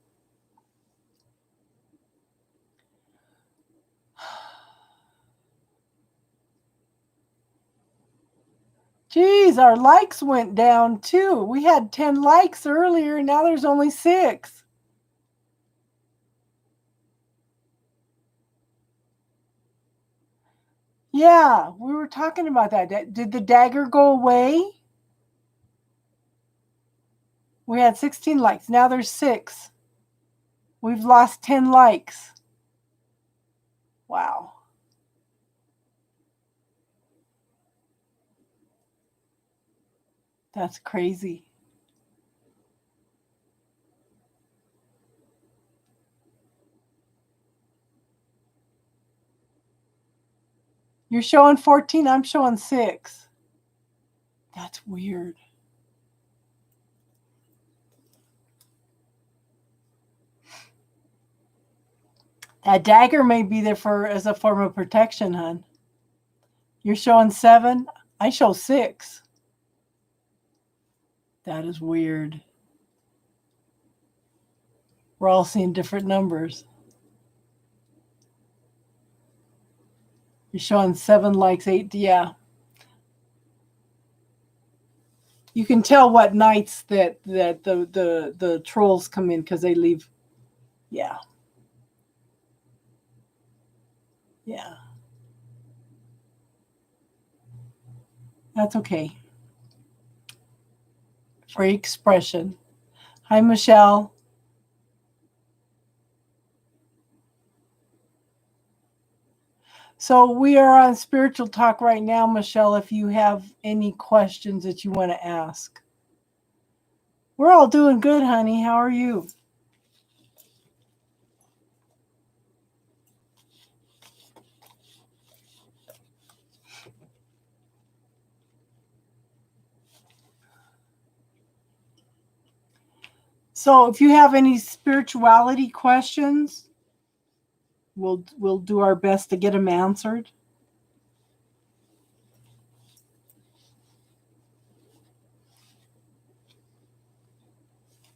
Geez, our likes went down too. We had 10 likes earlier, and now there's only 6. Yeah, we were talking about that. Did the dagger go away? We had 16 likes. Now there's 6. We've lost 10 likes. Wow. That's crazy. You're showing 14, I'm showing 6. That's weird. That dagger may be there as a form of protection, hon. You're showing 7, I show 6. That is weird. We're all seeing different numbers. You're showing 7 likes, 8, yeah. You can tell what nights that the trolls come in, because they leave. Yeah. Yeah. That's okay. Free expression. Hi, Michelle. So we are on Spiritual Talk right now, Michelle, if you have any questions that you want to ask. We're all doing good, honey. How are you? So if you have any spirituality questions, we'll do our best to get them answered.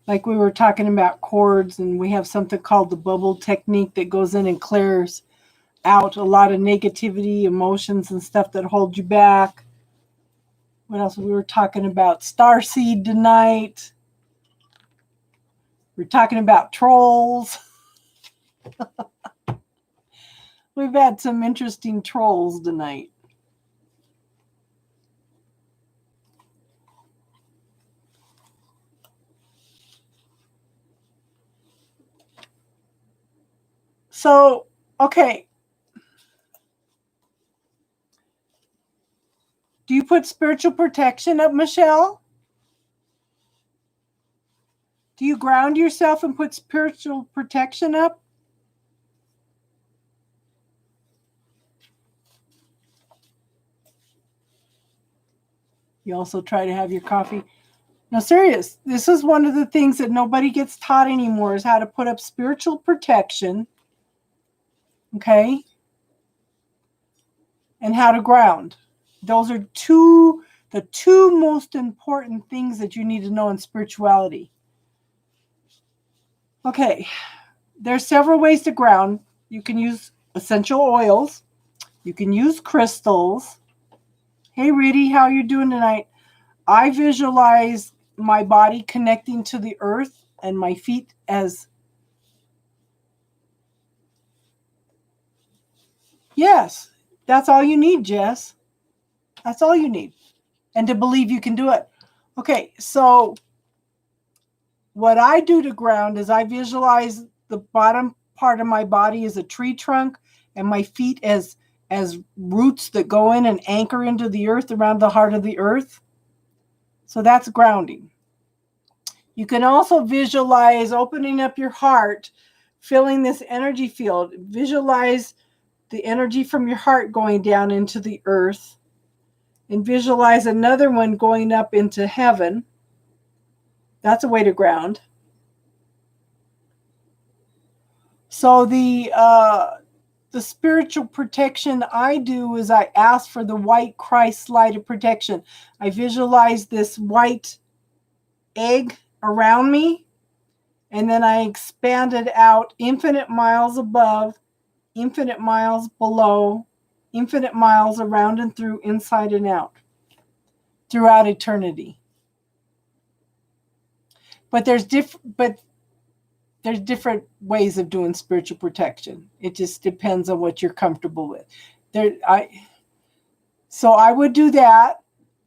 Like we were talking about cords, and we have something called the bubble technique that goes in and clears out a lot of negativity, emotions, and stuff that hold you back. What else? We were talking about starseed tonight. We're talking about trolls. We've had some interesting trolls tonight. So, okay. Do you put spiritual protection up, Michelle? Do you ground yourself and put spiritual protection up? You also try to have your coffee. No, serious. This is one of the things that nobody gets taught anymore is how to put up spiritual protection. Okay? And how to ground. Those are the two most important things that you need to know in spirituality. Okay. There's several ways to ground. You can use essential oils. You can use crystals. Hey, Reedy, how are you doing tonight? I visualize my body connecting to the earth and my feet as... Yes, that's all you need, Jess. That's all you need. And to believe you can do it. Okay, so what I do to ground is I visualize the bottom part of my body as a tree trunk and my feet as roots that go in and anchor into the earth around the heart of the earth. So that's grounding. You can also visualize opening up your heart, filling this energy field. Visualize the energy from your heart going down into the earth, and visualize another one going up into heaven. That's a way to ground. So the spiritual protection I do is I ask for the white Christ light of protection. I visualize this white egg around me, and then I expand it out infinite miles above, infinite miles below, infinite miles around and through, inside and out, throughout eternity. But there's different ways of doing spiritual protection. It just depends on what you're comfortable with. So I would do that,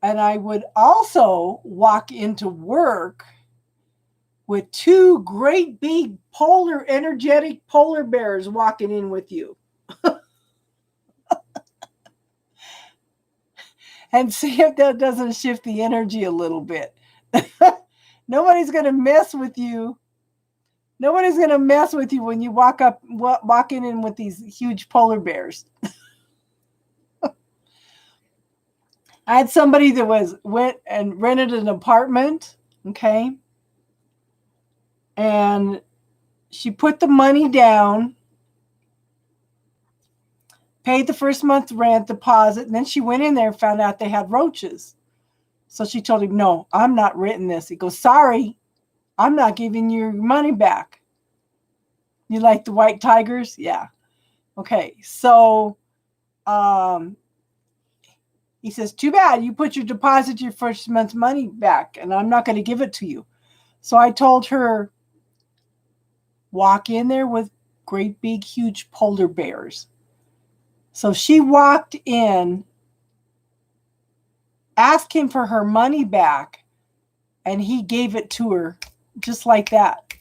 and I would also walk into work with two great big energetic polar bears walking in with you. And see if that doesn't shift the energy a little bit. Nobody's going to mess with you. Nobody's going to mess with you when you walking in with these huge polar bears. I had somebody that went and rented an apartment, okay? And she put the money down, paid the first month's rent deposit, and then she went in there and found out they had roaches. So she told him, "No, I'm not renting this." He goes, "Sorry, I'm not giving you your money back." You like the white tigers? Yeah. Okay. So he says, "Too bad. You put your first month's money back, and I'm not going to give it to you." So I told her, walk in there with great big huge polar bears. So she walked in, asked him for her money back, and he gave it to her just like that.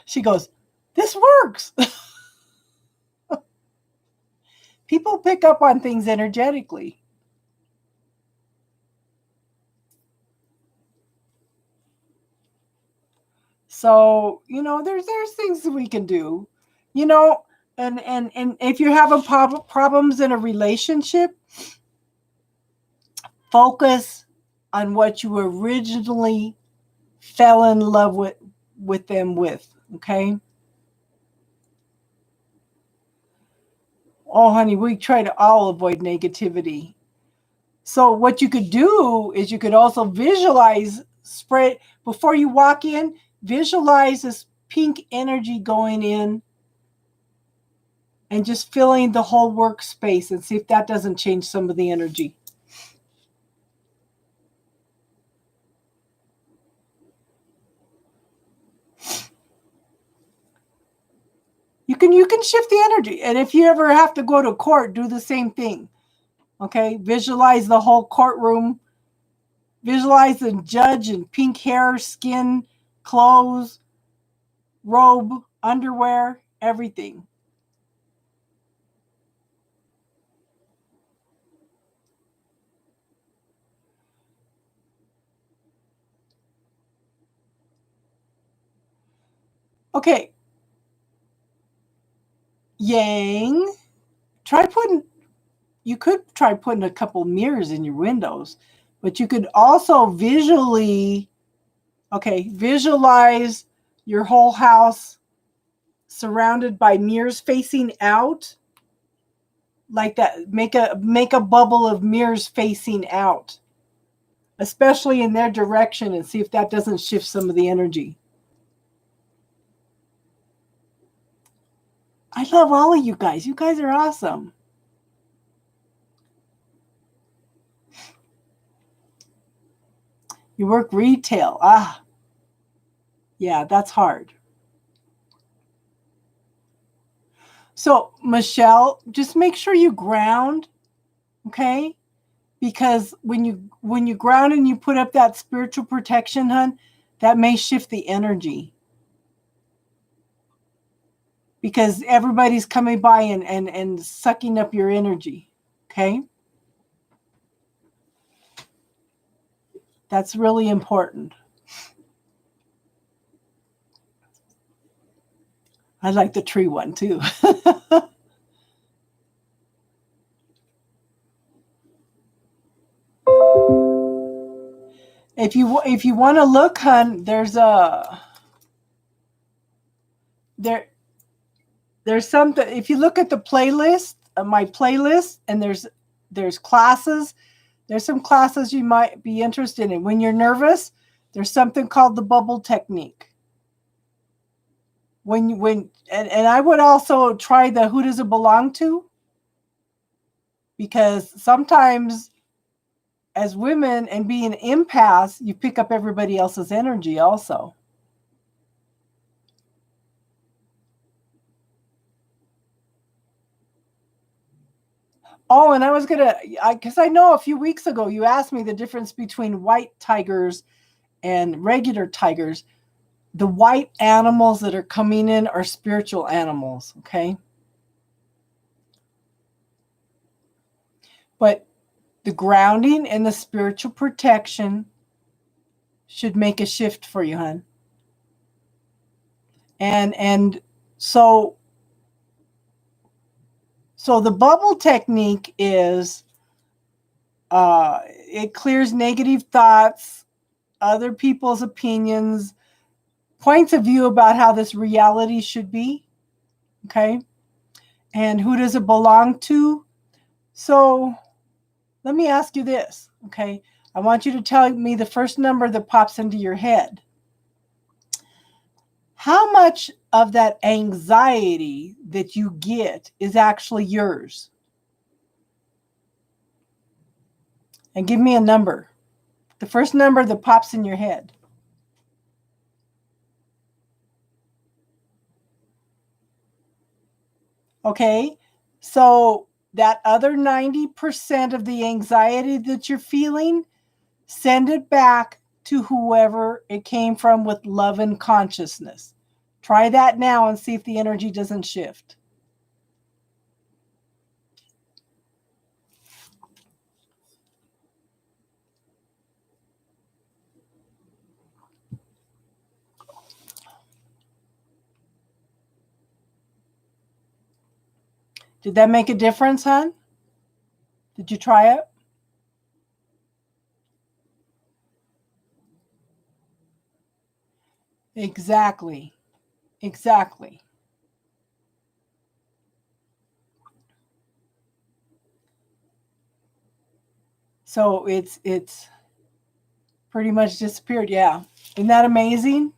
She goes, "This works." People pick up on things energetically. So, there's things that we can do, you know, and if you're having problems in a relationship, focus on what you originally fell in love with them with, okay? Oh, honey, we try to all avoid negativity. So what you could do is you could also visualize, spread, before you walk in, visualize this pink energy going in and just filling the whole workspace, and see if that doesn't change some of the energy. You can shift the energy. And if you ever have to go to court, do the same thing. Okay? Visualize the whole courtroom. Visualize the judge in pink hair, skin, clothes, robe, underwear, everything. Okay. Yang. You could try putting a couple mirrors in your windows, but you could also visualize your whole house surrounded by mirrors facing out, like that. Make a bubble of mirrors facing out, especially in their direction, and see if that doesn't shift some of the energy. I love all of you guys. You guys are awesome. You work retail. Yeah, that's hard. So, Michelle, just make sure you ground, okay? Because when you ground and you put up that spiritual protection, hun, that may shift the energy. Because everybody's coming by and sucking up your energy, okay? That's really important. I like the tree one too. If you want to look, hun, there's something. If you look at the playlist, my playlist, and there's classes. There's some classes you might be interested in. When you're nervous, there's something called the bubble technique. And I would also try the who does it belong to? Because sometimes as women and being empaths, you pick up everybody else's energy also. Oh, and I was because I know a few weeks ago you asked me the difference between white tigers and regular tigers. The white animals that are coming in are spiritual animals, okay? But the grounding and the spiritual protection should make a shift for you, hon. And so the bubble technique is it clears negative thoughts, other people's opinions, points of view about how this reality should be. Okay. And who does it belong to? So let me ask you this. Okay. I want you to tell me the first number that pops into your head. How much of that anxiety that you get is actually yours? And give me a number. The first number that pops in your head. Okay. So that other 90% of the anxiety that you're feeling, send it back to whoever it came from with love and consciousness. Try that now and see if the energy doesn't shift. Did that make a difference, hon? Did you try it? Exactly. Exactly. So it's pretty much disappeared. Yeah. Isn't that amazing?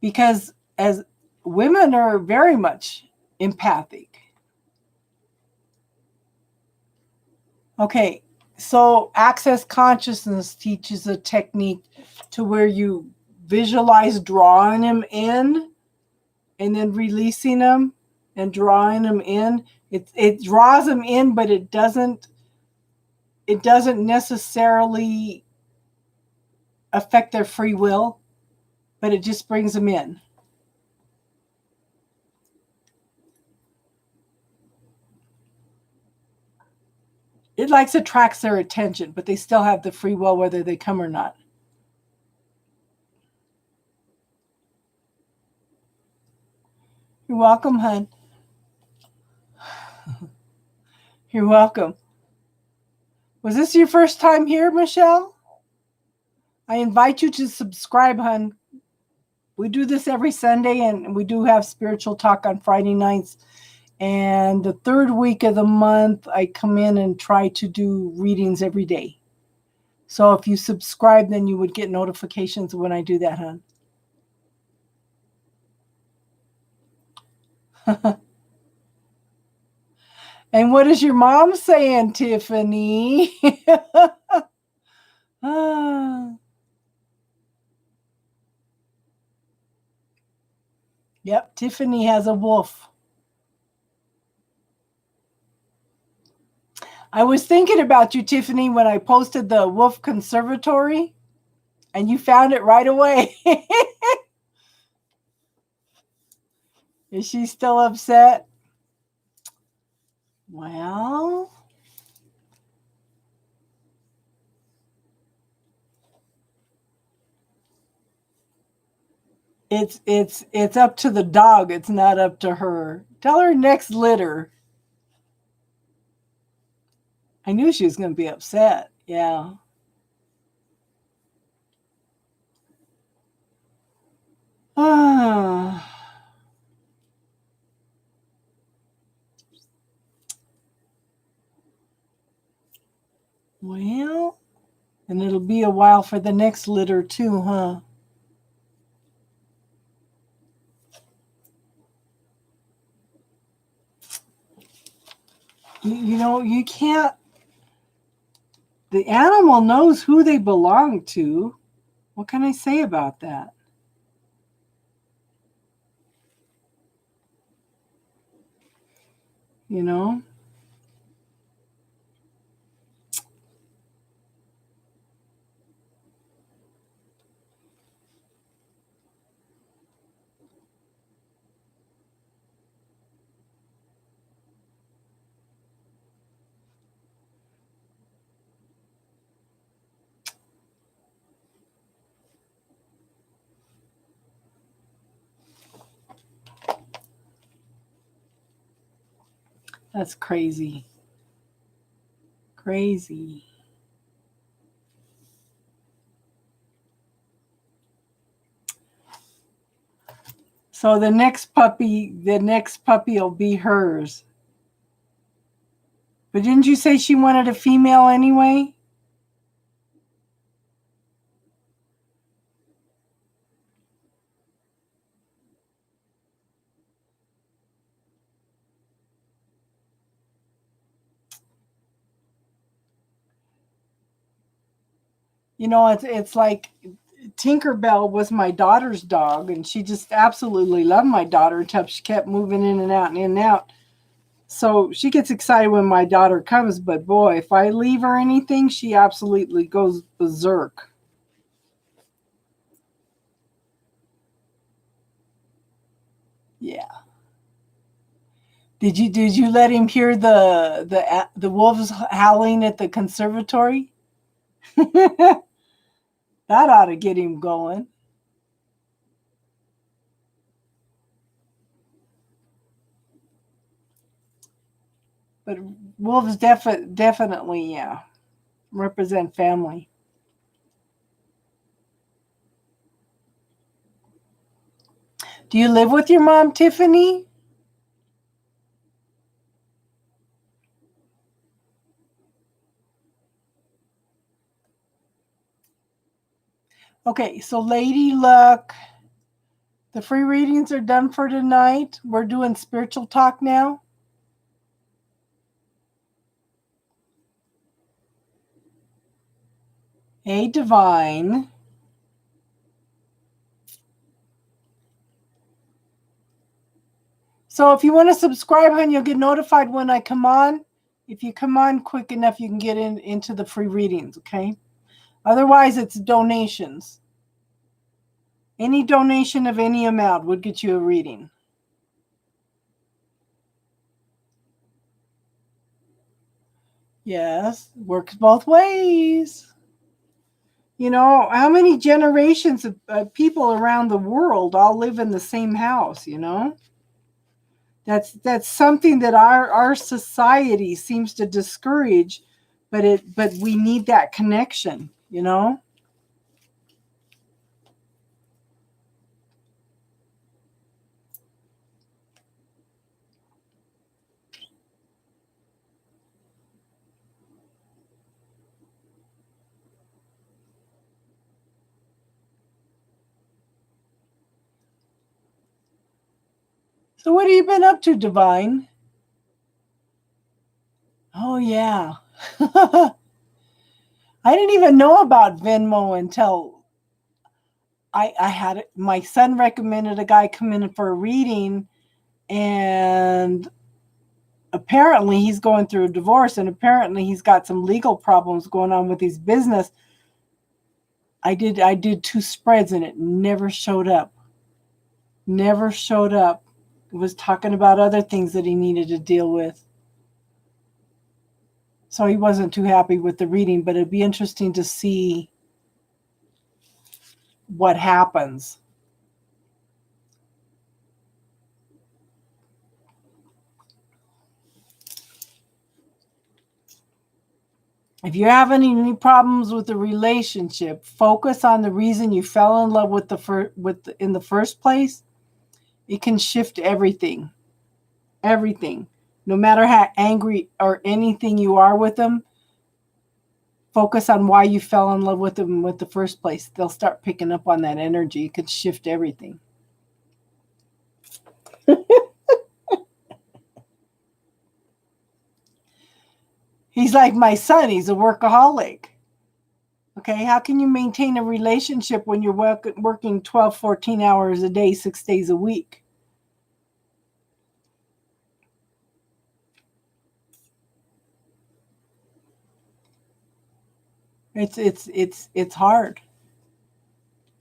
Because as women are very much empathic. Okay. So access consciousness teaches a technique to where you visualize drawing them in and then releasing them and drawing them in. It draws them in, but it doesn't necessarily affect their free will, but it just brings them in. It likes attracts their attention, but they still have the free will whether they come or not. You're welcome, hon. You're welcome. Was this your first time here, Michelle? I invite you to subscribe, hon. We do this every Sunday, and we do have spiritual talk on Friday nights. And the third week of the month, I come in and try to do readings every day. So if you subscribe, then you would get notifications when I do that, hon. And what is your mom saying, Tiffany? Yep, Tiffany has a wolf. I was thinking about you, Tiffany, when I posted the wolf conservatory, and you found it right away. Is she still upset? Well, it's up to the dog. It's not up to her. Tell her next litter. I knew she was going to be upset. Yeah. Well, and it'll be a while for the next litter too, huh? You know, you can't. The animal knows who they belong to. What can I say about that? You know? That's crazy. Crazy. So the next puppy will be hers. But didn't you say she wanted a female anyway? You know, it's like Tinkerbell was my daughter's dog, and she just absolutely loved my daughter until she kept moving in and out and in and out. So she gets excited when my daughter comes, but boy, if I leave her anything, she absolutely goes berserk. Yeah. Did you let him hear the wolves howling at the conservatory? That ought to get him going. But wolves definitely, yeah, represent family. Do you live with your mom, Tiffany? Okay, so Lady Luck, the free readings are done for tonight. We're doing spiritual talk now. Hey, Divine. So if you want to subscribe, hon, you'll get notified when I come on. If you come on quick enough, you can get into the free readings, okay? Otherwise, it's donations. Any donation of any amount would get you a reading. Yes, works both ways. You know, how many generations of people around the world all live in the same house, you know? That's something that our society seems to discourage, but we need that connection, you know? So what have you been up to, Divine? Oh yeah. I didn't even know about Venmo until I had it. My son recommended a guy come in for a reading, and apparently he's going through a divorce, and apparently he's got some legal problems going on with his business. I did 2 spreads and it never showed up. Never showed up. It was talking about other things that he needed to deal with. So he wasn't too happy with the reading, but it'd be interesting to see what happens. If you have any problems with the relationship, focus on the reason you fell in love with in the first place. It can shift everything. Everything. No matter how angry or anything you are with them, focus on why you fell in love with them with the first place. They'll start picking up on that energy. It could shift everything. He's like my son. He's a workaholic. Okay, how can you maintain a relationship when you're working 12, 14 hours a day, 6 days a week? It's hard.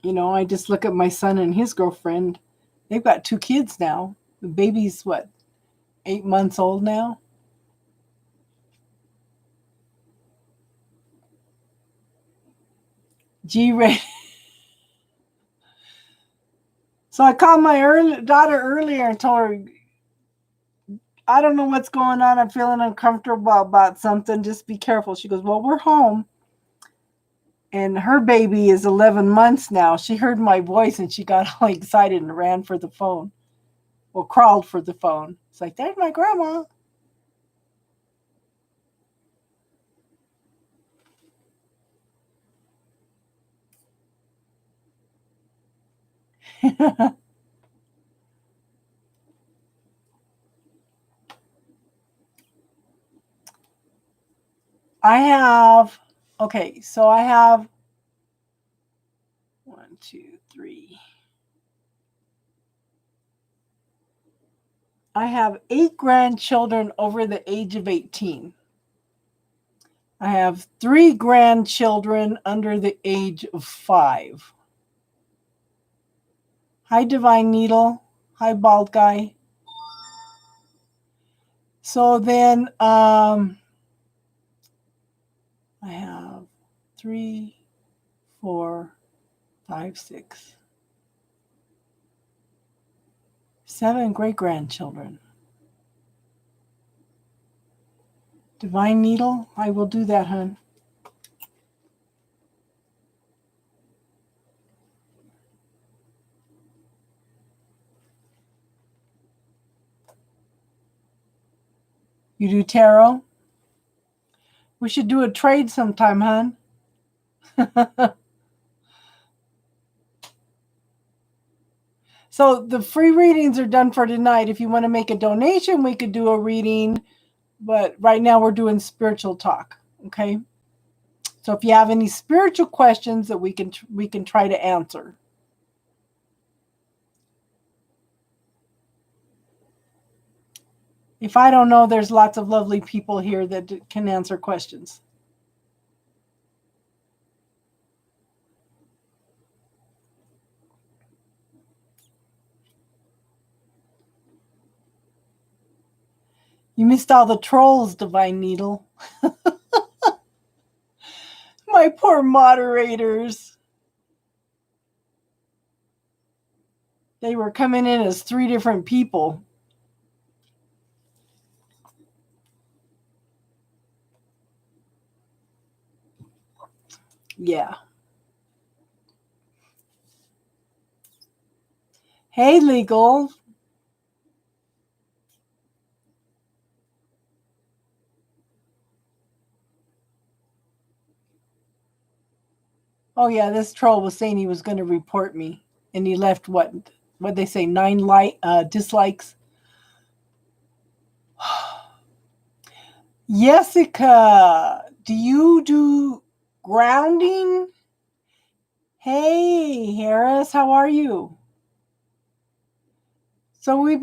You know, I just look at my son and his girlfriend. They've got 2 kids now. The baby's what, 8 months old now? G-Ray. So I called my daughter earlier and told her, I don't know what's going on. I'm feeling uncomfortable about something. Just be careful. She goes, well, we're home. And her baby is 11 months now. She heard my voice and she got all excited and ran for the phone. Well, crawled for the phone. It's like, there's my grandma. I have 1, 2, 3. I have 8 grandchildren over the age of 18. I have 3 grandchildren under the age of 5. Hi, Divine Needle. Hi, Bald Guy. So then I have 3, 4, 5, 6, 7 great grandchildren. Divine Needle, I will do that, hon. You do tarot? We should do a trade sometime, hon. So the free readings are done for tonight. If you want to make a donation, we could do a reading. But right now we're doing spiritual talk. Okay. So if you have any spiritual questions that we can try to answer. If I don't know, there's lots of lovely people here that can answer questions. You missed all the trolls, Divine Needle. My poor moderators. They were coming in as 3 different people. Yeah. Hey, Legal. Oh, yeah, this troll was saying he was going to report me. And he left what they say, 9 dislikes. Jessica, do you do grounding? Hey, Harris, how are you? So we've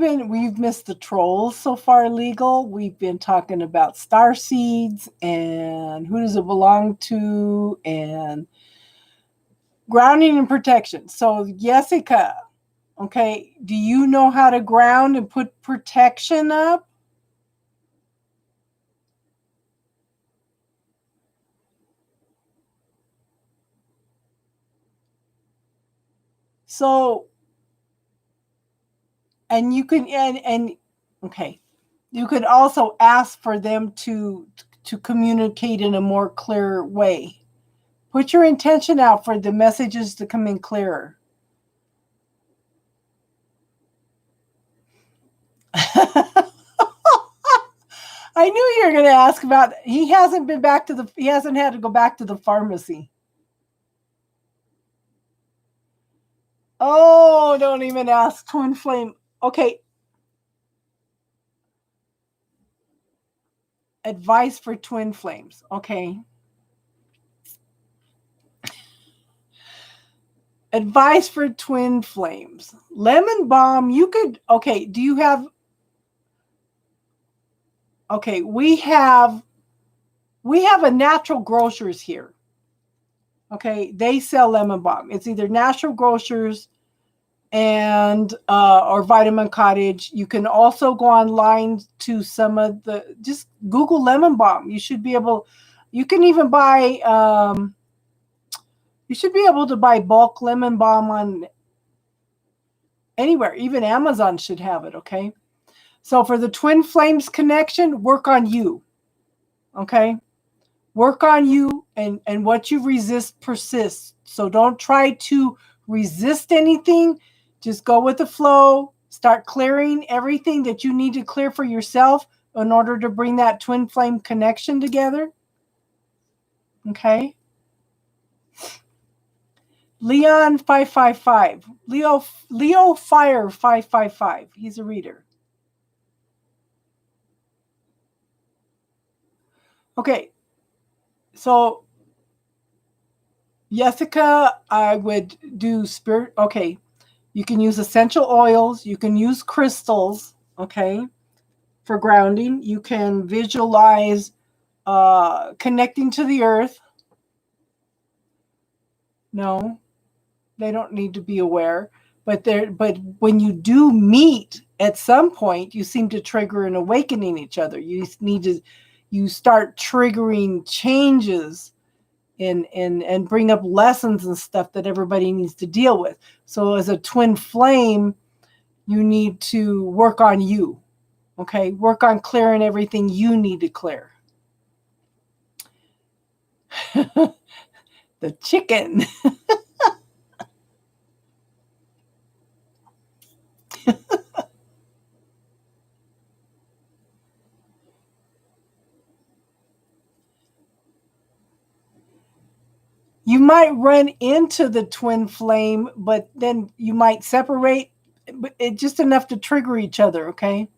missed the trolls so far, Legal. We've been talking about star seeds and who does it belong to and grounding and protection. So Jessica, okay, do you know how to ground and put protection up? So, and you can, and okay, you could also ask for them to communicate in a more clear way. Put your intention out for the messages to come in clearer. I knew you were going to ask about. He hasn't had to go back to the pharmacy. Oh, don't even ask. Twin flame. Okay. Advice for twin flames. Okay. Advice for twin flames. Lemon balm. You could. Okay. Do you have? Okay. We have a natural grocers here. Okay. They sell lemon balm. It's either natural grocers and or Vitamin Cottage. You can also go online to some of the, just Google lemon balm. You should be able, you can even buy, you should be able to buy bulk lemon balm on anywhere. Even Amazon should have it, okay? So for the twin flames connection, work on you, okay? Work on you, and what you resist persists. So don't try to resist anything. Just go with the flow. Start clearing everything that you need to clear for yourself in order to bring that twin flame connection together. Okay. Leon 555. Leo Fire 555. He's a reader. Okay. So Jessica, I would do spirit. Okay. You can use essential oils. You can use crystals, okay, for grounding. You can visualize connecting to the earth. No, they don't need to be aware. But when you do meet at some point, you seem to trigger an awakening each other. You start triggering changes and bring up lessons and stuff that everybody needs to deal with. So as a twin flame, you need to work on you, okay? Work on clearing everything you need to clear. The chicken. You might run into the twin flame, but then you might separate, but it's just enough to trigger each other, okay?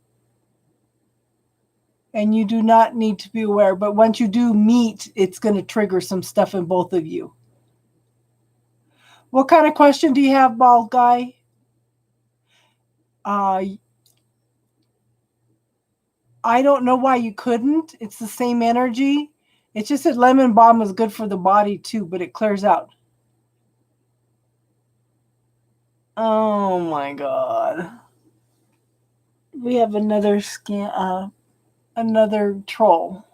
And you do not need to be aware, but once you do meet, it's going to trigger some stuff in both of you. What kind of question do you have, bald guy? I don't know why you couldn't. It's the same energy. It's just that lemon balm is good for the body too, but it clears out. Oh my God. We have another another troll.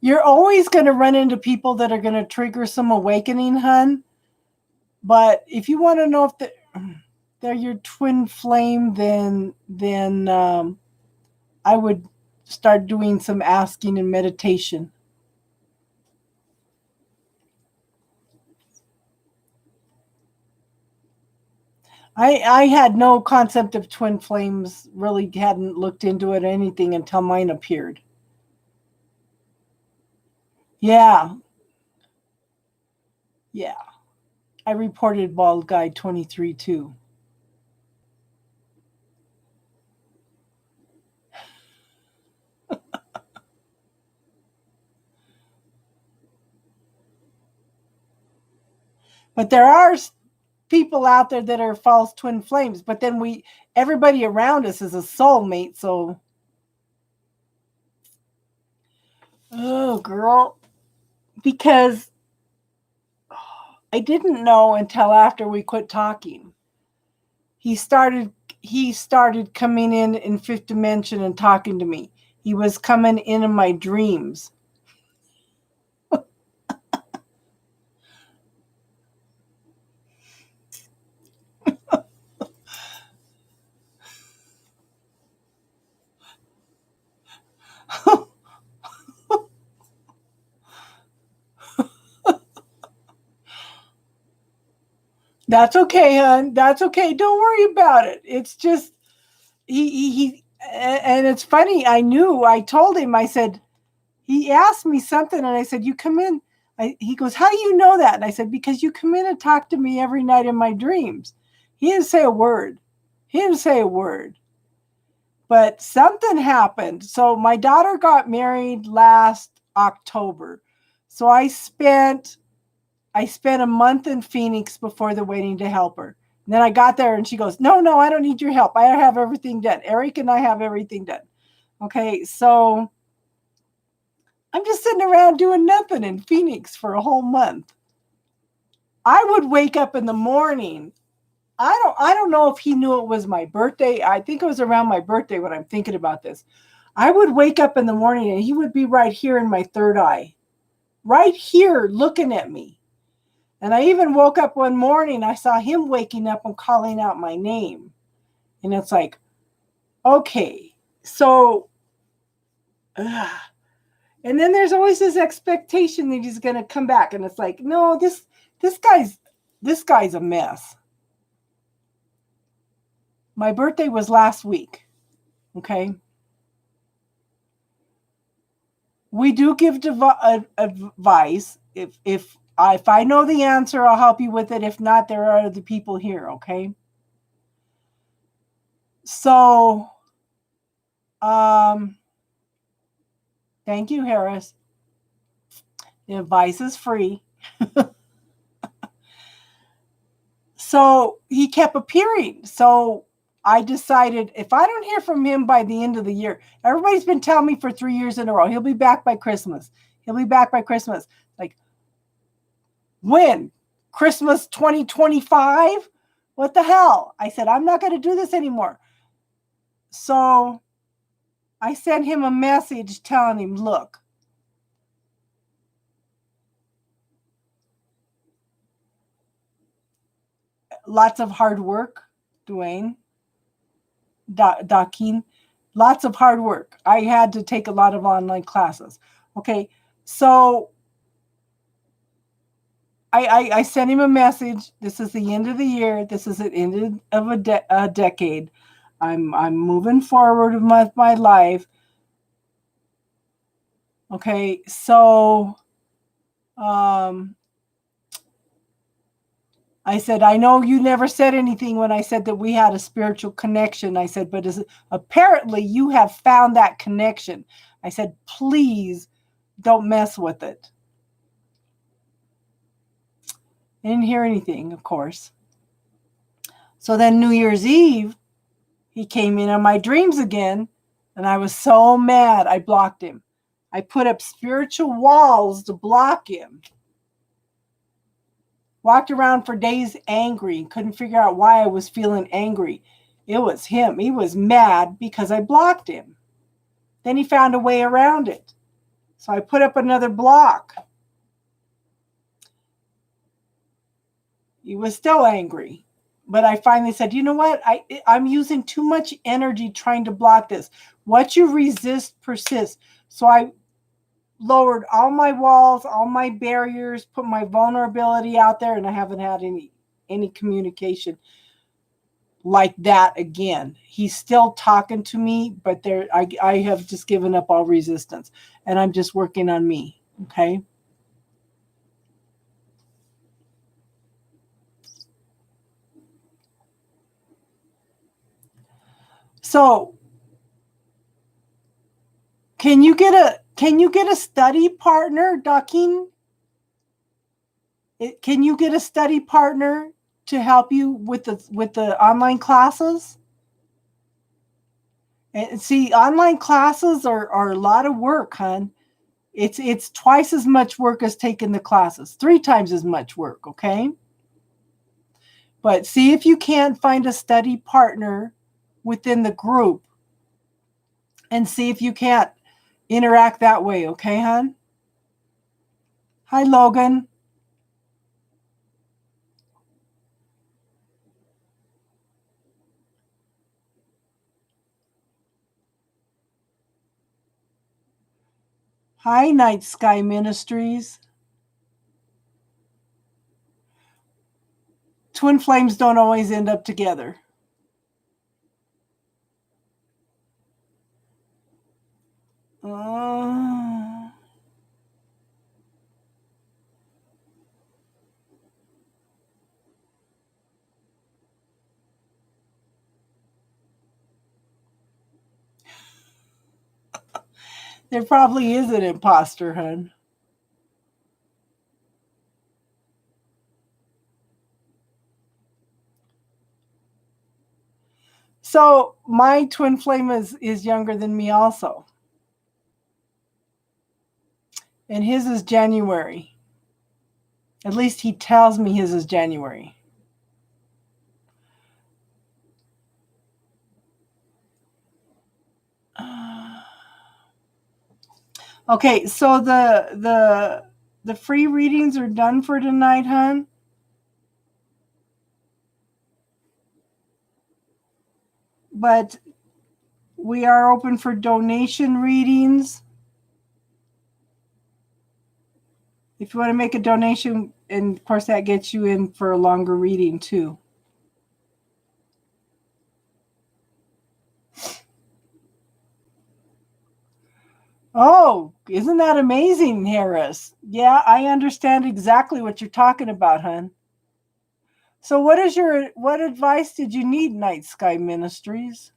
You're always going to run into people that are going to trigger some awakening, hun. But if you want to know if they're your twin flame, then I would start doing some asking and meditation. I had no concept of twin flames, really hadn't looked into it or anything until mine appeared. Yeah. Yeah. I reported Bald Guy 23 too. But there are people out there that are false twin flames, but then everybody around us is a soulmate, so oh girl, because I didn't know until after we quit talking. He started coming in fifth dimension and talking to me. He was coming in my dreams. That's okay, hon. That's okay. Don't worry about it. It's just he and it's funny. I told him, I said, he asked me something and I said, you come in. He goes, how do you know that? And I said, because you come in and talk to me every night in my dreams. He didn't say a word. But something happened. So my daughter got married last October. So I spent a month in Phoenix before the wedding to help her. And then I got there and she goes, no, I don't need your help. I have everything done. Eric and I have everything done. Okay, so I'm just sitting around doing nothing in Phoenix for a whole month. I would wake up in the morning. I don't know if he knew it was my birthday. I think it was around my birthday when I'm thinking about this. I would wake up in the morning and he would be right here in my third eye, right here looking at me. And I even woke up one morning, I saw him waking up and calling out my name. And it's like, okay, so, and then there's always this expectation that he's going to come back. And it's like, no, this guy's a mess. My birthday was last week. Okay. We do give advice. If I know the answer, I'll help you with it. If not, there are other people here. Okay. So, thank you, Harris. The advice is free. So he kept appearing. So I decided if I don't hear from him by the end of the year, everybody's been telling me for 3 years in a row, he'll be back by Christmas. He'll be back by Christmas. Like, when? Christmas 2025? What the hell? I said, I'm not going to do this anymore. So I sent him a message telling him, look, lots of hard work, Dwayne, Dakin, lots of hard work. I had to take a lot of online classes. Okay, so I sent him a message. This is the end of the year. This is the end of a decade. I'm moving forward with my life. Okay, so I said, I know you never said anything when I said that we had a spiritual connection. I said, but apparently you have found that connection. I said, please don't mess with it. I didn't hear anything, of course. So then New Year's Eve, he came in on my dreams again, and I was so mad I blocked him. I put up spiritual walls to block him. Walked around for days angry, couldn't figure out why I was feeling angry. It was him. He was mad because I blocked him. Then he found a way around it. So I put up another block. He was still angry. But I finally said, you know what? I'm using too much energy trying to block this. What you resist persists. So I lowered all my walls, all my barriers, put my vulnerability out there, and I haven't had any communication like that again. He's still talking to me, but I have just given up all resistance, and I'm just working on me. Okay. So can you get a study partner, Dakin? Can you get a study partner to help you with the online classes? And see, online classes are a lot of work, hon. It's twice as much work as taking the classes, 3 times as much work, okay? But see if you can't find a study partner within the group and see if you can't interact that way, okay, hon? Hi, Logan. Hi, Night Sky Ministries. Twin flames don't always end up together. There probably is an imposter, hun. So my twin flame is younger than me also. And his is January. At least he tells me his is January. Okay, so the free readings are done for tonight, hon. But we are open for donation readings. If you want to make a donation, and of course that gets you in for a longer reading too. Oh, isn't that amazing, Harris? Yeah, I understand exactly what you're talking about, hon. So what advice did you need, Night Sky Ministries?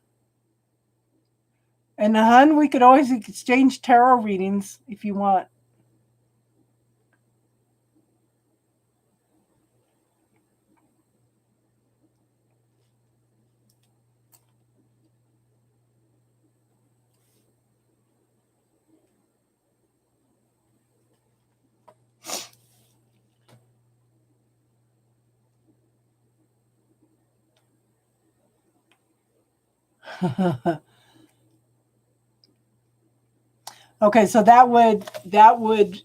And hon, we could always exchange tarot readings if you want. Okay, so that would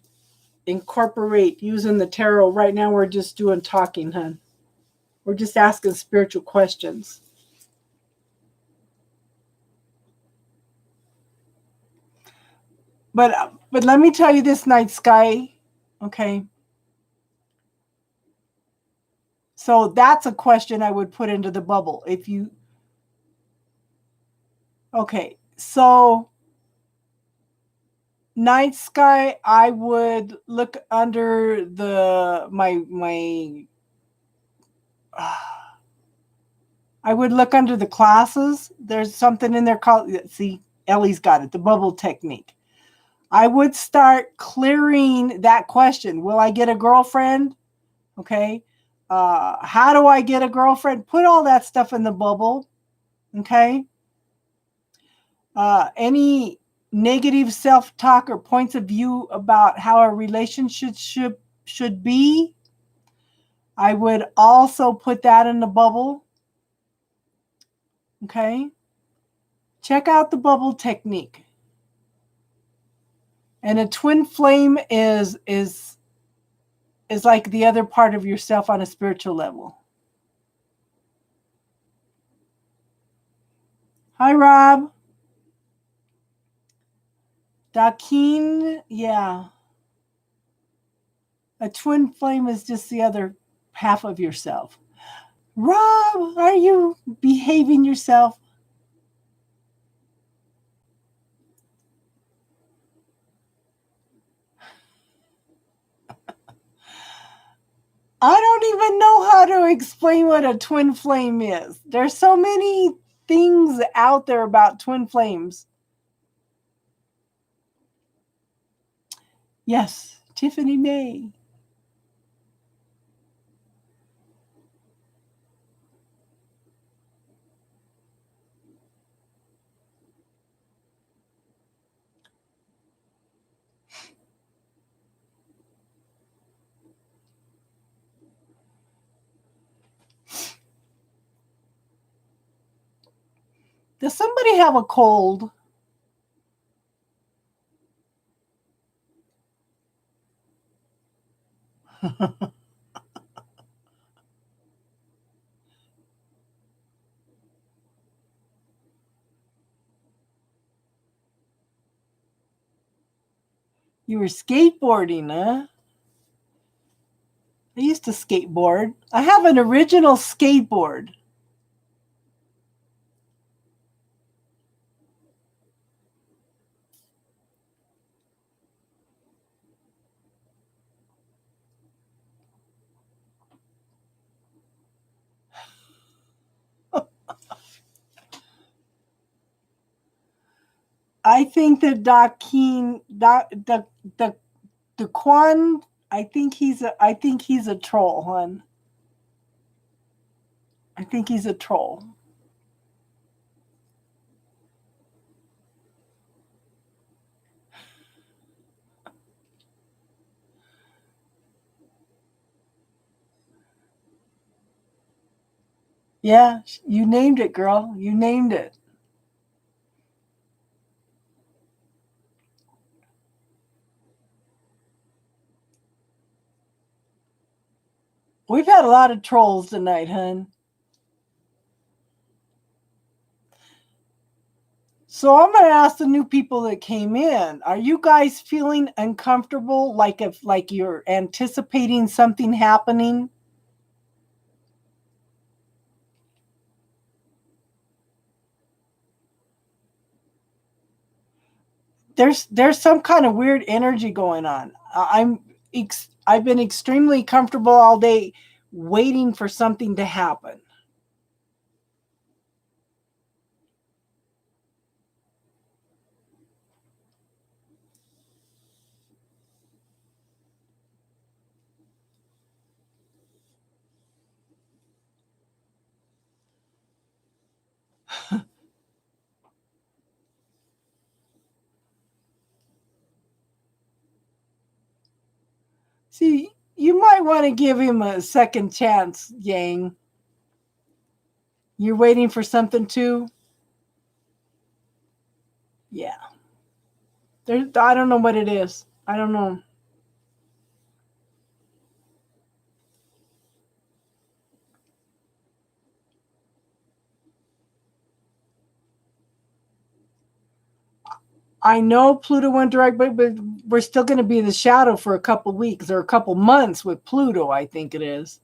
incorporate using the tarot. Right now we're just doing talking, hun. We're just asking spiritual questions. But let me tell you this, night sky. Okay. So that's a question I would put into the bubble. If you okay, so night sky, I would look under the my I would look under the classes. There's something in there called, see, Ellie's got it, the bubble technique. I would start clearing that question. Will I get a girlfriend? Okay. How do I get a girlfriend? Put all that stuff in the bubble. Okay. Any negative self-talk or points of view about how a relationship should be, I would also put that in the bubble. Okay. Check out the bubble technique. And a twin flame is like the other part of yourself on a spiritual level. Hi, Rob. Dakin, yeah. A twin flame is just the other half of yourself. Rob, are you behaving yourself? I don't even know how to explain what a twin flame is. There's so many things out there about twin flames. Yes, Tiffany May. Does somebody have a cold? You were skateboarding, huh? I used to skateboard. I have an original skateboard. I think that Daquin, the Quan, I think he's a troll, hon. I think he's a troll. Yeah, you named it, girl. You named it. We've had a lot of trolls tonight, hun. So I'm going to ask the new people that came in. Are you guys feeling uncomfortable, like you're anticipating something happening? There's some kind of weird energy going on. I've been extremely comfortable all day waiting for something to happen. See, you might want to give him a second chance, Yang. You're waiting for something too? Yeah. I don't know what it is. I don't know. I know Pluto went direct, but we're still going to be in the shadow for a couple weeks or a couple months with Pluto, I think it is.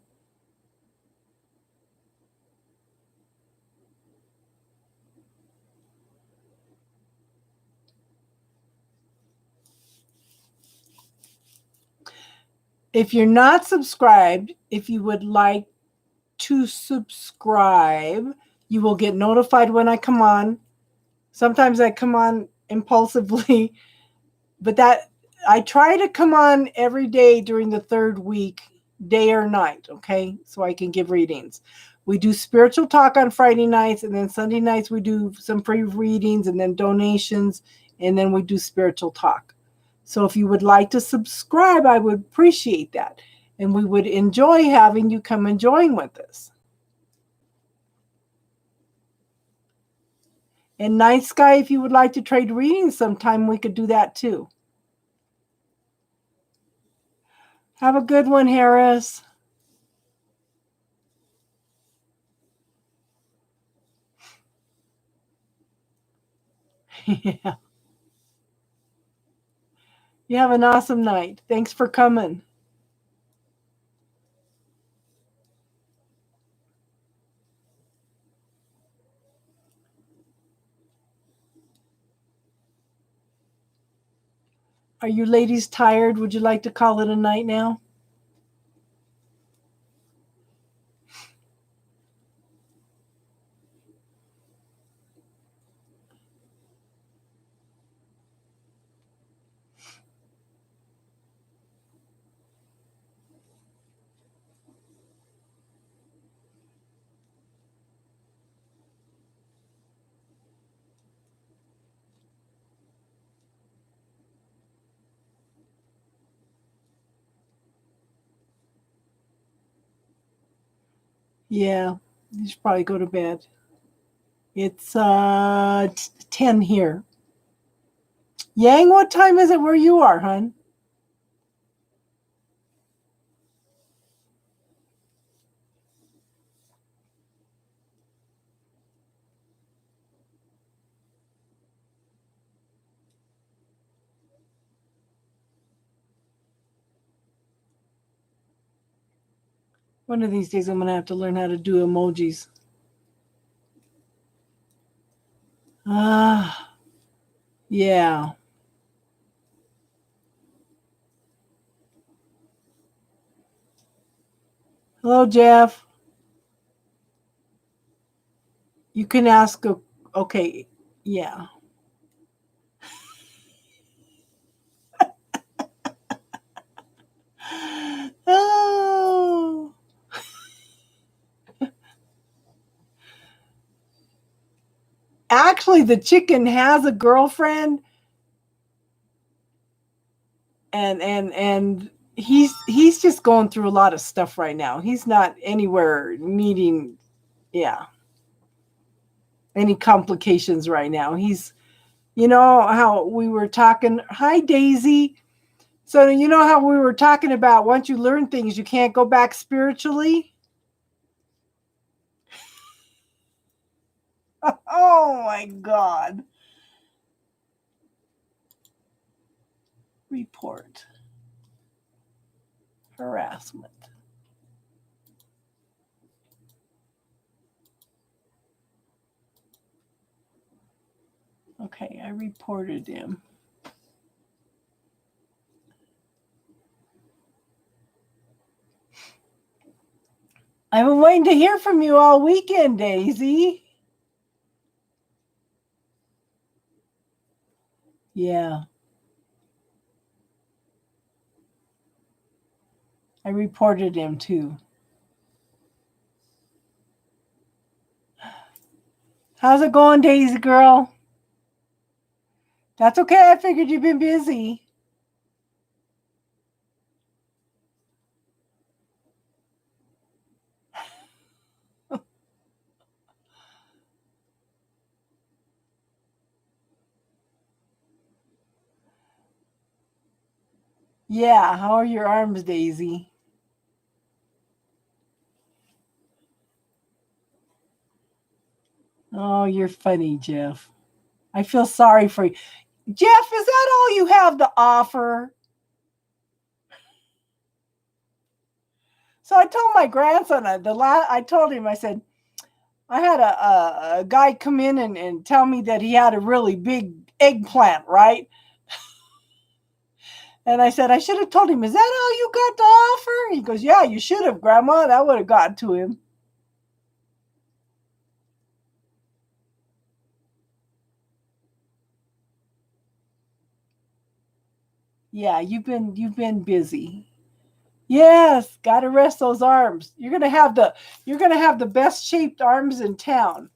If you're not subscribed, if you would like to subscribe, you will get notified when I come on. Sometimes I come on impulsively, but that I try to come on every day during the third week, day or night, okay? So I can give readings. We do spiritual talk on Friday nights, and then Sunday nights we do some free readings and then donations, and then we do spiritual talk. So if you would like to subscribe, I would appreciate that. And we would enjoy having you come and join with us. And Night Sky, if you would like to trade readings sometime, we could do that too. Have a good one, Harris. Yeah. You have an awesome night. Thanks for coming. Are you ladies tired? Would you like to call it a night now? Yeah, you should probably go to bed. It's 10 here. Yang, what time is it where you are, hon? One of these days I'm going to have to learn how to do emojis. Ah, yeah. Hello, Jeff. You can ask okay, yeah. Oh. Actually, the chicken has a girlfriend, and he's just going through a lot of stuff right now. He's not anywhere needing, yeah, any complications right now. He's, you know how we were talking. Hi, Daisy. So you know how we were talking about once you learn things, you can't go back spiritually. Oh my God. Report harassment. Okay, I reported him. I've been waiting to hear from you all weekend, Daisy. Yeah, I reported him too. How's it going, Daisy girl? That's okay. I figured you've been busy. Yeah, how are your arms, Daisy? Oh, you're funny, Jeff. I feel sorry for you. Jeff, is that all you have to offer? So I told my grandson, I told him, I said, I had a guy come in and tell me that he had a really big eggplant, right? And I said, I should have told him, is that all you got to offer? He goes, yeah, you should have, Grandma. That would have gotten to him. Yeah, you've been busy. Yes, gotta rest those arms. You're gonna have the best shaped arms in town.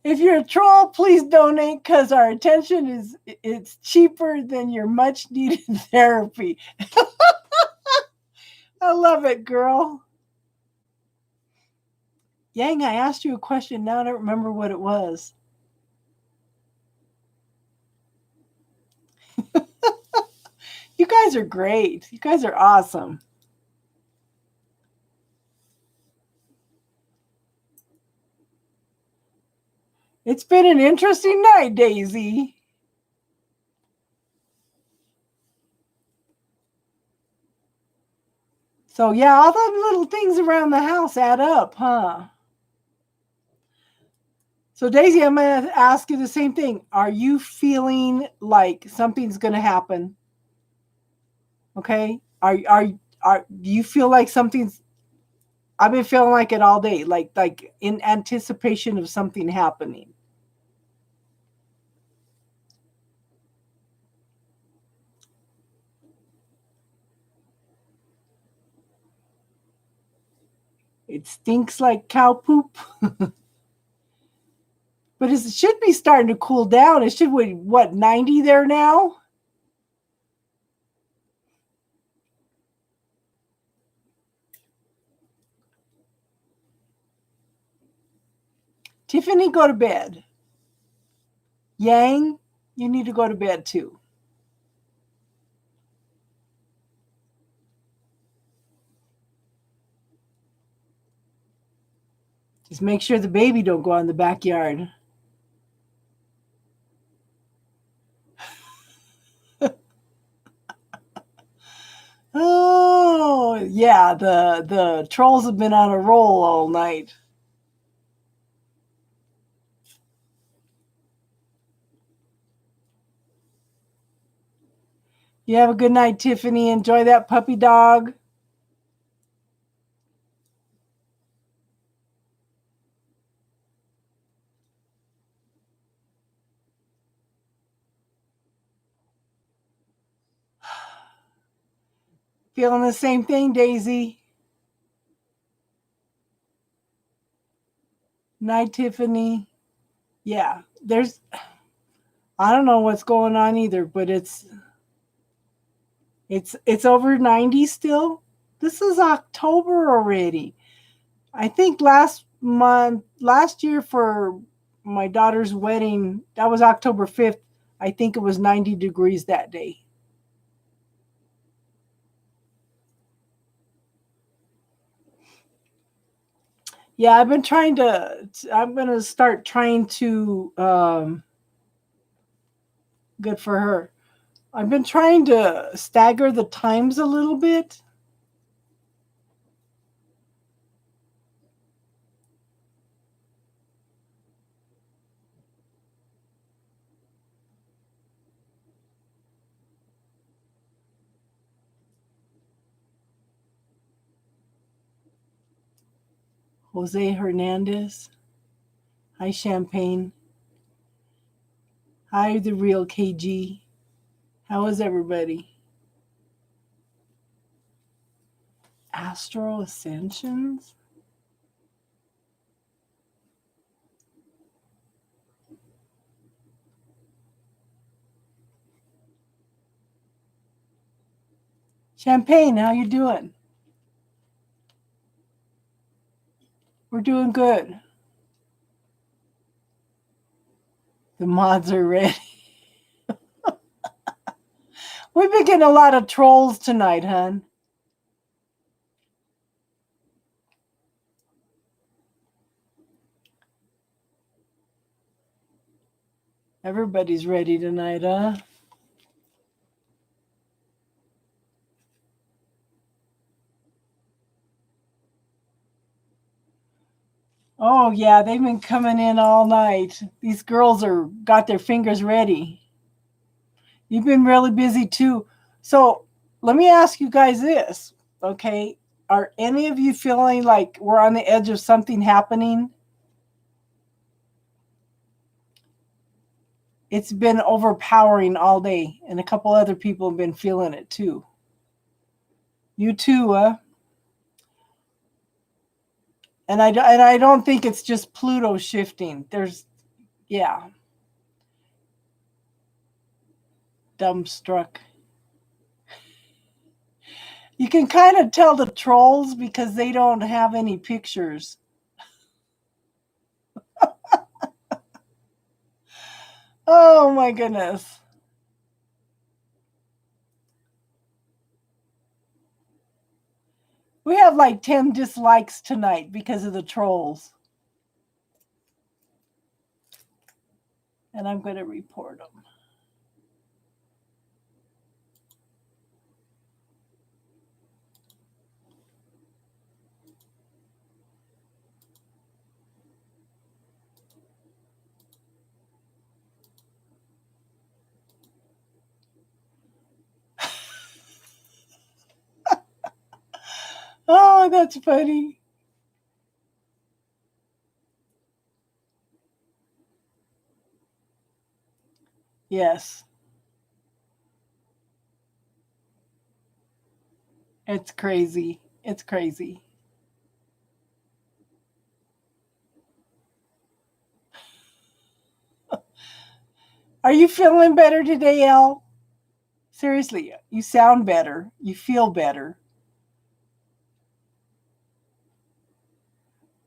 If you're a troll, please donate because our attention it's cheaper than your much needed therapy. I love it, girl. Yang, I asked you a question. Now I don't remember what it was. You guys are great. You guys are awesome. It's been an interesting night, Daisy. So yeah, all the little things around the house add up, huh? So Daisy, I'm going to ask you the same thing. Are you feeling like something's going to happen? Okay? Do you feel like something's I've been feeling like it all day, like in anticipation of something happening. It stinks like cow poop. But it should be starting to cool down. It should be, what, 90 there now? Tiffany, go to bed. Yang, you need to go to bed too. Just make sure the baby don't go in the backyard. Oh, yeah, the trolls have been on a roll all night. You have a good night, Tiffany. Enjoy that puppy dog. Feeling the same thing, Daisy. Night, Tiffany. Yeah, I don't know what's going on either, but it's over 90 still. This is October already. I think last year for my daughter's wedding, that was October 5th. I think it was 90 degrees that day. Yeah, I'm going to start trying to, good for her. I've been trying to stagger the times a little bit. Jose Hernandez. Hi, Champagne. Hi, the real KG. How is everybody? Astral Ascensions? Champagne, how you doing? We're doing good. The mods are ready. We've been getting a lot of trolls tonight, hon. Everybody's ready tonight, huh? Oh, yeah, they've been coming in all night. These girls got their fingers ready. You've been really busy too. So let me ask you guys this, okay? Are any of you feeling like we're on the edge of something happening? It's been overpowering all day, and a couple other people have been feeling it too. You too, and I don't think it's just Pluto shifting. Yeah, dumbstruck. You can kind of tell the trolls because they don't have any pictures. Oh my goodness. We have like 10 dislikes tonight because of the trolls. And I'm going to report them. Oh, that's funny. Yes. It's crazy. It's crazy. Are you feeling better today, Elle? Seriously, you sound better. You feel better.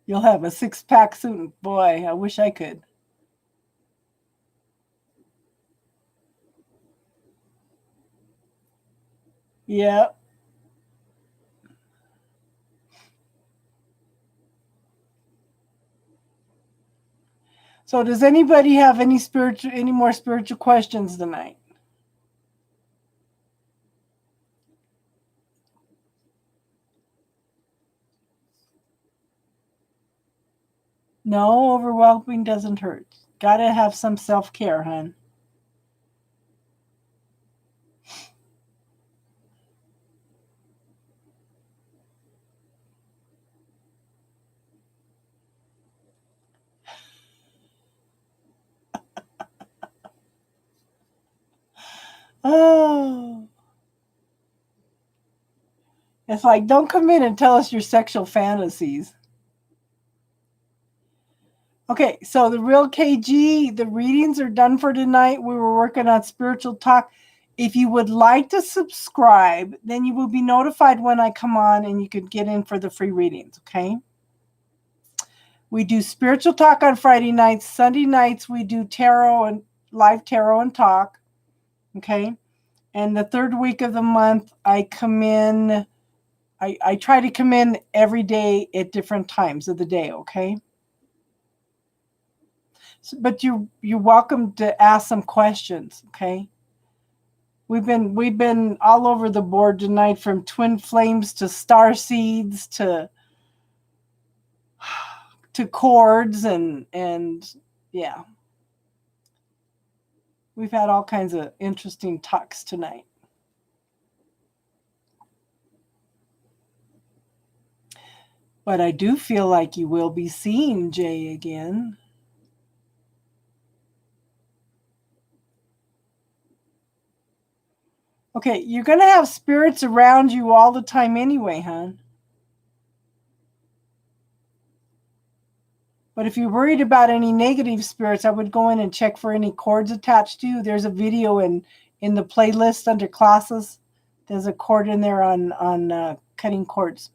You'll have a six-pack soon. Boy, I wish I could. Yeah. So does anybody have any more spiritual questions tonight? No, overwhelming doesn't hurt. Gotta have some self-care, hon. Oh. It's like, don't come in and tell us your sexual fantasies. Okay, so the real KG, the readings are done for tonight. We were working on spiritual talk. If you would like to subscribe, then you will be notified when I come on and you could get in for the free readings, okay? We do spiritual talk on Friday nights. Sunday nights, we do tarot and live tarot and talk, okay? And the third week of the month, I come in. I try to come in every day at different times of the day, okay? So, but you're welcome to ask some questions, okay? We've been all over the board tonight, from twin flames to star seeds to chords and yeah. We've had all kinds of interesting talks tonight. But I do feel like you will be seeing Jay again. Okay, you're going to have spirits around you all the time anyway, hon. But if you're worried about any negative spirits, I would go in and check for any cords attached to you. There's a video in the playlist under classes. There's a cord in there on cutting cords.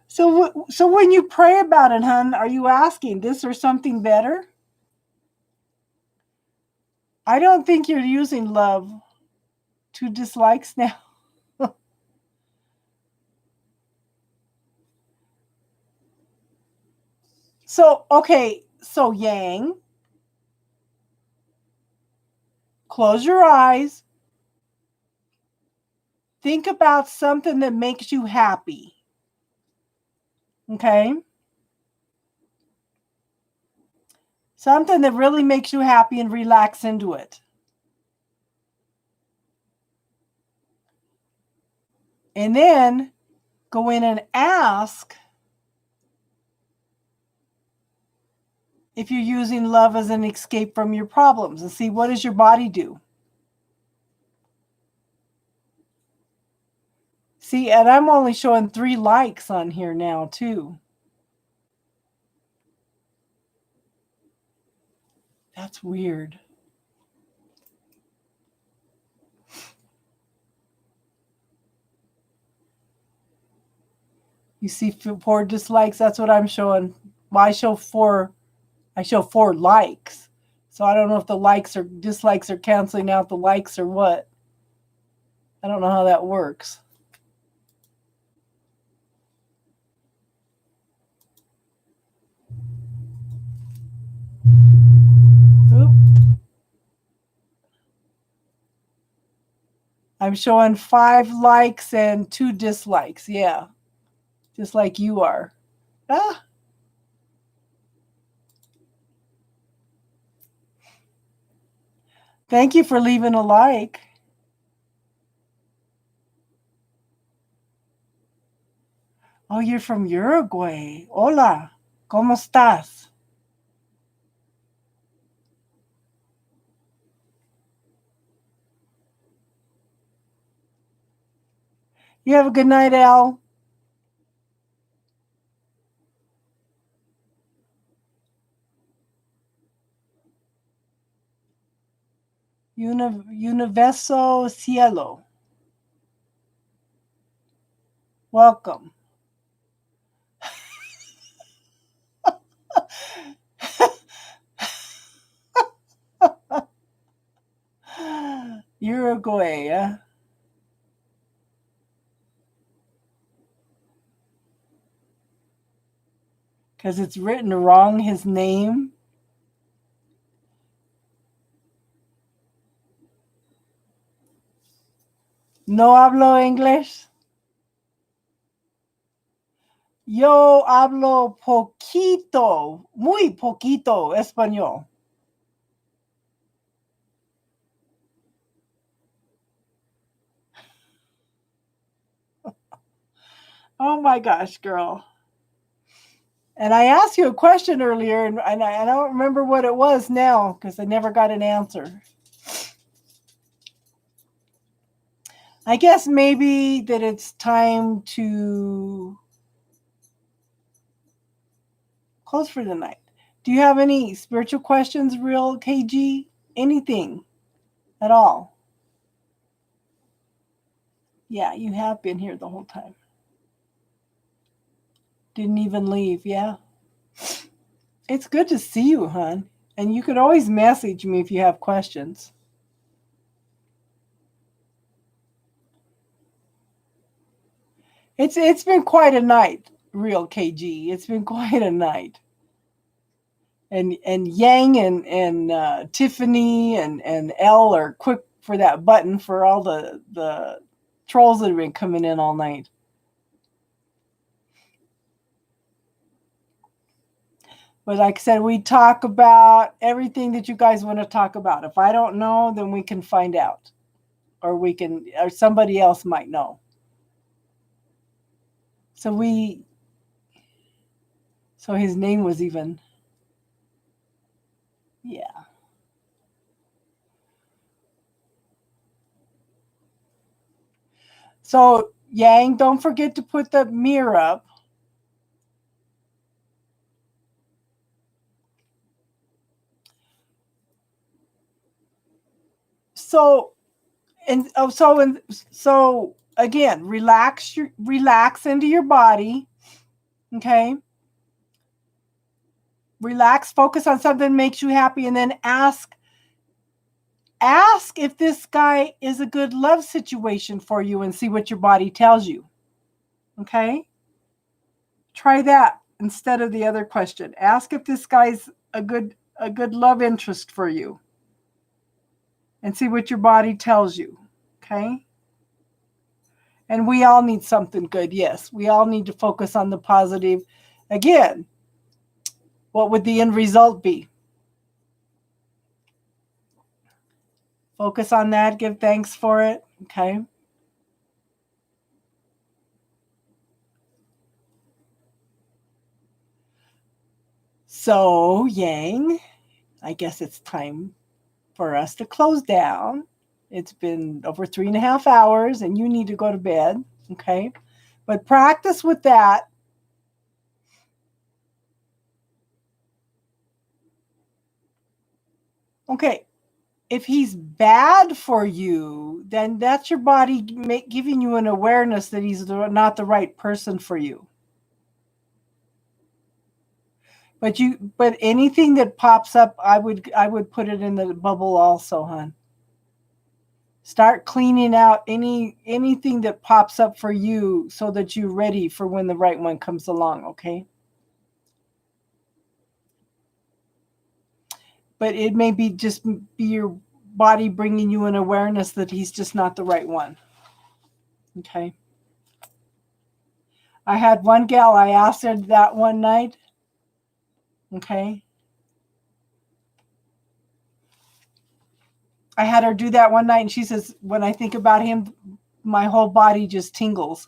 So when you pray about it, hon, are you asking this or something better? I don't think you're using love. 2 dislikes now. So, okay. So, Yang, close your eyes. Think about something that makes you happy. Okay? Something that really makes you happy and relax into it. And then go in and ask if you're using love as an escape from your problems and see, what does your body do? See, and I'm only showing 3 likes on here now, too. That's weird. You see 4 dislikes? That's what I'm showing. Well, I show 4 likes. So I don't know if the likes or dislikes are canceling out the likes or what. I don't know how that works. Oop. I'm showing 5 likes and 2 dislikes. Yeah. Just like you are. Ah. Thank you for leaving a like. Oh, you're from Uruguay. Hola. ¿Cómo estás? You have a good night, Al. Universo Cielo. Welcome. Uruguay. Because it's written wrong, his name. No hablo English. Yo hablo poquito, muy poquito español. Oh my gosh, girl. And I asked you a question earlier, and I don't remember what it was now because I never got an answer. I guess maybe that it's time to close for the night. Do you have any spiritual questions, real KG? Anything at all? Yeah, you have been here the whole time. Didn't even leave, yeah. It's good to see you, hon. And you could always message me if you have questions. It's been quite a night, real KG. It's been quite a night. And Yang and Tiffany and Elle are quick for that button for all the trolls that have been coming in all night. But like I said, we talk about everything that you guys want to talk about. If I don't know, then we can find out. Or somebody else might know. So his name was even, yeah. So Yang, don't forget to put the mirror up. So so again, relax into your body. Okay? Relax, focus on something that makes you happy, and then ask if this guy is a good love situation for you and see what your body tells you. Okay? Try that instead of the other question. Ask if this guy's a good love interest for you and see what your body tells you. Okay? And we all need something good. Yes, we all need to focus on the positive. Again, what would the end result be? Focus on that. Give thanks for it. Okay. So, Yang, I guess it's time for us to close down. It's been over 3.5 hours and you need to go to bed. Okay. But practice with that. Okay. If he's bad for you, then that's your body giving you an awareness that he's not the right person for you. But anything that pops up, I would put it in the bubble also, hon. Start cleaning out anything that pops up for you so that you're ready for when the right one comes along, okay? But it may be just be your body bringing you an awareness that he's just not the right one. Okay? I had one gal, I asked her that one night. Okay? I had her do that one night, and she says, when I think about him, my whole body just tingles.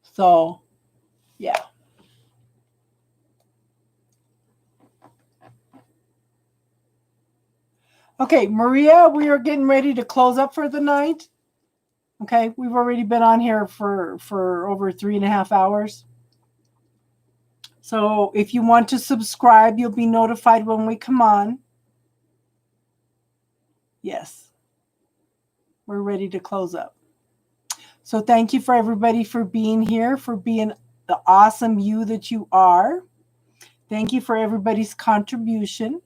So, yeah. Okay, Maria, we are getting ready to close up for the night. Okay, we've already been on here for over 3.5 hours. So if you want to subscribe, you'll be notified when we come on. Yes, we're ready to close up. So thank you for everybody for being here, for being the awesome you that you are. Thank you for everybody's contribution.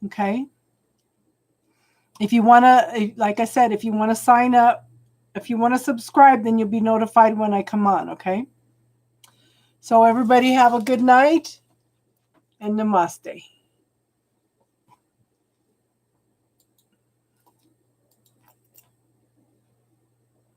Okay. If you want to, like I said, if you want to sign up, if you want to subscribe, then you'll be notified when I come on. Okay. So everybody have a good night and namaste.